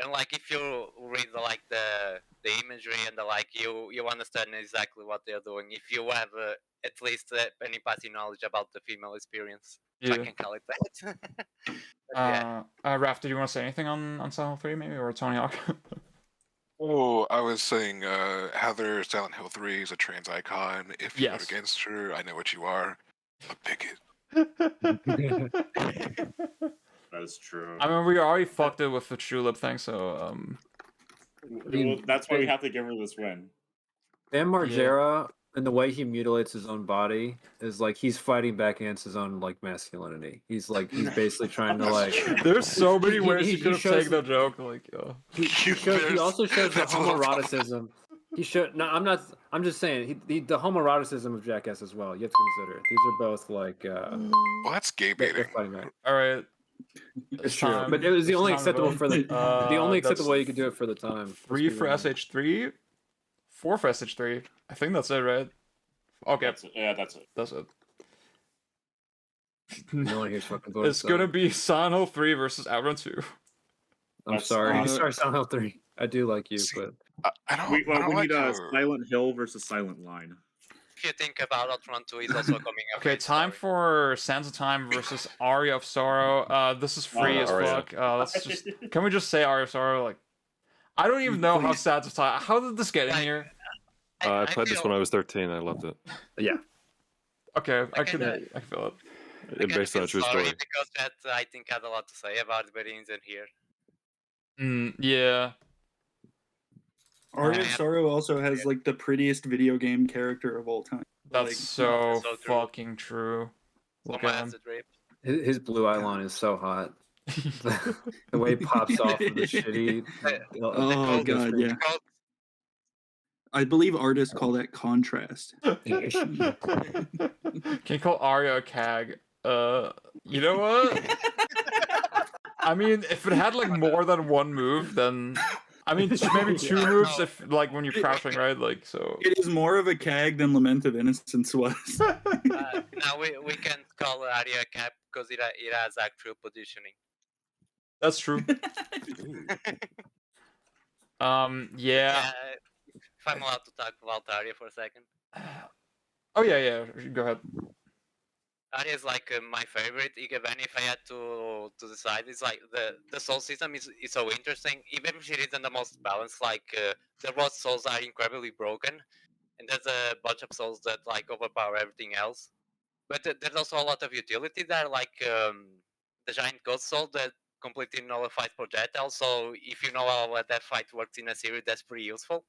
S6: And like if you read like the imagery and the like, you understand exactly what they're doing. If you have at least any passing knowledge about the female experience, if I
S1: Yeah.
S6: can call it that. But yeah.
S1: Raph, did you want to say anything on Silent Hill 3 maybe, or Tony Hawk?
S4: Oh, I was saying, Heather, Silent Hill 3 is a trans icon. If you vote
S1: Yes.
S4: against her, I know what you are. A bigot.
S3: That is true.
S1: I mean, we already fucked it with the Tulip thing, so
S3: Well, that's why we have to give her this win.
S7: Bam Margera and the way he mutilates his own body is like he's fighting back against his own like masculinity. He's basically trying to like.
S1: There's so many
S7: He-
S1: ways
S7: he-
S1: you
S7: he
S1: could have
S7: shows
S1: taken the joke. Like,
S7: He also shows the
S4: That's a little
S7: homoeroticism. He should. No, I'm not. I'm just saying the homoeroticism of Jackass as well. You have to consider it. These are both like.
S4: Well, that's gay
S7: they're
S4: baiting.
S7: fighting back.
S1: all right,
S7: It's true, but it was the
S1: it's
S7: only
S1: time to
S7: acceptable
S1: vote.
S7: for the only
S1: That's
S7: acceptable way you could do it for the time.
S1: 3 for SH3, 4 for SH3. I think that's it, right? Okay,
S3: That's it. Yeah, that's it.
S1: that's it.
S7: No one here's fucking voted.
S1: It's gonna be Silent Hill 3 versus Outrun 2.
S7: I'm
S3: That's-
S7: sorry. Sorry, Silent Hill 3. I do like you,
S4: See,
S7: but
S4: I don't,
S3: We
S4: I don't like
S3: need a
S4: how...
S3: Silent Hill versus Silent Line.
S6: If you think about Outrun 2 is also coming up.
S1: Okay, time for Sands of Time versus Aria of Sorrow. This is free as
S2: Aria.
S1: fuck. Can we just say Aria of Sorrow? Like, I don't even know how Sands of Time. How did this get in
S6: Like,
S1: here?
S2: I played this
S6: feel-
S2: when I was 13. I loved it.
S7: yeah.
S1: Okay, I
S6: kinda-
S1: feel it.
S6: I
S2: It based on a true
S6: sorry
S2: story.
S6: because that I think had a lot to say about it, but it isn't here.
S1: Yeah.
S8: Aria of
S6: Yeah.
S8: Sorrow also has like the prettiest video game character of all time.
S1: That's
S8: Like,
S1: so
S6: so true.
S1: fucking true. Look
S6: Someone
S1: at
S6: has
S1: him.
S6: the drip.
S7: His blue eye line is so hot. The way he pops off of the shitty.
S8: Oh god, yeah.
S6: Because
S8: I believe artists call that contrast.
S1: Can you call Arya a cag? You know what? I mean, if it had like more than one move, then I mean maybe two moves if like when you're crouching, right? Like so.
S8: It is more of a cag than Lament of Innocence was.
S6: now we can call Arya cap because it has actual positioning.
S1: That's true. Yeah.
S6: If I'm allowed to talk about Arya for a second.
S1: Oh yeah. Go ahead.
S6: Arya is like my favorite. Even if I had to decide, it's like the soul system is so interesting. Even if it isn't the most balanced, like the raw souls are incredibly broken, and there's a bunch of souls that like overpower everything else. But there's also a lot of utility there, like the giant ghost soul that completely nullifies projectiles. So if you know how that fight works in a series, that's pretty useful.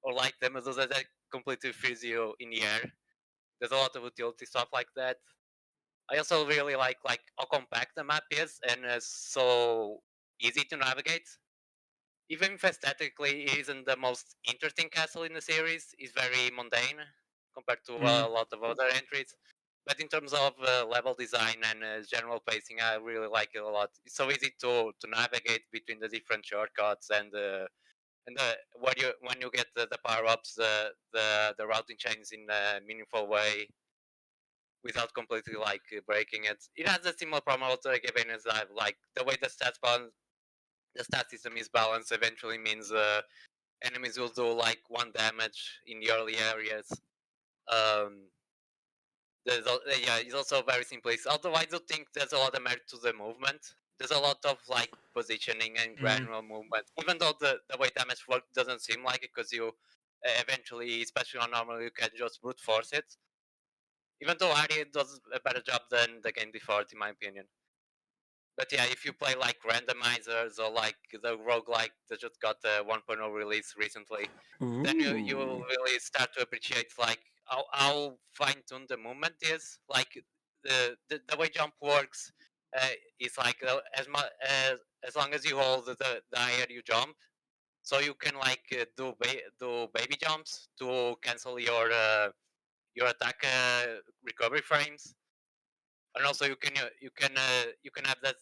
S6: Or like the Medusa that completely frees you in the air. There's a lot of utility stuff like that. I also really like how compact the map is and so easy to navigate. Even if aesthetically it isn't the most interesting castle in the series, it's very mundane compared to a lot of other entries. But in terms of level design and general pacing, I really like it a lot. It's so easy to navigate between the different shortcuts and when you get the power ups, the routing chains in a meaningful way without completely like breaking it. It has a similar problem also given as I like the way the stat system is balanced eventually means enemies will do like 1 damage in the early areas. It's also very simplistic. Although I do think there's a lot of merit to the movement. There's a lot of like positioning and granular movement. Even though the way damage works doesn't seem like it, because you eventually, especially on normal, you can just brute force it. Even though Ari does a better job than the game before, in my opinion. But yeah, if you play like randomizers or like the roguelike that just got a 1.0 release recently, then you will really start to appreciate like how fine-tuned the movement is. Like the way jump works it's like as long as you hold the higher you jump, so you can like do baby jumps to cancel your attack recovery frames, and also you can have that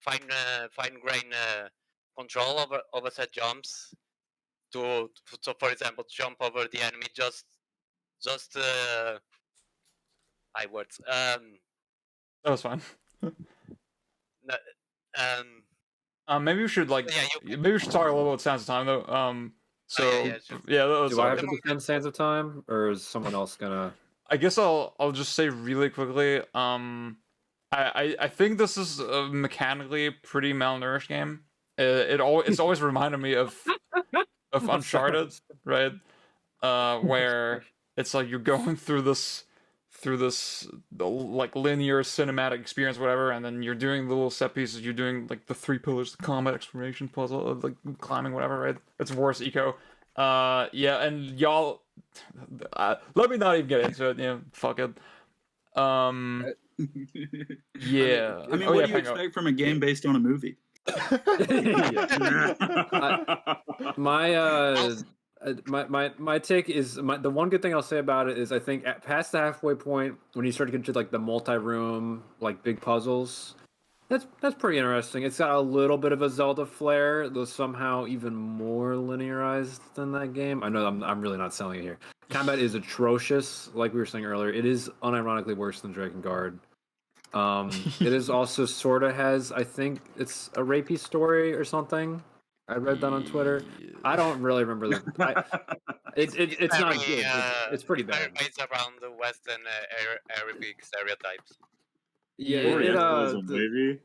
S6: fine grain control over set jumps so for example jump over the enemy just I words
S1: That was fine. Maybe we should
S6: yeah you
S1: maybe we should talk a little about Sands of Time though. So
S6: yeah, sure.
S1: yeah, that was
S7: Do I have
S1: okay.
S7: to defend Sands of Time, or is someone else gonna?
S1: I guess I'll just say really quickly. I think this is a mechanically pretty malnourished game. It's always reminded me of Uncharted, right? Where it's like you're going through this like linear cinematic experience, whatever, and then you're doing the little set pieces. You're doing like the 3 pillars, the combat, exploration, puzzle, like climbing, whatever, right? It's worse eco. Yeah, and y'all, let me not even get into it. Yeah, fuck it. Yeah.
S8: I mean,
S1: Oh,
S8: what
S1: yeah,
S8: do you
S1: Pango.
S8: expect from a game based on a movie?
S7: My take is the one good thing I'll say about it is I think past the halfway point when you start to get to like the multi-room like big puzzles, that's pretty interesting. It's got a little bit of a Zelda flair, though somehow even more linearized than that game. I know I'm really not selling it here. Combat is atrocious, like we were saying earlier. It is unironically worse than Drakengard. It is also sort of has, I think it's a rapey story or something. I read that on Twitter. I don't really remember it's not good. It's pretty
S6: very
S7: bad.
S6: based around the Western Arabic stereotypes.
S7: Yeah,
S3: Orientalism, maybe.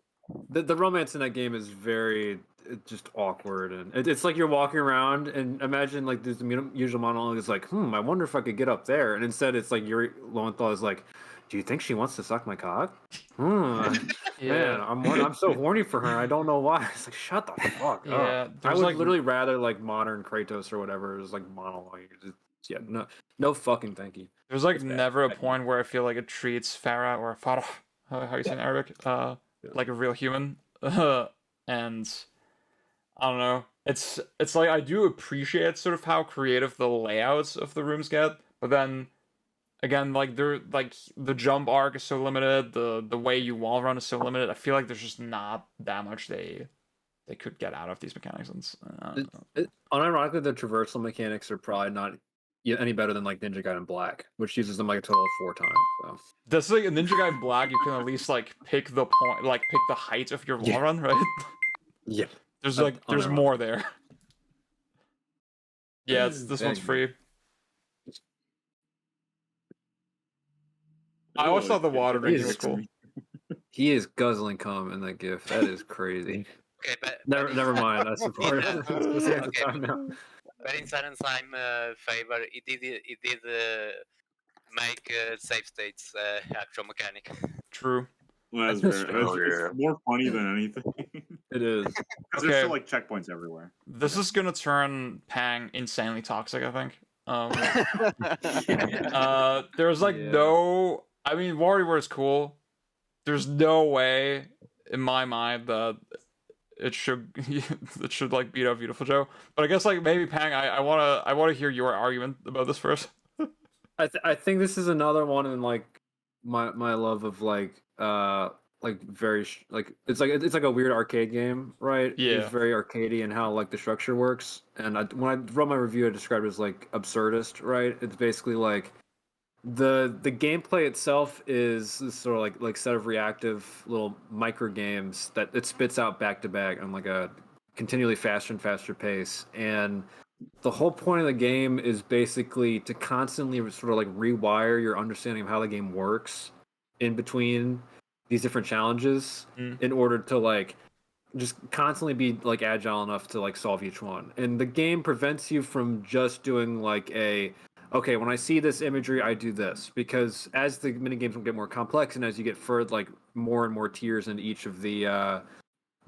S7: the romance in that game is very just awkward, and it's like you're walking around and imagine like this usual monologue is like, I wonder if I could get up there, and instead it's like Yuri Lowenthal is like, do you think she wants to suck my cock? Man, I'm so horny for her. I don't know why. It's like, shut the fuck up. I would literally rather like modern Kratos or whatever is like monologue. Yeah, no fucking thank you.
S1: There's like never a point where I feel like it treats Farah or Farah, how you say in Arabic, like a real human. And I don't know. It's like I do appreciate sort of how creative the layouts of the rooms get, but then again, like they're like the jump arc is so limited, the way you wall run is so limited. I feel like there's just not that much they could get out of these mechanics. And
S7: unironically, the traversal mechanics are probably not any better than like Ninja Gaiden Black, which uses them like a total of 4 times. So
S1: that's like a Ninja Gaiden Black. You can at least like pick the point, like pick the height of your wall run, right?
S7: Yeah.
S1: There's more there. Yeah, this one's free. I always thought the water drinking was cool.
S7: He is guzzling cum in that GIF. That is crazy.
S6: Okay, but
S7: never mind. That's the part.
S6: But in Silent Slime favor, it did make save states actual mechanic.
S1: True.
S3: Well, it's more funny than anything.
S7: It is.
S3: Because there's still like checkpoints everywhere.
S1: This is gonna turn Pang insanely toxic, I think. There's like no. I mean, WarioWare is cool. There's no way, in my mind, that it should like beat out Beautiful Joe. But I guess like maybe Pang, I wanna hear your argument about this first.
S7: I think this is another one in like my love of like very it's like a weird arcade game, right?
S1: Yeah,
S7: it's very arcadey in how like the structure works. And when I wrote my review, I described it as like absurdist, right? It's basically like the gameplay itself is this sort of like set of reactive little micro games that it spits out back to back on like a continually faster and faster pace. And the whole point of the game is basically to constantly sort of like rewire your understanding of how the game works in between these different challenges in order to like just constantly be like agile enough to like solve each one. And the game prevents you from just doing like okay, when I see this imagery, I do this, because as the mini games will get more complex and as you get further like more and more tiers in each of the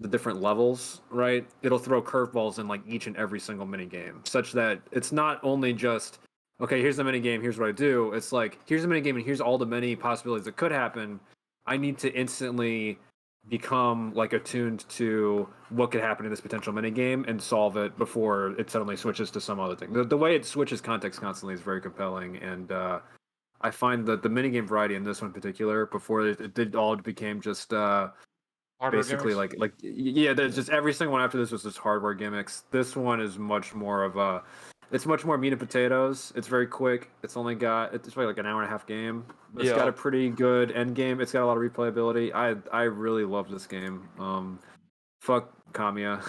S7: different levels, right? It'll throw curveballs in like each and every single mini game, such that it's not only just okay, here's the mini game, here's what I do. It's like here's the mini game and here's all the many possibilities that could happen. I need to instantly become like attuned to what could happen in this potential minigame and solve it before it suddenly switches to some other thing. The way it switches context constantly is very compelling, and I find that the minigame variety in this one in particular, before it all became just basically yeah, there's just every single one after this was just hardware gimmicks. This one is much more of a, it's much more meat and potatoes. It's very quick. It's probably like an hour and a half game. It's got a pretty good end game. It's got a lot of replayability. I really love this game. Fuck Kamiya.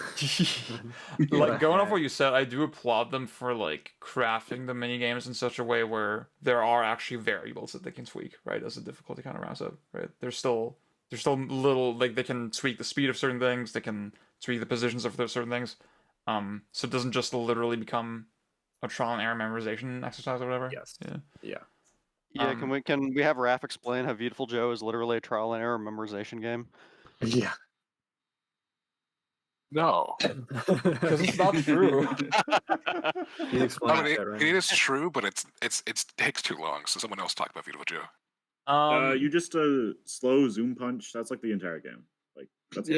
S1: Like, going off what you said, I do applaud them for like crafting the mini games in such a way where there are actually variables that they can tweak, right, as the difficulty kind of rounds up, right? There's still little, like, they can tweak the speed of certain things, they can tweak the positions of those certain things. So it doesn't just literally become a trial and error memorization exercise or whatever.
S7: Yes.
S1: Yeah.
S5: Yeah, can we have Raph explain how Beautiful Joe is literally a trial and error memorization game?
S7: Yeah.
S4: No.
S1: Because it's not true.
S7: You explain
S4: I mean,
S7: that, right?
S4: it is true, but it takes too long. So someone else talk about Beautiful Joe.
S3: You just slow zoom punch. That's like the entire game. Like, that's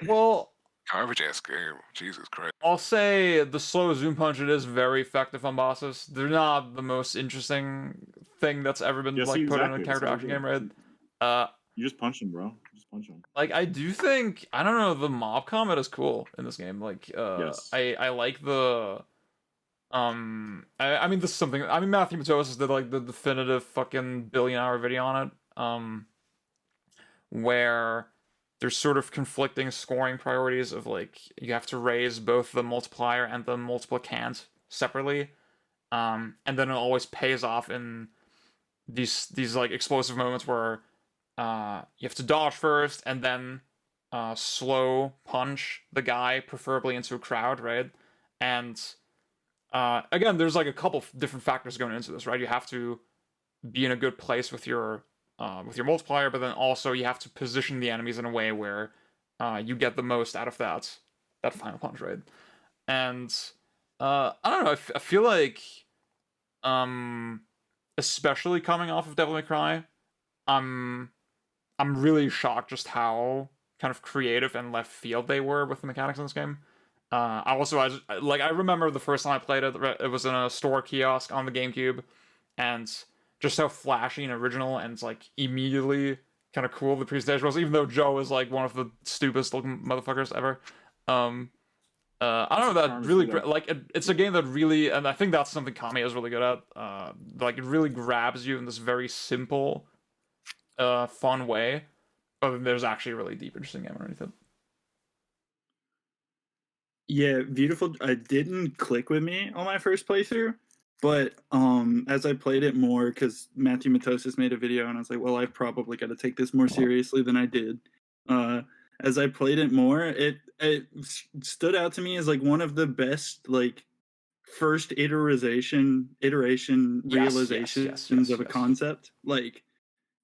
S1: well,
S4: Garbage ass game. Jesus Christ.
S1: I'll say the slow zoom punch, it is very effective on bosses. They're not the most interesting thing that's ever been put in a character action game, right?
S3: You just punch him, bro. Just punch him.
S1: Like, I do think, I don't know, the mob combat is cool in this game. Like,
S3: Yes.
S1: I like the I mean, this is something, I mean, Matthew Matosis did like the definitive fucking billion-hour video on it, where there's sort of conflicting scoring priorities of, like, you have to raise both the multiplier and the multiplicand separately, and then it always pays off in these like explosive moments where you have to dodge first and then slow punch the guy, preferably into a crowd, right? And again, there's like a couple different factors going into this, right? You have to be in a good place with your multiplier, but then also you have to position the enemies in a way where you get the most out of that final punch, right? And I don't know, I feel like especially coming off of Devil May Cry, I'm really shocked just how kind of creative and left field they were with the mechanics in this game. I remember the first time I played it, it was in a store kiosk on the GameCube, and just how flashy and original and like immediately kind of cool the presentation was, even though Joe is like one of the stupidest looking motherfuckers ever. I don't know, that really like it's a game that really, and I think that's something Kamiya is really good at. Like, it really grabs you in this very simple, fun way, but there's actually a really deep, interesting game underneath it.
S8: Yeah, Beautiful. It didn't click with me on my first playthrough, but as I played it more, because Matthew Matosis made a video, and I was like, well, I've probably got to take this more seriously than I did. As I played it more, it stood out to me as like one of the best like first iteration realizations of a concept. Like,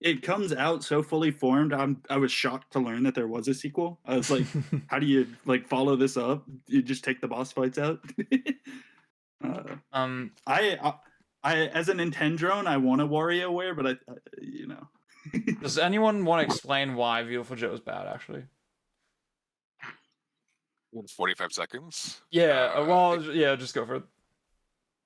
S8: it comes out so fully formed. I was shocked to learn that there was a sequel. I was like, how do you like follow this up? You just take the boss fights out? I as a Nintendrone, I want a WarioWare, but I you know.
S1: Does anyone want to explain why Beautiful Joe is bad, actually?
S4: 45 seconds.
S1: Yeah, yeah, just go for it.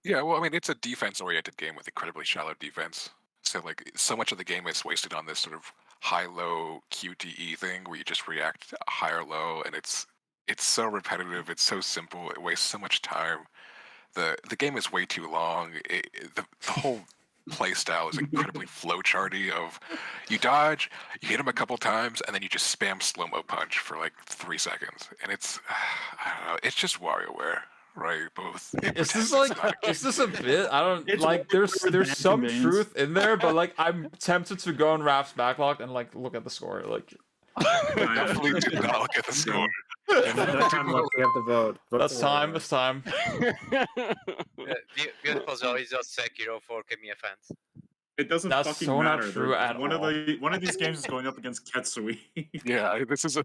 S4: Yeah, well, I mean, it's a defense-oriented game with incredibly shallow defense. So, like, so much of the game is wasted on this sort of high-low QTE thing where you just react high or low, and it's so repetitive, it's so simple, it wastes so much time. The game is way too long. The whole play style is incredibly flowcharty of you dodge, you hit him a couple times, and then you just spam slow-mo punch for like 3 seconds. And it's, I don't know, it's just WarioWare. Right, both.
S1: Is this a bit? I don't like. There's some truth in there, but like, I'm tempted to go on Raph's backlog and like look at the score. Like,
S4: definitely do not look at the score.
S7: No time left. We have to vote.
S1: That's time. It's time.
S6: Beautiful Joe is just Sekiro for Kamiya fans.
S3: It doesn't
S1: That's
S3: fucking
S1: so not
S3: matter.
S1: true at
S3: one
S1: all.
S3: of these games is going up against Ketsui.
S4: Yeah, this is a.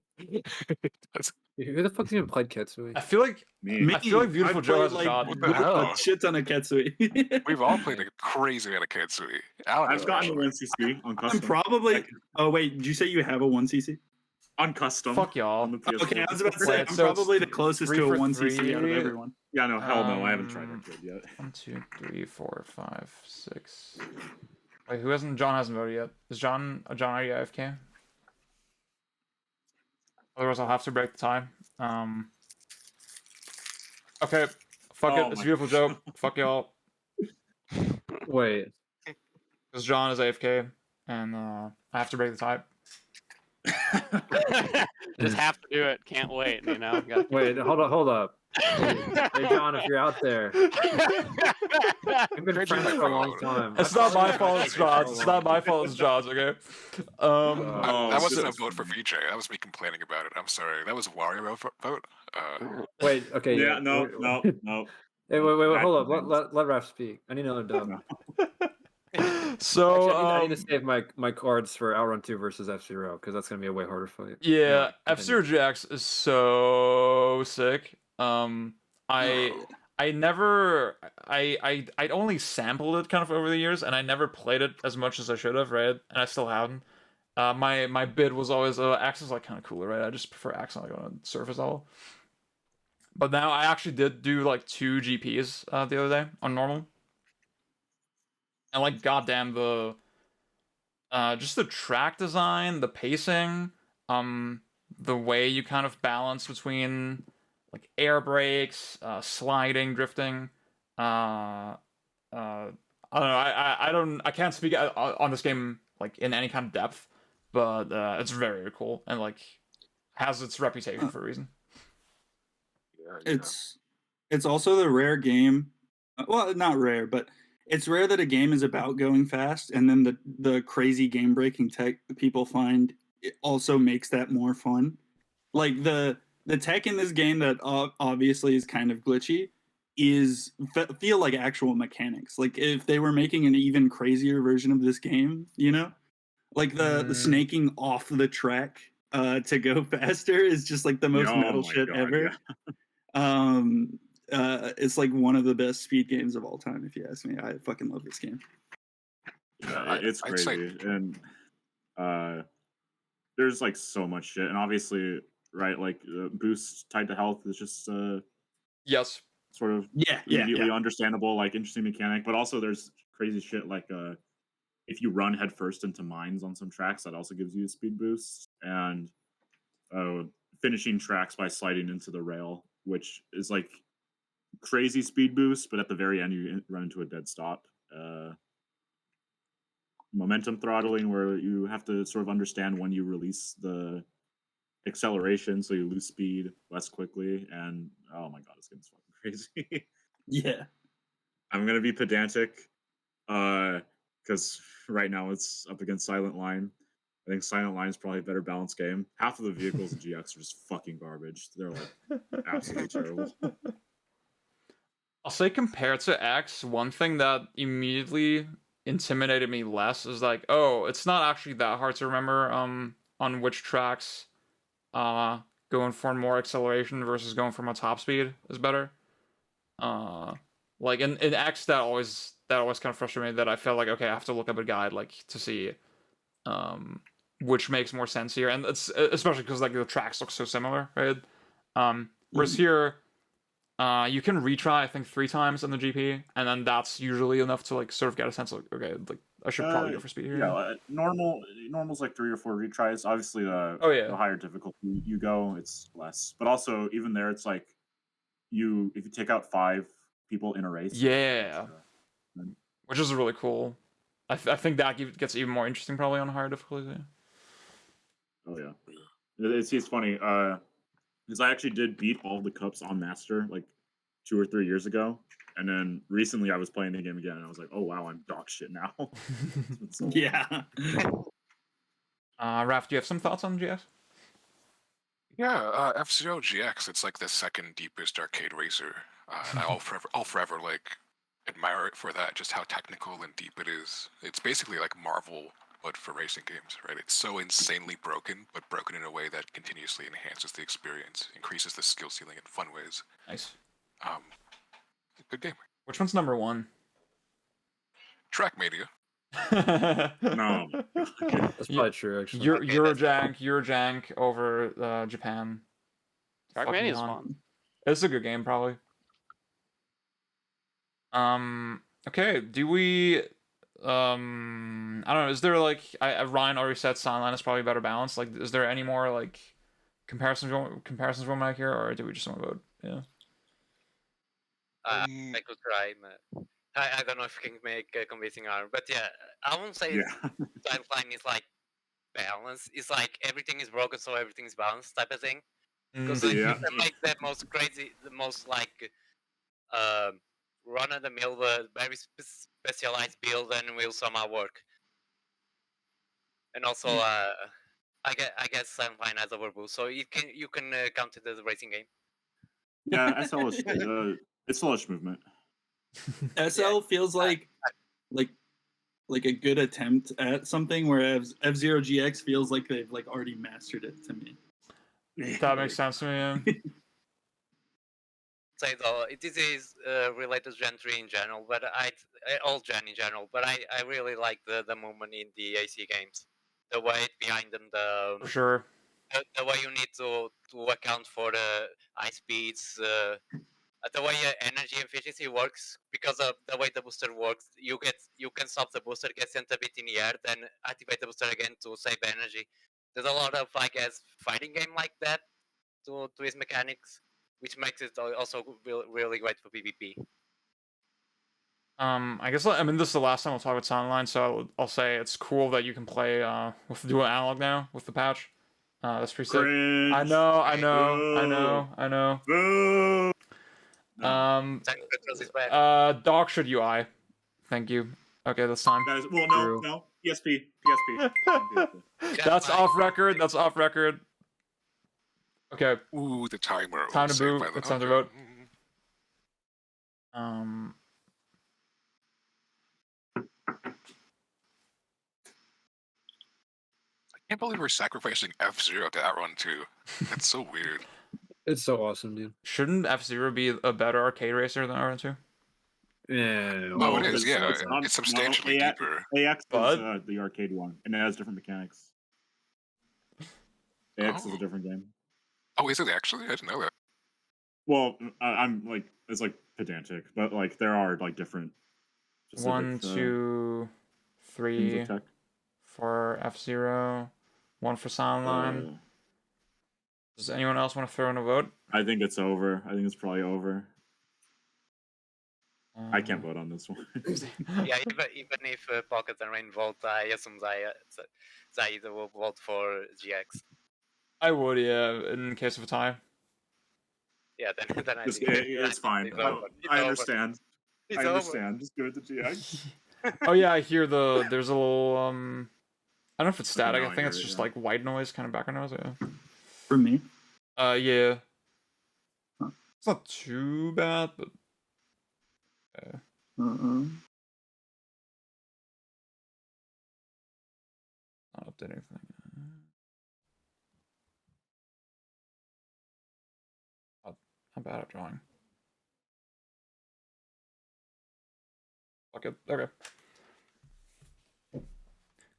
S7: Who the fuck's even played Ketsui?
S1: I feel like
S3: Me.
S1: I feel like Beautiful
S3: I've
S1: Joe
S3: played,
S1: has a
S3: like,
S1: shot.
S4: What the hell?
S8: A shit ton of Ketsui.
S4: We've all played a crazy amount of Ketsui.
S3: I've gotten a 1cc on
S8: I'm
S3: custom.
S8: probably. Oh wait, did you say you have a 1cc?
S3: On custom.
S1: Fuck y'all.
S3: On the PS4.
S8: Okay, I was about to say
S1: Wait,
S8: I'm
S1: so it's
S8: probably the closest
S1: 3
S8: to a
S1: for
S8: 1cc out of
S1: 3?
S8: everyone.
S3: Yeah, no, hell no. I haven't tried that good yet.
S1: 1, 2, 3, 4, 5, 6. Wait, who hasn't? John hasn't voted yet. Is John? Are you AFK? Otherwise, I'll have to break the tie. Okay. Fuck
S3: Oh
S1: it. It's a
S3: my
S1: beautiful joke. Fuck y'all.
S7: Wait.
S1: Because John is AFK, and I have to break the tie.
S5: Just have to do it. Can't wait. You know.
S7: Wait. Hold up. Hey John, if you're out there, we've been
S4: Great
S7: friends
S4: job,
S7: for a long
S4: everyone.
S7: time.
S1: It's not my fault. It's John's. It's not my fault. It's John's. Okay.
S3: Oh,
S4: That wasn't a
S3: goodness.
S4: vote for VJ. That was me complaining about it. I'm sorry. That was a Wario vote.
S7: Wait. Okay.
S3: Yeah, no.
S7: Hey, wait. Hold up.
S3: Bad
S7: Let Raph speak. I need another dub.
S1: So
S7: Actually, I need to save my cards for Outrun 2 versus F-Zero because that's gonna be a way harder fight.
S1: yeah,
S7: Anyway,
S1: F-Zero GX is so sick. I never I'd only sampled it kind of over the years, and I never played it as much as I should have, right? And I still haven't. My bid was always Axe is like kind of cooler, right? I just prefer Axe on like on a surface level. But now I actually did do like 2 GPs the other day on normal, and like goddamn the just the track design, the pacing, the way you kind of balance between like air brakes, sliding, drifting. I don't know. I can't speak on this game like in any kind of depth, but it's very, very cool and like has its reputation for a reason.
S8: It's also the rare game. Well, not rare, but it's rare that a game is about going fast, and then the crazy game breaking tech that people find it also makes that more fun. Like the tech in this game that obviously is kind of glitchy feel like actual mechanics. Like if they were making an even crazier version of this game, you know, like the snaking off the track to go faster is just like the most metal shit ever.
S3: Yeah.
S8: It's like one of the best speed games of all time, if you ask me. I fucking love this game.
S3: Yeah, it's
S4: I'd say-
S3: crazy, and there's like so much shit, and obviously, right, like boost tied to health is just
S1: Yes.
S3: sort of immediately understandable, like interesting mechanic. But also, there's crazy shit like if you run headfirst into mines on some tracks, that also gives you a speed boost, and finishing tracks by sliding into the rail, which is like crazy speed boost, but at the very end you run into a dead stop. Momentum throttling, where you have to sort of understand when you release the acceleration, so you lose speed less quickly. And oh my god, this game's fucking crazy.
S8: Yeah.
S3: I'm gonna be pedantic, because right now it's up against Silent Line. I think Silent Line is probably a better balanced game. Half of the vehicles in GX are just fucking garbage. They're like absolutely terrible.
S1: I'll say compared to X, one thing that immediately intimidated me less is like, oh, it's not actually that hard to remember on which tracks going for more acceleration versus going for more top speed is better. Like in X that always kind of frustrated me, that I felt like, okay, I have to look up a guide like to see which makes more sense here, and it's especially because like the tracks look so similar, right? Whereas here you can retry I think 3 times in the GP, and then that's usually enough to like sort of get a sense of, okay, like I should probably go for speed here.
S3: Yeah, normal's like 3 or 4 retries. Obviously, the higher difficulty you go, it's less. But also, even there, it's like if you take out 5 people in a race,
S1: yeah, which is really cool. I think that gets even more interesting probably on higher difficulty.
S3: Oh yeah, it's funny because I actually did beat all the cups on Master like 2 or 3 years ago, and then recently I was playing the game again, and I was like, oh wow, I'm dog shit now.
S8: Yeah.
S1: Raph, do you have some thoughts on GX?
S4: Yeah, F-Zero GX. It's like the second deepest arcade racer. I'll forever like admire it for that, just how technical and deep it is. It's basically like Marvel, but for racing games, right? It's so insanely broken, but broken in a way that continuously enhances the experience, increases the skill ceiling in fun ways.
S1: Nice.
S4: Good game.
S1: Which one's number 1?
S4: Trackmania.
S3: No.
S7: That's probably true, actually.
S1: Eurojank over Japan.
S5: Trackmania is
S1: Fucking
S5: fun.
S1: It's a good game, probably. Okay, do we I don't know, is there like Ryan already said Sunline is probably a better balance. Like, is there any more like comparisons we want to make here, or do we just want to vote? Yeah.
S6: I could try. I don't know if I can make a convincing argument, but yeah, I won't say
S3: Yeah.
S6: Sunline is like balance. It's like everything is broken, so everything is balanced type of thing. Because
S1: Mm,
S6: you
S3: Yeah.
S6: can make the most crazy, the most like run of the mill, very specialized build, and will somehow work. And also, I guess Sunline has overboost, so you can count it as a racing game.
S3: Yeah, SL is it's slowish movement.
S8: SL feels like a good attempt at something, whereas F-Zero GX feels like they've like already mastered it to me.
S1: that makes sense to me. Yeah.
S6: Say though, it is related to Gen 3 in general, but all Gen in general. But I really like the movement in the AC games, the weight behind them,
S1: For sure.
S6: the way you need to account for the high speeds, the way energy efficiency works because of the way the booster works. You can stop the booster, get sent a bit in the air, then activate the booster again to save energy. There's a lot of, I guess, fighting game like that to his mechanics, which makes it also really great for PvP.
S1: I guess this is the last time we'll talk about Sunline, so I'll say it's cool that you can play with dual analog now with the patch. That's pretty sick.
S3: Cringe.
S1: I know.
S3: Boo. No.
S1: Doc should UI. Thank you. Okay, that's time.
S3: Guys, well,
S7: True.
S3: no. PSP.
S1: That's off record. That's off record. Okay.
S4: Ooh, the timer.
S1: Time to
S4: Saved
S1: boot.
S4: by the-
S1: It's time to
S4: okay.
S1: vote.
S4: I can't believe we're sacrificing F-Zero to Outrun 2. That's so weird.
S7: It's so awesome, dude.
S1: Shouldn't F-Zero be a better arcade racer than R2?
S7: Yeah.
S4: No, it is,
S3: it's-
S4: yeah.
S3: it's not-
S4: It's substantially
S3: no,
S4: deeper.
S3: AX
S1: But-
S3: is the arcade one, and it has different mechanics. AX is
S4: Oh.
S3: a different game.
S4: Oh, is it actually? I didn't know that.
S3: Well, I'm like it's like pedantic, but like there are like different. specific,
S1: 1, 2,
S3: things
S1: 3
S3: of tech.
S1: for F-Zero, 1 for Sunline. Does anyone else want to throw in a vote?
S3: I think it's over. I think it's probably over. I can't vote on this one.
S6: Yeah, even if Pocket and Rain vote, I assume Zaid will vote for GX.
S1: I would, yeah, in case of a tie.
S6: Yeah, then I think
S3: It's fine.
S6: It's over. It's
S3: I
S6: over.
S3: understand.
S6: It's
S3: I
S6: over.
S3: understand. Just give it to GX.
S1: Oh yeah, I hear there's a little I don't know if it's
S3: Okay,
S1: static.
S3: now
S1: I
S3: I
S1: think
S3: hear
S1: it's
S3: it,
S1: just
S3: yeah.
S1: like white noise, kind of background noise. Yeah.
S8: For me,
S1: Yeah.
S8: Huh.
S1: It's not too bad, but not update anything. I'm bad at drawing. Okay. Okay.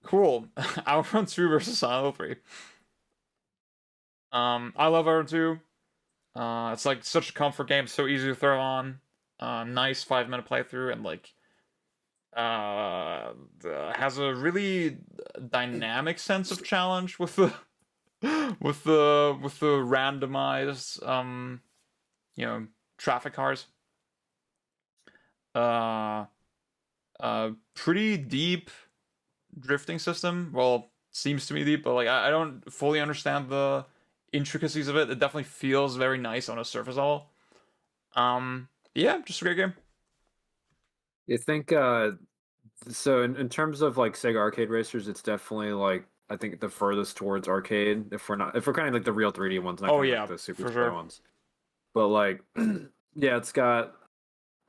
S1: Cool. Outrun 2 versus Silent Hill 3. I love Outrun 2. It's like such a comfort game, so easy to throw on. Nice 5-minute playthrough, and like has a really dynamic sense of challenge with the with the randomized traffic cars. Pretty deep drifting system. Well, seems to me deep, but like I don't fully understand the intricacies of it. It definitely feels very nice on a surface level. Yeah, just a great game.
S7: You think so in terms of like Sega arcade racers, it's definitely like I think the furthest towards arcade if we're kind of like the real 3D ones, not
S1: Oh,
S7: kind of
S1: yeah,
S7: like the Super
S1: for
S7: Square
S1: sure.
S7: ones. But like yeah, it's got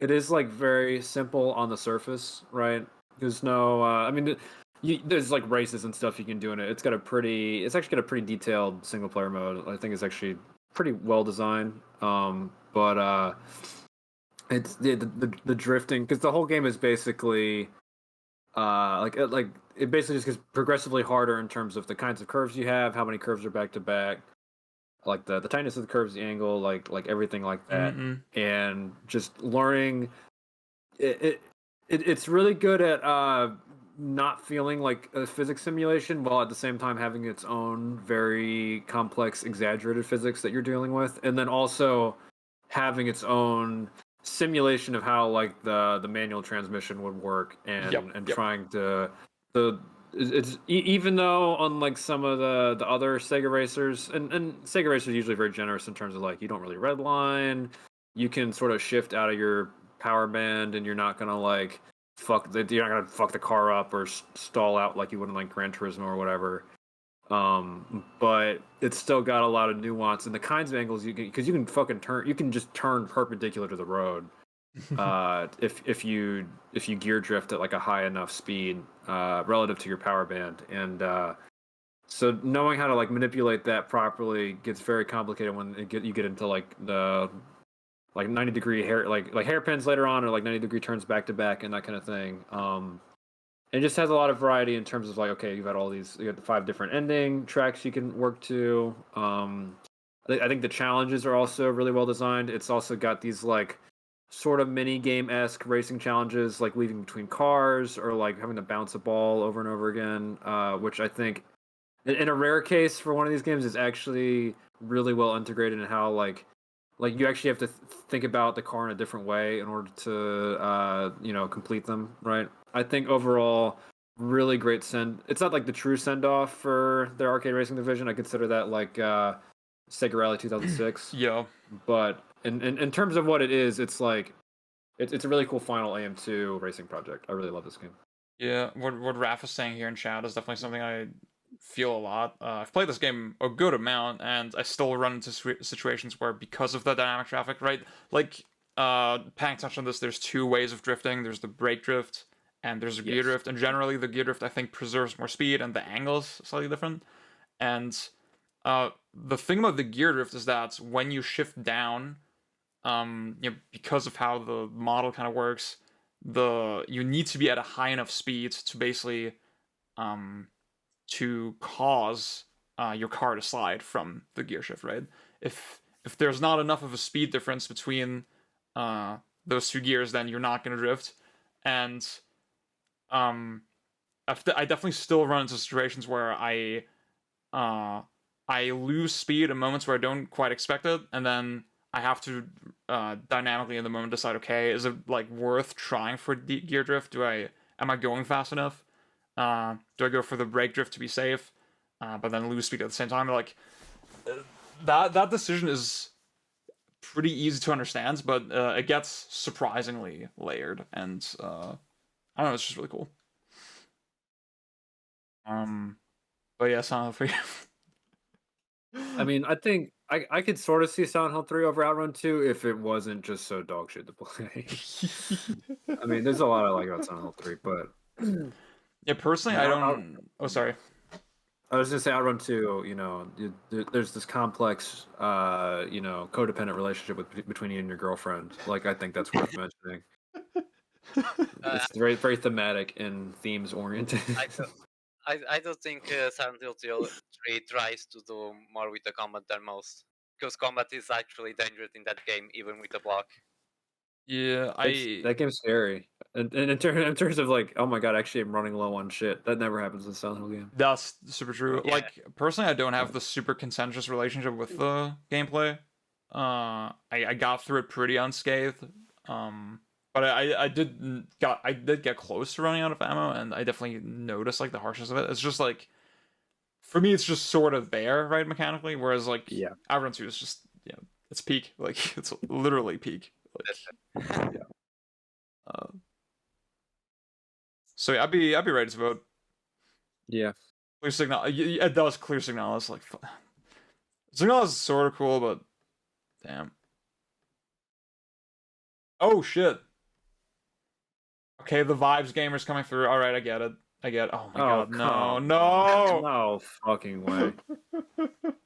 S7: it is like very simple on the surface, right? There's no, I mean, there's like races and stuff you can do in it. It's actually got a pretty detailed single player mode. I think it's actually pretty well designed. But it's the drifting, because the whole game is basically like it basically just gets progressively harder in terms of the kinds of curves you have, how many curves are back to back, like the tightness of the curves, the angle, like everything like that, and just learning. It's really good at not feeling like a physics simulation, while at the same time having its own very complex, exaggerated physics that you're dealing with, and then also having its own simulation of how like the manual transmission would work, and trying to it's even though unlike some of the other Sega racers, and Sega racers are usually very generous in terms of like you don't really redline, you can sort of shift out of your power band, and you're not gonna like you're not gonna fuck the car up or stall out like you would in like Gran Turismo or whatever. But it's still got a lot of nuance and the kinds of angles you can, because you can fucking turn, you can just turn perpendicular to the road. If you gear drift at like a high enough speed relative to your power band, and so knowing how to like manipulate that properly gets very complicated when you get into like the like 90-degree hairpins later on, or like 90-degree turns back to back and that kind of thing. It just has a lot of variety in terms of like, okay, you got the 5 different ending tracks you can work to. I think the challenges are also really well designed. It's also got these like sort of mini game-esque racing challenges, like weaving between cars or like having to bounce a ball over and over again, which I think in a rare case for one of these games is actually really well integrated in how like you actually have to think about the car in a different way in order to complete them, right? I think overall really great it's not like the true send off for their arcade racing division. I consider that like Sega Rally 2006.
S1: Yeah.
S7: But in terms of what it is, it's like it's a really cool final AM2 racing project. I really love this game.
S1: Yeah, what Raph is saying here in chat is definitely something I feel a lot. I've played this game a good amount, and I still run into situations where, because of the dynamic traffic, right? Like, Pang touched on this, there's 2 ways of drifting. There's the brake drift, and there's a gear drift. And generally, the gear drift, I think, preserves more speed, and the angle's slightly different. And the thing about the gear drift is that when you shift down, because of how the model kind of works, you need to be at a high enough speed to basically to cause your car to slide from the gear shift, right? If there's not enough of a speed difference between those 2 gears, then you're not going to drift. And I definitely still run into situations where I lose speed in moments where I don't quite expect it, and then I have to dynamically in the moment decide, okay, is it like worth trying for gear drift? Am I going fast enough? Do I go for the brake drift to be safe, but then lose speed at the same time? Like that decision is pretty easy to understand, but it gets surprisingly layered, and I don't know, it's just really cool. But yeah, Silent Hill 3.
S7: I mean, I think I could sort of see Silent Hill 3 over Outrun 2 if it wasn't just so dog shit to play. I mean, there's a lot I like about Silent Hill 3, but
S1: yeah, personally, I don't. Oh, sorry.
S7: I was gonna say Outrun 2. There's this complex, codependent relationship between you and your girlfriend. Like, I think that's worth mentioning. It's very, very thematic and themes oriented.
S6: I don't think Silent Hill 3 tries to do more with the combat than most, because combat is actually dangerous in that game, even with the block.
S1: Yeah,
S7: that game's scary. And in terms of like, oh my god, actually I'm running low on shit. That never happens in Silent Hill game.
S1: That's super true.
S6: Yeah.
S1: Like, personally, I don't have the super contentious relationship with the gameplay. I got through it pretty unscathed. But I did get close to running out of ammo, and I definitely noticed like the harshness of it. It's just like, for me, it's just sort of there, right, mechanically. Whereas like Outrun 2 is just it's peak. Like, it's literally peak. Like, so yeah, I'd be ready to vote.
S7: Yeah.
S1: Clear Signal. It does Clear Signal. It's like Signal is sort of cool, but damn. Oh shit. Okay, the vibes gamer's coming through. All right, I get it. I get it. Oh my god, no,
S7: come
S1: no.
S7: on. No fucking way.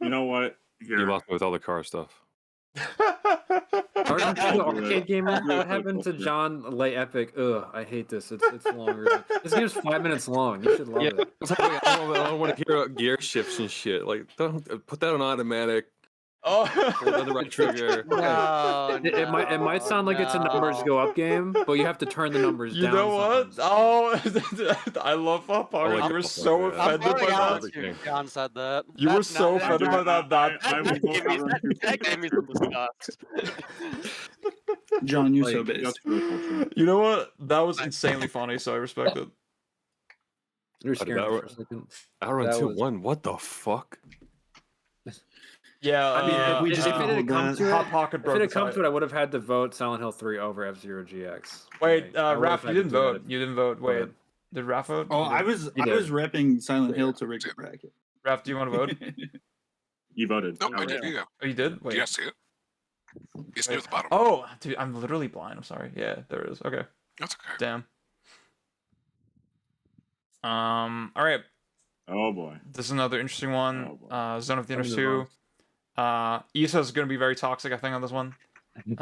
S3: You know what?
S2: You
S3: Here.
S2: lost me with all the car stuff.
S7: Aren't you the arcade gamer?
S3: Do it
S7: What
S3: for the
S7: happened to
S3: culture.
S7: John Lay Epic? Ugh, I hate this. It's longer. This game's 5 minutes long. You should love
S2: Yeah,
S7: it.
S2: it's like, I don't want to hear about gear shifts and shit. Like, don't put that on automatic.
S1: Oh,
S2: Hold on the right trigger.
S5: No,
S7: It might sound like it's a numbers go up game, but you have to turn the numbers
S1: you
S7: down.
S1: know what?
S7: sometimes.
S1: Oh, I love Pop
S2: I like
S1: you were
S2: Pop
S1: so
S2: Punk, yeah.
S5: I'm
S1: offended
S5: very
S1: by that.
S5: honest with you, John said that.
S1: You were
S5: That-
S1: so
S5: no,
S1: offended by that.
S3: I will vote
S5: That
S3: everyone to
S5: that gave me some disgust.
S8: John, you so
S7: Like,
S8: based.
S3: Just for the culture.
S1: You know what? That was insanely funny, so I respect it.
S7: You're scared
S2: that
S7: me
S2: were-
S7: for a second.
S2: Outrun
S7: That
S2: 2-1. What the fuck?
S1: Yeah,
S8: I mean, if we just
S7: if it had
S8: followed
S7: come
S8: that-
S7: to
S1: Hot
S7: it,
S1: Pocket
S7: if
S1: broke
S7: it had
S1: the
S7: come
S1: tie.
S7: to it, I would have had to vote Silent Hill 3 over F-Zero GX.
S1: Wait,
S7: Like, I would have
S1: Raph,
S7: had
S1: you
S7: to
S1: didn't
S7: do that
S1: vote.
S7: if-
S1: You didn't vote. Wait,
S7: but-
S1: did Raph vote?
S8: Oh,
S1: You
S8: I
S1: did.
S8: was
S7: You
S8: I
S7: did.
S8: was repping Silent Hill to rig the bracket.
S1: Raph, do you want to vote?
S3: You voted.
S4: Nope, I
S3: Oh,
S4: did.
S3: yeah.
S4: Yeah.
S1: Oh, you did?
S4: Do
S1: Wait.
S4: you guys see it? It's near
S1: Wait.
S4: the bottom.
S1: Oh, dude, I'm literally blind. I'm sorry. Yeah, there it is. Okay.
S4: That's okay.
S1: Damn. All right.
S3: Oh boy.
S1: This is another interesting one.
S3: Oh, boy.
S1: Zone of the
S7: Tell me
S1: Enders
S7: the
S1: 2. Issa's gonna be very toxic, I think, on this one. Dude,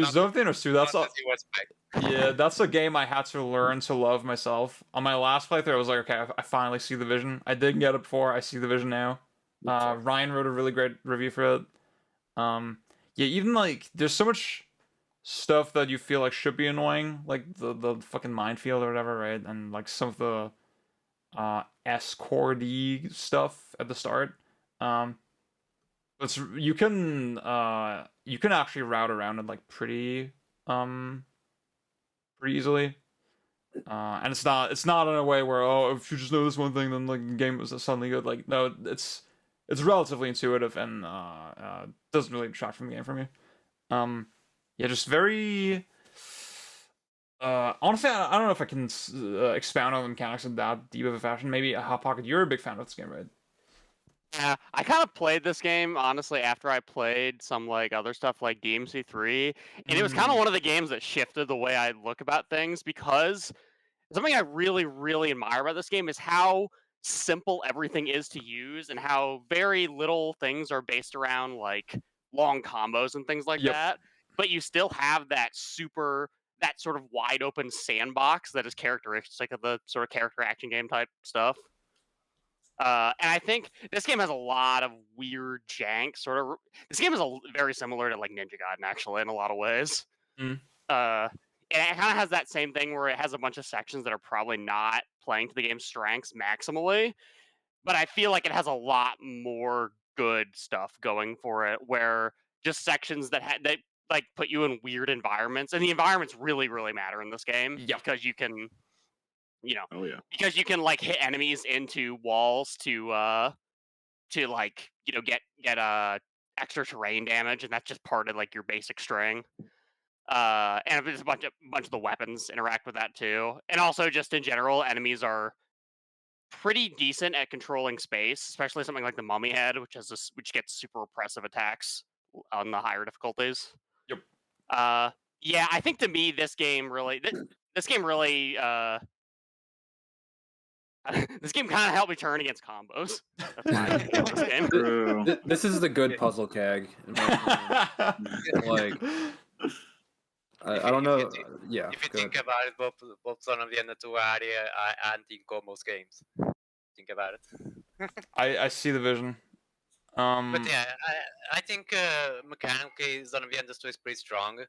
S1: Zone of the Enders 2, that's
S6: Not
S1: a,
S6: as you expect.
S1: yeah, that's a game I had to learn to love myself. On my last playthrough, I was like, okay, I finally see the vision. I didn't get it before, I see the vision now. Ryan wrote a really great review for it. Yeah, even like, there's so much stuff that you feel like should be annoying, like the fucking minefield or whatever, right? And like some of the S-core-y stuff at the start. But you can actually route around it like pretty easily. And it's not in a way where, oh, if you just know this one thing, then like the game is suddenly good. Like, no, it's relatively intuitive and doesn't really detract from the game for me. Yeah, just very. Honestly, I don't know if I can expound on the mechanics in that deep of a fashion. Maybe Hot Pocket, you're a big fan of this game, right?
S5: Yeah, I kind of played this game honestly after I played some like other stuff like DMC3, and it was kind of one of the games that shifted the way I look about things, because something I really, really admire about this game is how simple everything is to use and how very little things are based around like long combos and things like
S1: Yep.
S5: that. But you still have that sort of wide open sandbox that is characteristic of the sort of character action game type stuff. And I think this game has a lot of weird jank. This game is very similar to like Ninja Gaiden actually in a lot of ways.
S1: Mm.
S5: And it kind of has that same thing where it has a bunch of sections that are probably not playing to the game's strengths maximally, but I feel like it has a lot more good stuff going for it. Where just sections that like put you in weird environments, and the environments really, really matter in this game because you can.
S3: Oh yeah.
S5: Because you can like hit enemies into walls to like get extra terrain damage, and that's just part of like your basic string. And there's a bunch of the weapons interact with that too, and also just in general, enemies are pretty decent at controlling space, especially something like the Mummy Head, which gets super oppressive attacks on the higher difficulties.
S1: Yep.
S5: Yeah, I think to me this game really. This game really. This game kind of helped me turn against combos. That's why I picked this game.
S3: True.
S7: This is the good puzzle CAG. In my opinion. Like, I don't know. Yeah.
S6: If you
S7: go
S6: think
S7: ahead.
S6: about it, both Son of the End 2 are anti-combos games. Think about it.
S1: I see the vision.
S6: But yeah, I think mechanically Son of the End 2 is pretty strong.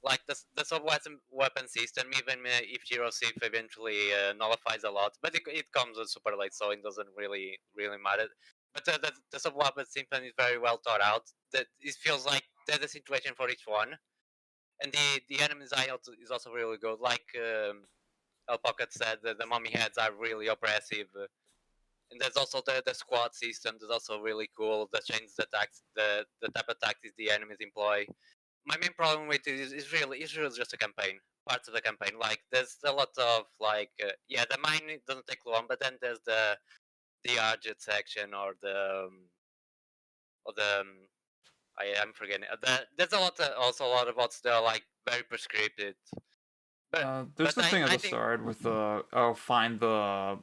S6: Like the sub-weapon system, even if Zero Thief eventually nullifies a lot, but it comes super late, so it doesn't really matter. But the sub-weapon system is very well thought out. That it feels like there's a situation for each one, and the enemy design is also really good. Like El Pocket said, the mummy heads are really oppressive. And there's also the squad system. That's also really cool. That changes the attacks, the type of tactics the enemies employ. My main problem with it is really just a campaign. Parts of the campaign, like there's a lot of like the mine doesn't take long, but then there's the Argent section or the I am forgetting. There's also a lot of bots that are like very prescripted.
S1: There's the thing at
S6: I
S1: the
S6: think
S1: start with the find the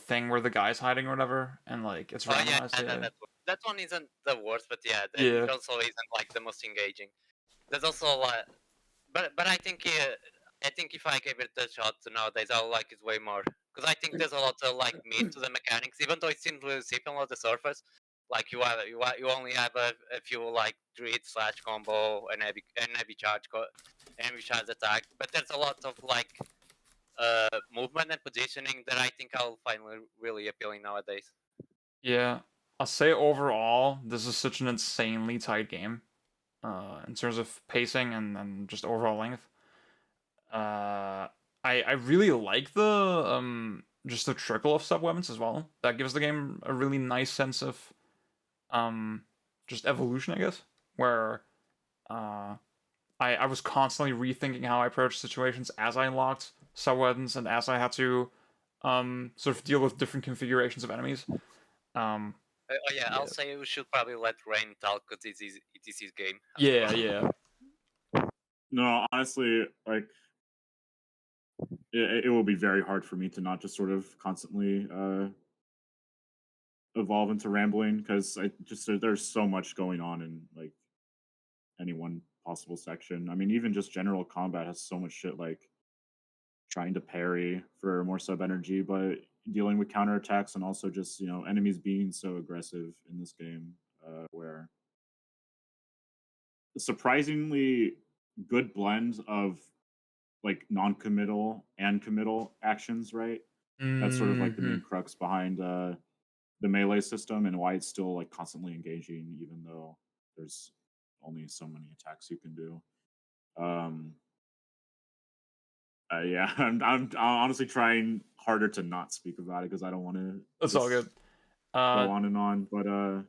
S1: thing where the guy's hiding or whatever, and like it's
S6: oh yeah,
S1: randomized. Yeah,
S6: that one isn't the worst, but yeah,
S1: yeah,
S6: it also isn't like the most engaging. There's also a lot, but I think if I gave it a shot nowadays, I'll like it way more because I think there's a lot of like meat to the mechanics, even though it seems really simple on the surface. Like you only have a few like druid slash combo and heavy charge attack, but there's a lot of like movement and positioning that I think I'll find really appealing nowadays.
S1: yeah. I'll say overall, this is such an insanely tight game, in terms of pacing and just overall length. I really like the just the trickle of sub weapons as well. That gives the game a really nice sense of just evolution, I guess. Where I was constantly rethinking how I approached situations as I unlocked sub weapons and as I had to sort of deal with different configurations of enemies.
S6: Oh yeah, I'll say we should probably let Rain talk because it is his game.
S1: Yeah.
S3: No, honestly, like it will be very hard for me to not just sort of constantly evolve into rambling because there's so much going on in like any one possible section. I mean, even just general combat has so much shit like trying to parry for more sub energy, but dealing with counterattacks and also just enemies being so aggressive in this game, where a surprisingly good blend of like non-committal and committal actions, right? That's sort of like the main crux behind the melee system and why it's still like constantly engaging, even though there's only so many attacks you can do. Yeah, I'm honestly trying harder to not speak about it because I don't want to.
S1: That's all good.
S3: Go on and on, but I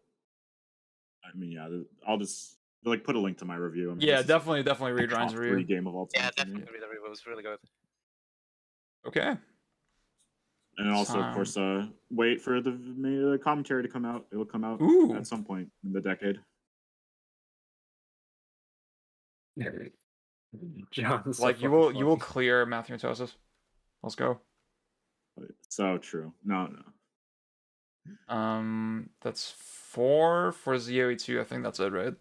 S3: mean, yeah, I'll just like put a link to my review. I mean,
S1: Yeah, definitely read Ryan's
S3: top
S1: review.
S3: 3 game of all time.
S6: Yeah, definitely read the review. It was really good.
S1: Okay.
S3: And also, of course, wait for the commentary to come out. It will come out at some point in the decade.
S7: John's
S1: like you will clear Matthew Matosis. Let's go.
S3: So true. No.
S1: That's 4 for ZOE2. I think that's it, right?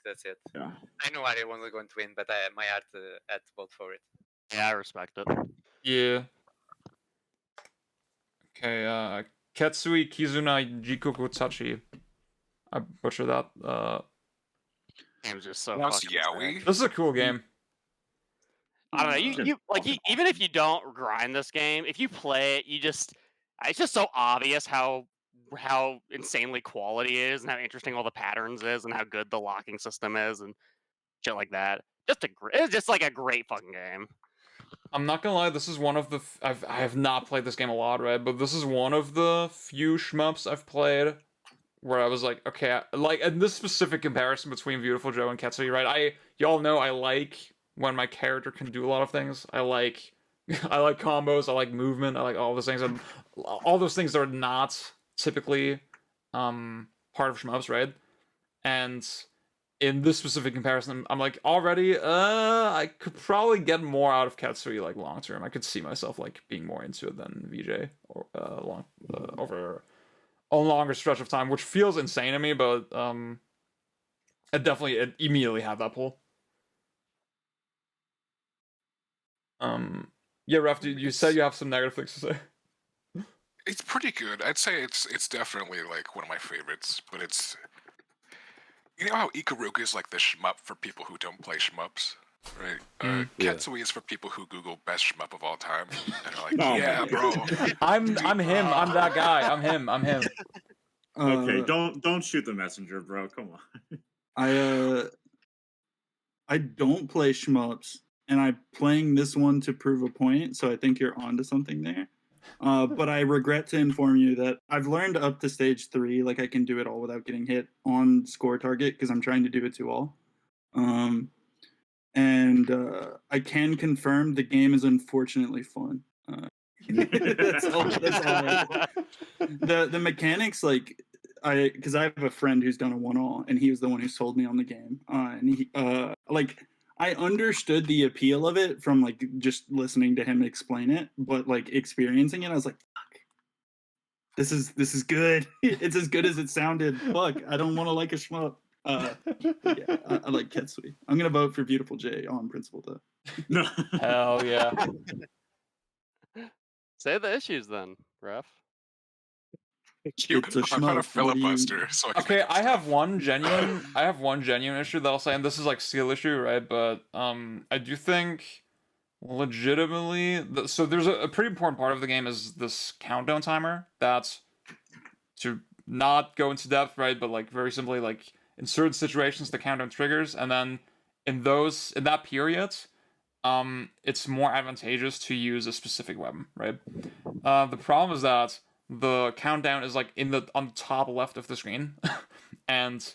S6: That's it.
S3: Yeah.
S6: I know I wasn't going to win, but my heart had to vote for it.
S5: Yeah, I respect it.
S1: Yeah. Okay, Ketsui Kizuna Jikoku Tachi. I butchered that.
S5: It was just so
S4: That's
S5: fucking
S4: Yowie.
S1: This is a cool game.
S5: I don't know. You like even if you don't grind this game, if you play it, it's just so obvious how insanely quality is and how interesting all the patterns is and how good the locking system is and shit like that. It's just like a great fucking game.
S1: I'm not gonna lie, this is one of the I have not played this game a lot, right? But this is one of the few shmups I've played where I was like, okay, like in this specific comparison between Beautiful Joe and Ketsui, right? Y'all know I like when my character can do a lot of things. I like combos, I like movement, I like all those things, and all those things that are not typically part of shmups, right? And in this specific comparison, I'm like already, I could probably get more out of Ketsui like long term. I could see myself like being more into it than VJ or over a longer stretch of time, which feels insane to me, but it immediately had that pull. Yeah, Ref, you said you have some negative things to say.
S4: It's pretty good. I'd say it's definitely like one of my favorites, but it's how Ikaruga is like the shmup for people who don't play shmups, right? Ketsui is for people who Google best shmup of all time and are like, yeah, bro.
S1: I'm him. I'm that guy. I'm him.
S3: Okay, don't shoot the messenger, bro. Come
S8: on. I don't play shmups, and I'm playing this one to prove a point. So I think you're onto something there. But I regret to inform you that I've learned up to stage 3, like I can do it all without getting hit on score target because I'm trying to do it to all. And I can confirm the game is unfortunately fun. That's all. The mechanics, like because I have a friend who's done a 1-all, and he was the one who sold me on the game. And he like I understood the appeal of it from like just listening to him explain it, but like experiencing it, I was like, fuck, this is good. It's as good as it sounded. Fuck, I don't want to like a shmup. Yeah, I like Ketsui. I'm gonna vote for Beautiful J on principle though.
S3: No.
S1: Hell yeah.
S9: Say the issues then, ref.
S4: You,
S8: It's a
S4: I'm trying to
S8: shmup. What do you-
S4: filibuster. So I can
S1: Okay,
S4: think of
S1: I have
S4: stuff.
S1: one genuine issue that I'll say, and this is like skill issue, right? But I do think legitimately, so there's a pretty important part of the game is this countdown timer. That's to not go into depth, right? But like very simply, like in certain situations, the countdown triggers, and then in that period, it's more advantageous to use a specific weapon, right? The problem is that the countdown is like on the top left of the screen, and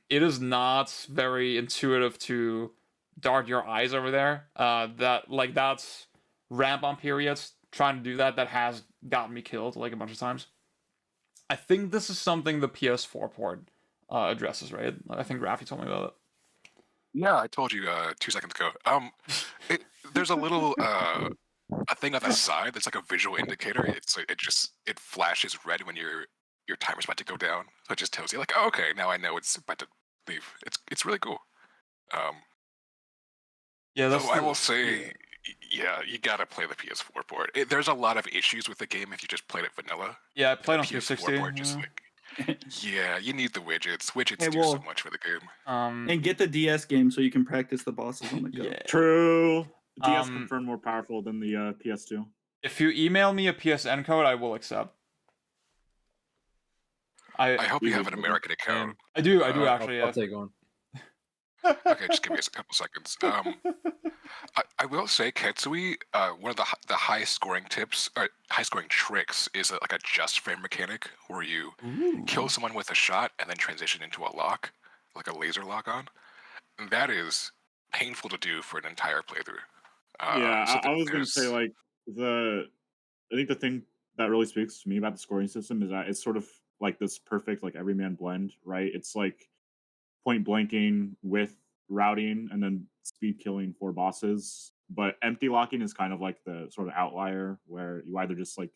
S1: it is not very intuitive to dart your eyes over there. That's ramp on periods. Trying to do that has gotten me killed like a bunch of times. I think this is something the PS4 port addresses, right? I think Rafi told me about it.
S4: Yeah, I told you 2 seconds ago. There's a little a thing on the side that's like a visual indicator. It flashes red when your timer's about to go down. So it just tells you like, oh, okay, now I know it's about to leave. It's really cool.
S1: Yeah, that's.
S4: I will say, yeah, you gotta play the PS4 port. There's a lot of issues with the game if you just played it vanilla.
S1: Yeah, I played on
S4: The
S1: 360.
S4: port just like, yeah, you need the widgets. Widgets
S8: Hey,
S4: do
S8: well,
S4: so much for the game.
S8: And get the DS game so you can practice the bosses on the go.
S1: Yeah.
S3: True. DS
S1: Um,
S3: confirmed more powerful than the PS2.
S1: If you email me a PSN code, I will accept.
S4: I hope you have an American account.
S1: I do actually.
S7: I'll
S1: Yeah.
S7: take one.
S4: Okay, just give me a couple seconds. I will say, Ketsui, one of the high scoring tricks is like a just frame mechanic where you kill someone with a shot and then transition into a lock, like a laser lock on. And that is painful to do for an entire playthrough.
S3: Yeah,
S4: so
S3: I was gonna
S4: there's-
S3: say like I think the thing that really speaks to me about the scoring system is that it's sort of like this perfect like everyman blend, right? It's like point blanking with routing and then speed killing for bosses. But empty locking is kind of like the sort of outlier where you either just like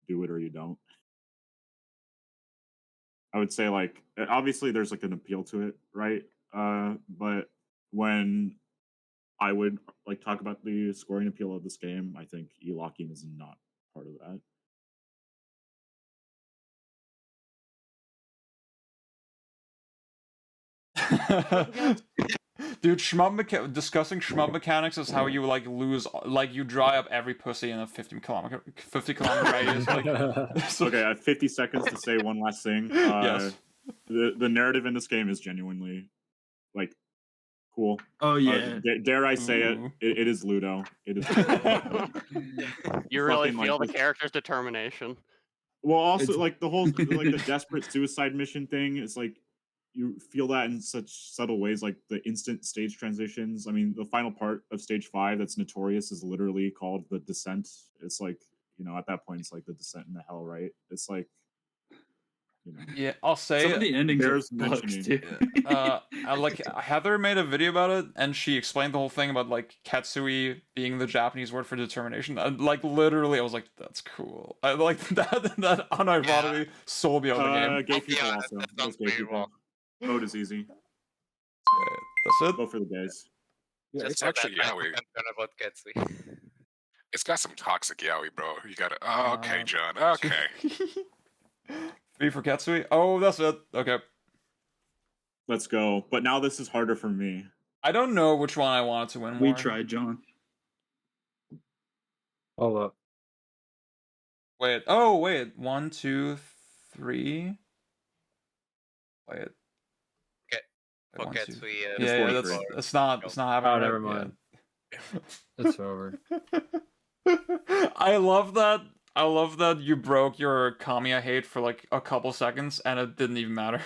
S3: do it or you don't. I would say like obviously there's like an appeal to it, right? But when I would like talk about the scoring appeal of this game, I think e-locking is not part of that.
S1: Dude, discussing shmup mechanics is how you like you dry up every pussy in a 50 kilometer radius. Like, so-
S3: Okay, I have 50 seconds to say one last thing.
S1: Yes.
S3: The narrative in this game is genuinely like cool.
S8: Oh yeah.
S3: Dare I say
S1: Ooh.
S3: it is Ludo. It is.
S5: You really
S3: Fucking, like,
S5: feel the
S3: this-
S5: character's determination.
S3: Well, also
S8: It's-
S3: like the whole like the desperate suicide mission thing. It's like you feel that in such subtle ways, like the instant stage transitions. I mean, the final part of stage 5 that's notorious is literally called the descent. It's like, you know, at that point, it's like the descent into hell, right? It's like, you know,
S1: yeah, I'll say
S8: Some of the endings are
S3: Bears
S8: fucked,
S3: mentioning-
S8: dude.
S1: like Heather made a video about it, and she explained the whole thing about like Ketsui being the Japanese word for determination. And, like literally, I was like, "That's cool." I like that unironically sold me on the game.
S3: gay people
S6: Yeah,
S3: also.
S6: that
S3: Those
S6: sounds
S3: gay
S6: pretty
S3: people.
S6: wrong.
S3: Vote is easy.
S1: That's it.
S3: Vote for the gays.
S4: Yeah,
S6: Just
S4: it's
S6: for
S4: actually
S6: that, I
S4: yaoi.
S6: can turn about Ketsui.
S4: It's got some toxic yaoi, bro. You gotta. Oh, okay, John. Okay.
S1: 3 for Ketsui. Oh, that's it. Okay.
S3: Let's go. But now this is harder for me.
S1: I don't know which one I wanted to win more.
S8: We tried, John.
S7: Hold up.
S1: Wait. Oh, wait. 1, 2, 3. Wait.
S6: Okay.
S1: Wait,
S6: For
S1: 1, 2.
S6: Ketsui,
S1: Yeah, yeah,
S3: 43.
S1: it's not happening.
S7: Oh,
S1: right?
S7: never mind. It's over.
S1: Yeah. I love that you broke your Kamiya hate for like a couple seconds and it didn't even matter.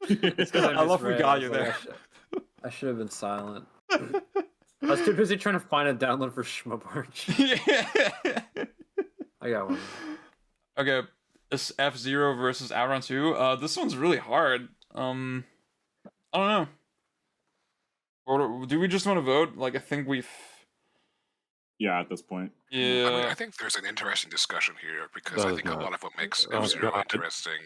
S7: It's 'cause
S1: I love we
S7: misread.
S1: got
S7: was
S1: you
S7: like,
S1: there.
S7: I should have been silent. I was too busy trying to find a download for Schmubarch.
S1: Yeah.
S7: I got one.
S1: Okay. This F-Zero versus Outrun 2. This one's really hard. I don't know. Or do we just want to vote? Like, I think we've.
S3: Yeah, at this point.
S4: I mean,
S1: Yeah.
S4: I think there's an interesting discussion here because
S2: No,
S4: I
S2: there's
S4: think a
S2: not.
S4: lot of what makes
S2: Oh,
S4: F-Zero
S2: God.
S4: interesting,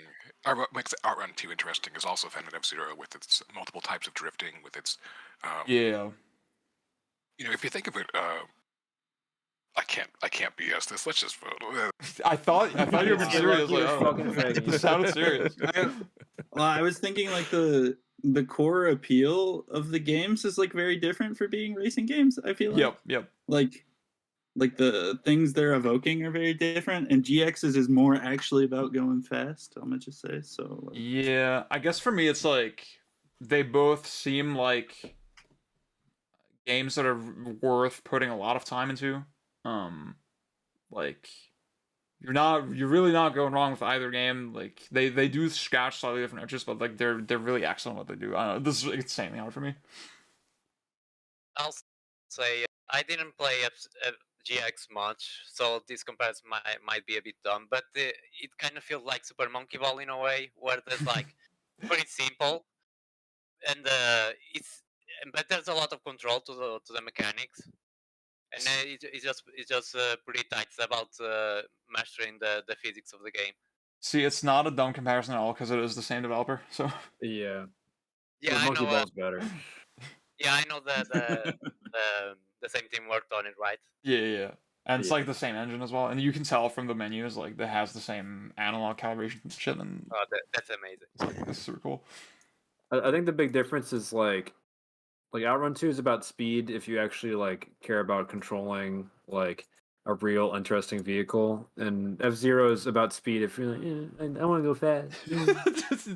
S4: or what makes Outrun 2 interesting, is also found in F-Zero with its multiple types of drifting, with its,
S1: Yeah.
S4: you know, if you think of it, I can't BS this. Let's just vote.
S1: I thought you were being
S7: Yeah,
S1: serious.
S7: like,
S1: Like,
S7: you're fucking faking
S1: this
S7: it.
S1: sounded serious.
S8: Well, I was thinking like the core appeal of the games is like very different for being racing games. I feel like.
S1: Yep.
S8: Like the things they're evoking are very different, and GX's is more actually about going fast. I'm gonna just say so. Like,
S1: Yeah, I guess for me it's like they both seem like games that are worth putting a lot of time into. Like you're really not going wrong with either game. Like they do scratch slightly different edges, but like they're really excellent at what they do. I don't know. This is insanely hard for me.
S6: I'll say I didn't play GX much, so this comparison might be a bit dumb, but it kind of feels like Super Monkey Ball in a way, where there's like pretty simple, and but there's a lot of control to the mechanics, and it's just pretty tight. It's about mastering the physics of the game.
S1: See, it's not a dumb comparison at all because it is the same developer. So
S7: Yeah.
S6: Yeah,
S7: But
S6: I
S7: Monkey
S6: know.
S7: Ball's better.
S6: Yeah, I know that the same team worked on it, right?
S1: yeah. And it's
S7: Yeah.
S1: like the same engine as well, and you can tell from the menus like it has the same analog calibration shit, and
S6: Oh, that's amazing.
S1: it's like it's super cool.
S7: I think the big difference is like Outrun 2 is about speed if you actually like care about controlling like a real interesting vehicle, and F-Zero is about speed if you're like, I want to go fast.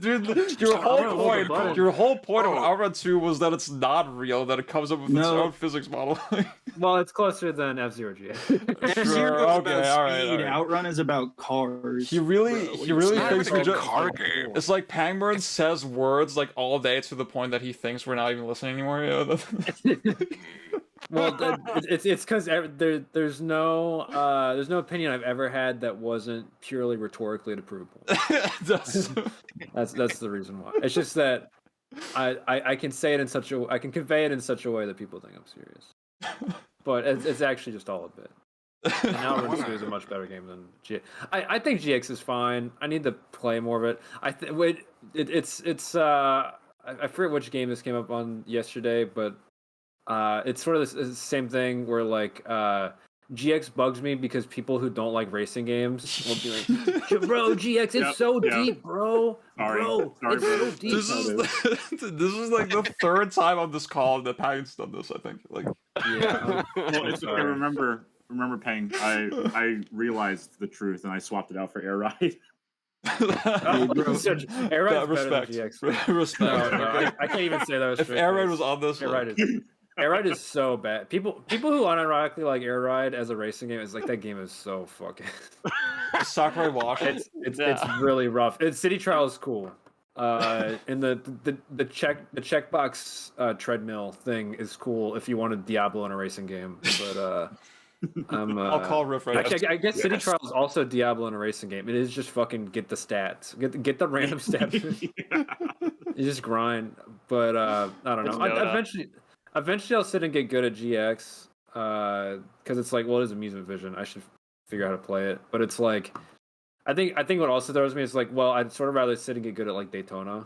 S1: Dude, your
S7: I wanna hold the button.
S1: whole point of
S4: Oh.
S1: Outrun 2 was that it's not real, that it comes up with its
S8: No.
S1: own physics model.
S7: Well, it's closer than F-Zero GX.
S8: F-Zero is
S1: okay,
S8: about
S1: alright,
S8: speed.
S1: alright.
S8: Outrun is about cars.
S1: He really
S8: Bro,
S1: thinks we
S4: even a
S1: just.
S4: car game.
S1: It's like Pangburn says words like all day to the point that he thinks we're not even listening anymore.
S7: Well, it's because there's no opinion I've ever had that wasn't purely rhetorically provable. That's the reason why. It's just that I can say it in such a I can convey it in such a way that people think I'm serious, but it's actually just all a bit. And now Outrun 2 is a much better game than GX. I think GX is fine. I need to play more of it. I forget which game this came up on yesterday, but it's sort of the same thing where like GX bugs me because people who don't like racing games will be like, bro, GX, it's so deep, bro.
S3: Sorry.
S7: Sorry, it's so deep.
S1: This is like the third time on this call that Pang's done this. I think like
S7: Yeah.
S3: Well, it's, I
S7: sorry.
S3: remember, Pang. I realized the truth and I swapped it out for Air Ride.
S7: Air Ride's better
S1: respect.
S7: than GX.
S1: Respect.
S7: No,
S1: Okay.
S7: I can't even say that was
S1: If
S7: straight
S1: Air Ride
S7: face.
S1: was on this,
S7: Air Ride is so bad. People who unironically like Air Ride as a racing game is like that game is so fucking.
S1: Sakurai Wash.
S7: It's really rough. City Trial is cool. And the checkbox treadmill thing is cool if you want a Diablo in a racing game. But
S1: I'll call Riff right
S7: actually,
S1: now.
S7: I guess City Trial is also Diablo in a racing game. It is just fucking get the stats, get the random stats. You just grind. But I don't know. Eventually I'll sit and get good at GX because it's like, well, it is amusement vision. I should figure out how to play it. But it's like, I think what also throws me is like, well, I'd sort of rather sit and get good at like Daytona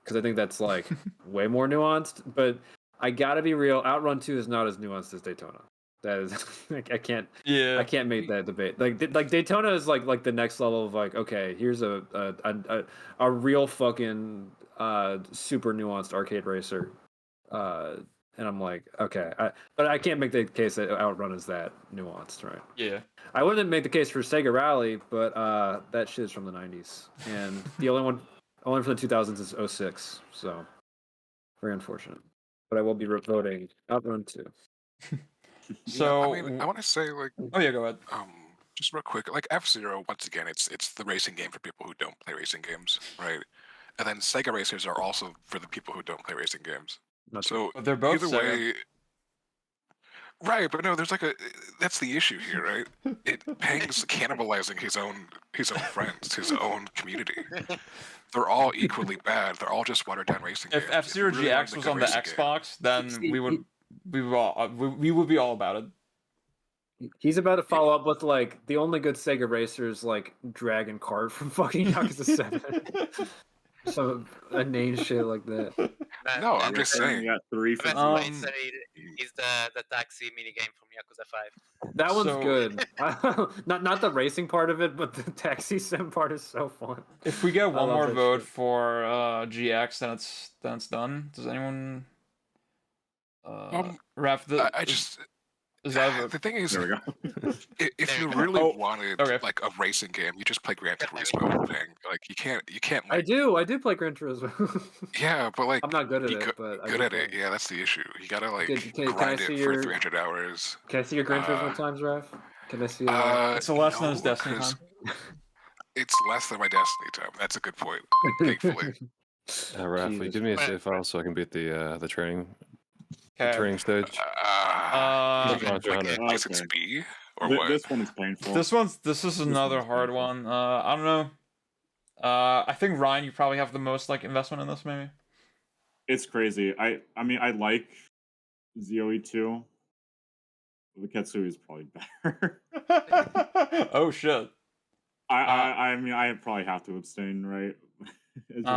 S7: because I think that's like way more nuanced. But I gotta be real. Outrun 2 is not as nuanced as Daytona. That is, I can't make that debate. Like Daytona is like the next level of like, okay, here's a real fucking super nuanced arcade racer. And I'm like, okay, but I can't make the case that Outrun is that nuanced, right?
S1: Yeah.
S7: I wouldn't make the case for Sega Rally, but that shit is from the 90s, and the only one from the 2000s is 06, so very unfortunate. But I will be voting Outrun 2.
S1: So
S4: I mean, I want to say like,
S1: oh yeah, go ahead.
S4: just real quick, like F-Zero, once again, it's the racing game for people who don't play racing games, right? And then Sega Racers are also for the people who don't play racing games.
S7: Not
S4: So
S1: But they're both
S4: either
S1: Sega.
S4: way, Right, but no, there's like a that's the issue here, right? Pang's cannibalizing his own friends, his own community. They're all equally bad. They're all just watered down racing games.
S1: If F-Zero
S4: If you really
S1: GX
S4: wanted a
S1: was
S4: good
S1: on the
S4: racing game-
S1: Xbox, then we would be all about it.
S7: He's about to follow up with like the only good Sega racers like Dragon Kart from fucking Yakuza 7. Some inane shit like that.
S4: No, I'm just saying.
S3: You got 3 for
S6: Best racer is the taxi minigame from Yakuza 5.
S7: That one's
S1: So-
S7: good. not the racing part of it, but the taxi sim part is so fun.
S1: If we get one
S7: love
S1: more
S7: that
S1: vote
S7: shit.
S1: for GX, then it's done. Does anyone? Raf,
S4: I just
S1: is that a vote?
S4: the thing is,
S3: There we go.
S4: if you
S6: There you
S4: really
S1: go.
S4: wanted
S1: Okay.
S4: like a racing game, you just play Gran Turismo. Pang. Like you can't.
S7: I
S4: Like,
S7: do play Gran Turismo.
S4: yeah, but like
S7: I'm not good at
S4: be
S7: it, but I
S4: good
S7: do
S4: at
S7: play
S4: it. Yeah, that's the issue. You gotta like
S7: Can I
S4: grind
S7: see
S4: it
S7: your-
S4: for 300 hours.
S7: Can I see your Gran Turismo times, Raf? Can I see?
S1: It's a less than his
S4: no,
S1: Destiny
S4: 'cause
S1: time.
S4: It's less than my Destiny time. That's a good point. Thankfully.
S2: Raph, will you
S7: Jesus
S2: give me a
S6: Christ.
S2: save file so I can beat the training
S1: Okay.
S2: training stage?
S4: Like
S2: Monster Hunter.
S4: Like License
S3: Okay.
S4: B or
S3: Th-
S4: what?
S3: This one is painful.
S1: This is another
S3: one's
S1: hard
S3: painful.
S1: one. I don't know. I think Ryan, you probably have the most like investment in this, maybe.
S3: It's crazy. I mean, I like ZOE2. The Ketsui is probably better.
S1: Oh shit.
S3: I mean, I probably have to abstain, right? I can't do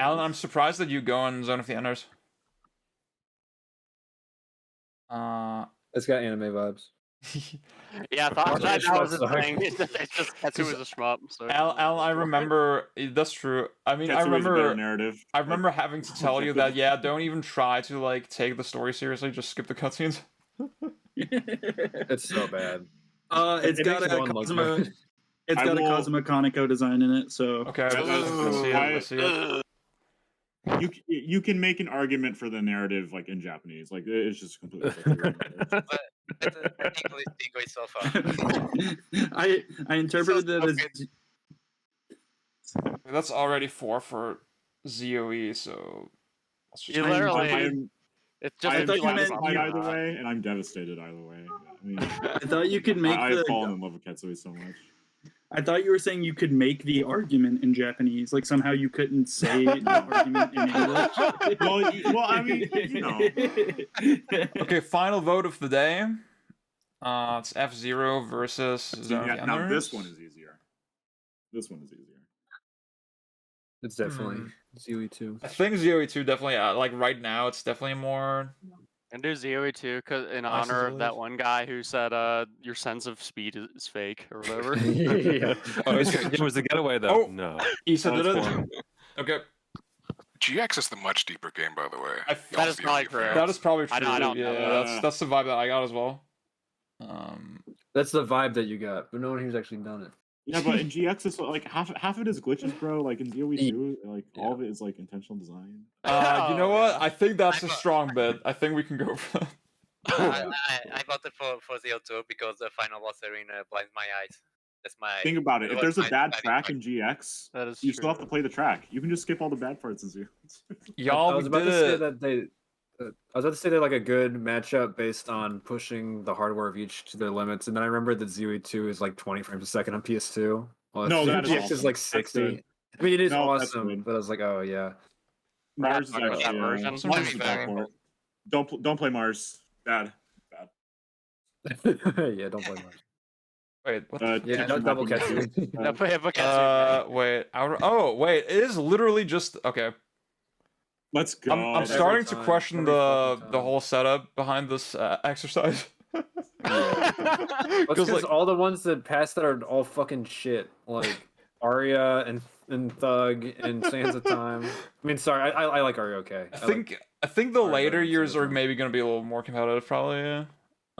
S1: Alan,
S3: this.
S1: I'm surprised that you go on Zone of the Enders.
S7: It's got anime vibes.
S5: Yeah, I thought
S7: Martial
S5: that was
S7: arts
S5: the
S7: suck.
S5: thing. It's just Ketsu was a shmup. So
S1: Alan, I remember that's true. I mean, I
S3: Ketsui is a better
S1: remember
S3: narrative.
S1: I remember having to tell you that yeah, don't even try to like take the story seriously. Just skip the cutscenes.
S7: It's so bad.
S8: It's
S7: It
S8: got
S7: makes
S8: a
S7: one look
S8: Cosmo.
S7: good.
S8: It's
S3: I
S8: got a
S3: will-
S8: Cosmo Conoco design in it, so
S1: Okay,
S3: That's
S1: let's
S3: true.
S1: see it. Let's see it.
S3: You can make an argument for the narrative like in Japanese. Like it's just completely different.
S6: But the English is so far.
S8: I interpreted
S6: So
S8: that as
S6: stupid.
S1: That's already 4 for ZOE. So let's just
S5: You
S3: I'm-
S5: literally-
S3: I'm-
S5: it's just
S3: I
S5: a
S3: am
S8: thought you meant
S3: satisfied
S8: you-
S3: either way, and I'm devastated either way. I mean,
S8: I thought you could make
S3: I've fallen
S8: the.
S3: in love with Ketsui so much.
S8: I thought you were saying you could make the argument in Japanese, like somehow you couldn't say the argument in English.
S3: Well, I mean, you know.
S1: Okay, final vote of the day. It's F-Zero versus Zone
S3: Yeah,
S1: of the
S3: now
S1: Enders.
S3: this one is easier. This one is easier.
S7: It's definitely ZOE2.
S1: I think ZOE2 definitely, like right now, it's definitely more.
S5: And do ZOE too, cause in
S1: License
S5: honor of that
S1: release.
S5: one guy who said, "Your sense of speed is fake" or whatever.
S7: Yeah.
S2: Oh, it was the getaway though.
S1: Oh.
S2: No.
S1: Issa did
S3: That's
S1: it.
S3: fine.
S1: Okay,
S4: GX is the much deeper game, by the way.
S5: That is probably correct.
S1: that is probably true.
S5: I don't
S1: yeah,
S5: know.
S1: that's the vibe that I got as well.
S7: That's the vibe that you got, but no one here's actually done it.
S3: Yeah, but in GX, it's like half of it is glitches, bro. Like in ZOE2, like all of it is like intentional design.
S1: You know what? I think that's a
S6: I got-
S1: strong bit. I think we can go for that.
S6: I voted for ZO2 because the final boss arena blinds my eyes. That's my.
S3: Think about it. If
S6: It
S3: there's a
S6: was
S3: bad
S6: my-
S3: track in GX,
S5: That is
S3: you
S5: true.
S3: still have to play the track. You can just skip all the bad parts in ZO.
S1: Y'all,
S7: I was
S1: we
S7: about
S1: did
S7: to say
S1: it.
S7: that they. I was about to say they're like a good matchup based on pushing the hardware of each to their limits, and then I remember that ZOE2 is like 20 frames a second on PS2. Well,
S3: No, that is
S7: GX is
S3: awesome.
S7: like
S3: That's
S7: 60.
S3: good.
S7: I mean, it is
S3: No, that's
S7: awesome,
S3: good.
S7: but I was like, oh yeah.
S3: Mars is
S6: talking about
S3: actually
S6: that version.
S3: Mars
S6: Let
S3: is
S6: me
S3: a bad
S6: verify.
S3: port. Don't play Mars. Bad.
S7: Yeah, don't play much.
S1: Wait, what?
S3: Uh,
S7: Yeah,
S3: Tension
S7: double
S3: Map
S7: catch.
S3: Remastered.
S5: No, but yeah, but Ketsu,
S1: Wait. Oh, wait. It is literally just okay.
S3: Let's go.
S1: I'm
S7: every
S1: starting to
S7: time,
S1: question
S7: every
S1: the
S7: fucking
S1: the
S7: time.
S1: whole setup behind this exercise.
S7: That's because all the ones that passed that are all fucking shit. Like Arya and Thug and Sands of Time. I mean, sorry, I like Arya okay.
S1: I think the
S7: Alright,
S1: later
S7: better
S1: years
S7: than
S1: are
S7: Sands.
S1: maybe going to be a little more competitive, probably. Yeah.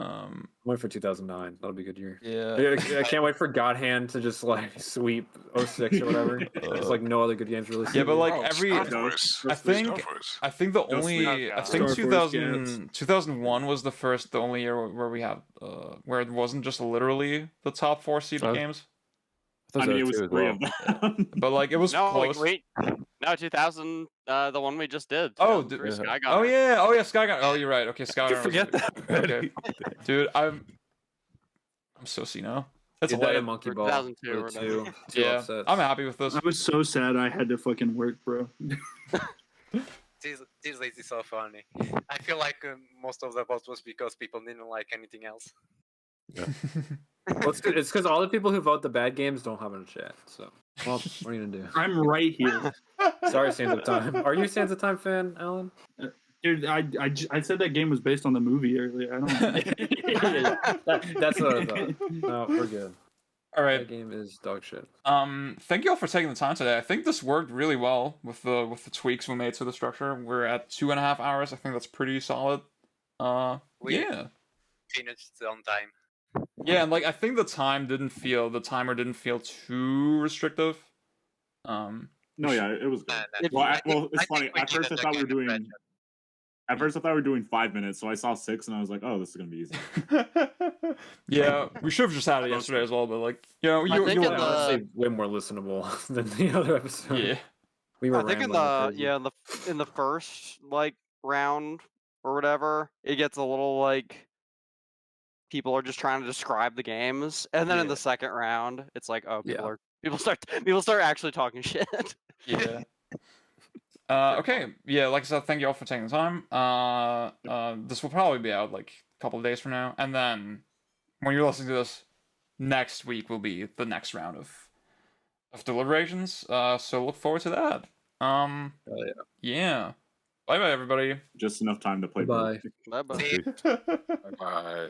S7: I'm waiting for 2009. That'll be a good year.
S1: Yeah.
S7: I can't wait for God Hand to just like sweep 06 or whatever. There's like no other good games released.
S1: Yeah, but like
S4: Oh,
S1: every,
S4: Star
S3: Ghost-
S4: Force.
S1: I
S3: Ghost Recon.
S1: think,
S4: Star Force.
S1: I think the
S3: Ghost
S1: only,
S5: Recon.
S1: I think
S8: Star Force
S1: 2001 was the only year where we had, where it wasn't just literally the top 4 seeded
S2: Oh.
S1: games,
S2: I
S3: I
S2: thought
S3: mean, it
S2: so
S3: was
S2: too as
S3: three
S2: well.
S3: of them.
S1: but like it was
S5: no,
S1: close.
S5: wait. No, 2000, the one we just did.
S1: Oh,
S5: 2003,
S2: dude,
S5: Sky
S1: Oh
S5: Gunner.
S1: yeah, oh yeah, Skygunner. Oh, you're right. Okay,
S2: You
S1: Skygunner.
S2: forget that already.
S1: Okay, dude, I'm so senile. That's
S7: Did that
S1: hilarious.
S7: in Monkey
S5: Or
S7: Ball.
S5: 2002
S7: with
S5: or
S7: the
S5: whatever.
S7: two
S1: Yeah,
S7: offsets.
S1: I'm happy with this.
S8: I was so sad I had to fucking work, bro.
S6: This list is so funny. I feel like most of the votes was because people didn't like anything else.
S7: Well, it's because all the people who vote the bad games don't have it in chat. So, well, what are you gonna do?
S8: I'm right here.
S7: Sorry, Sands of Time. Are you a Sands of Time fan, Alan?
S8: Dude, I said that game was based on the movie earlier. I don't.
S7: That's what I thought. No, we're good.
S1: All right.
S7: That game is dog shit.
S1: Thank you all for taking the time today. I think this worked really well with the tweaks we made to the structure. We're at 2.5 hours. I think that's pretty solid.
S6: We
S1: Yeah.
S6: finished on time.
S1: Yeah, and like I think the timer didn't feel too restrictive.
S3: No, yeah, it was good.
S6: If-
S3: Well,
S6: I think-
S3: it's
S6: I
S3: funny.
S6: think we
S3: At first, I
S6: needed
S3: thought we were
S6: a game
S3: doing. At first, I thought we were doing 5 minutes, so I saw 6, and I was like, "Oh, this is gonna be easy."
S1: Yeah, we should have just had it yesterday as well, but like, you know,
S5: I think
S1: you
S5: in
S7: Yeah,
S5: the-
S7: honestly, way more listenable than the other episode.
S1: yeah.
S7: We were
S5: I think in
S7: rambling
S5: the
S7: crazy.
S5: in the first like round or whatever, it gets a little like people are just trying to describe the games, and then in
S1: Yeah.
S5: the second round, it's like, oh,
S7: Yeah.
S5: people start actually talking shit.
S1: Yeah. Okay. Yeah, like I said, thank you all for taking the time. This will probably be out like a couple of days from now, and then when you're listening to this, next week will be the next round of deliberations. So look forward to that.
S7: Oh,
S1: Yeah. Bye bye, everybody.
S3: Just enough time to play.
S7: Bye.
S3: both.
S5: Bye-bye.
S6: See,
S4: Bye.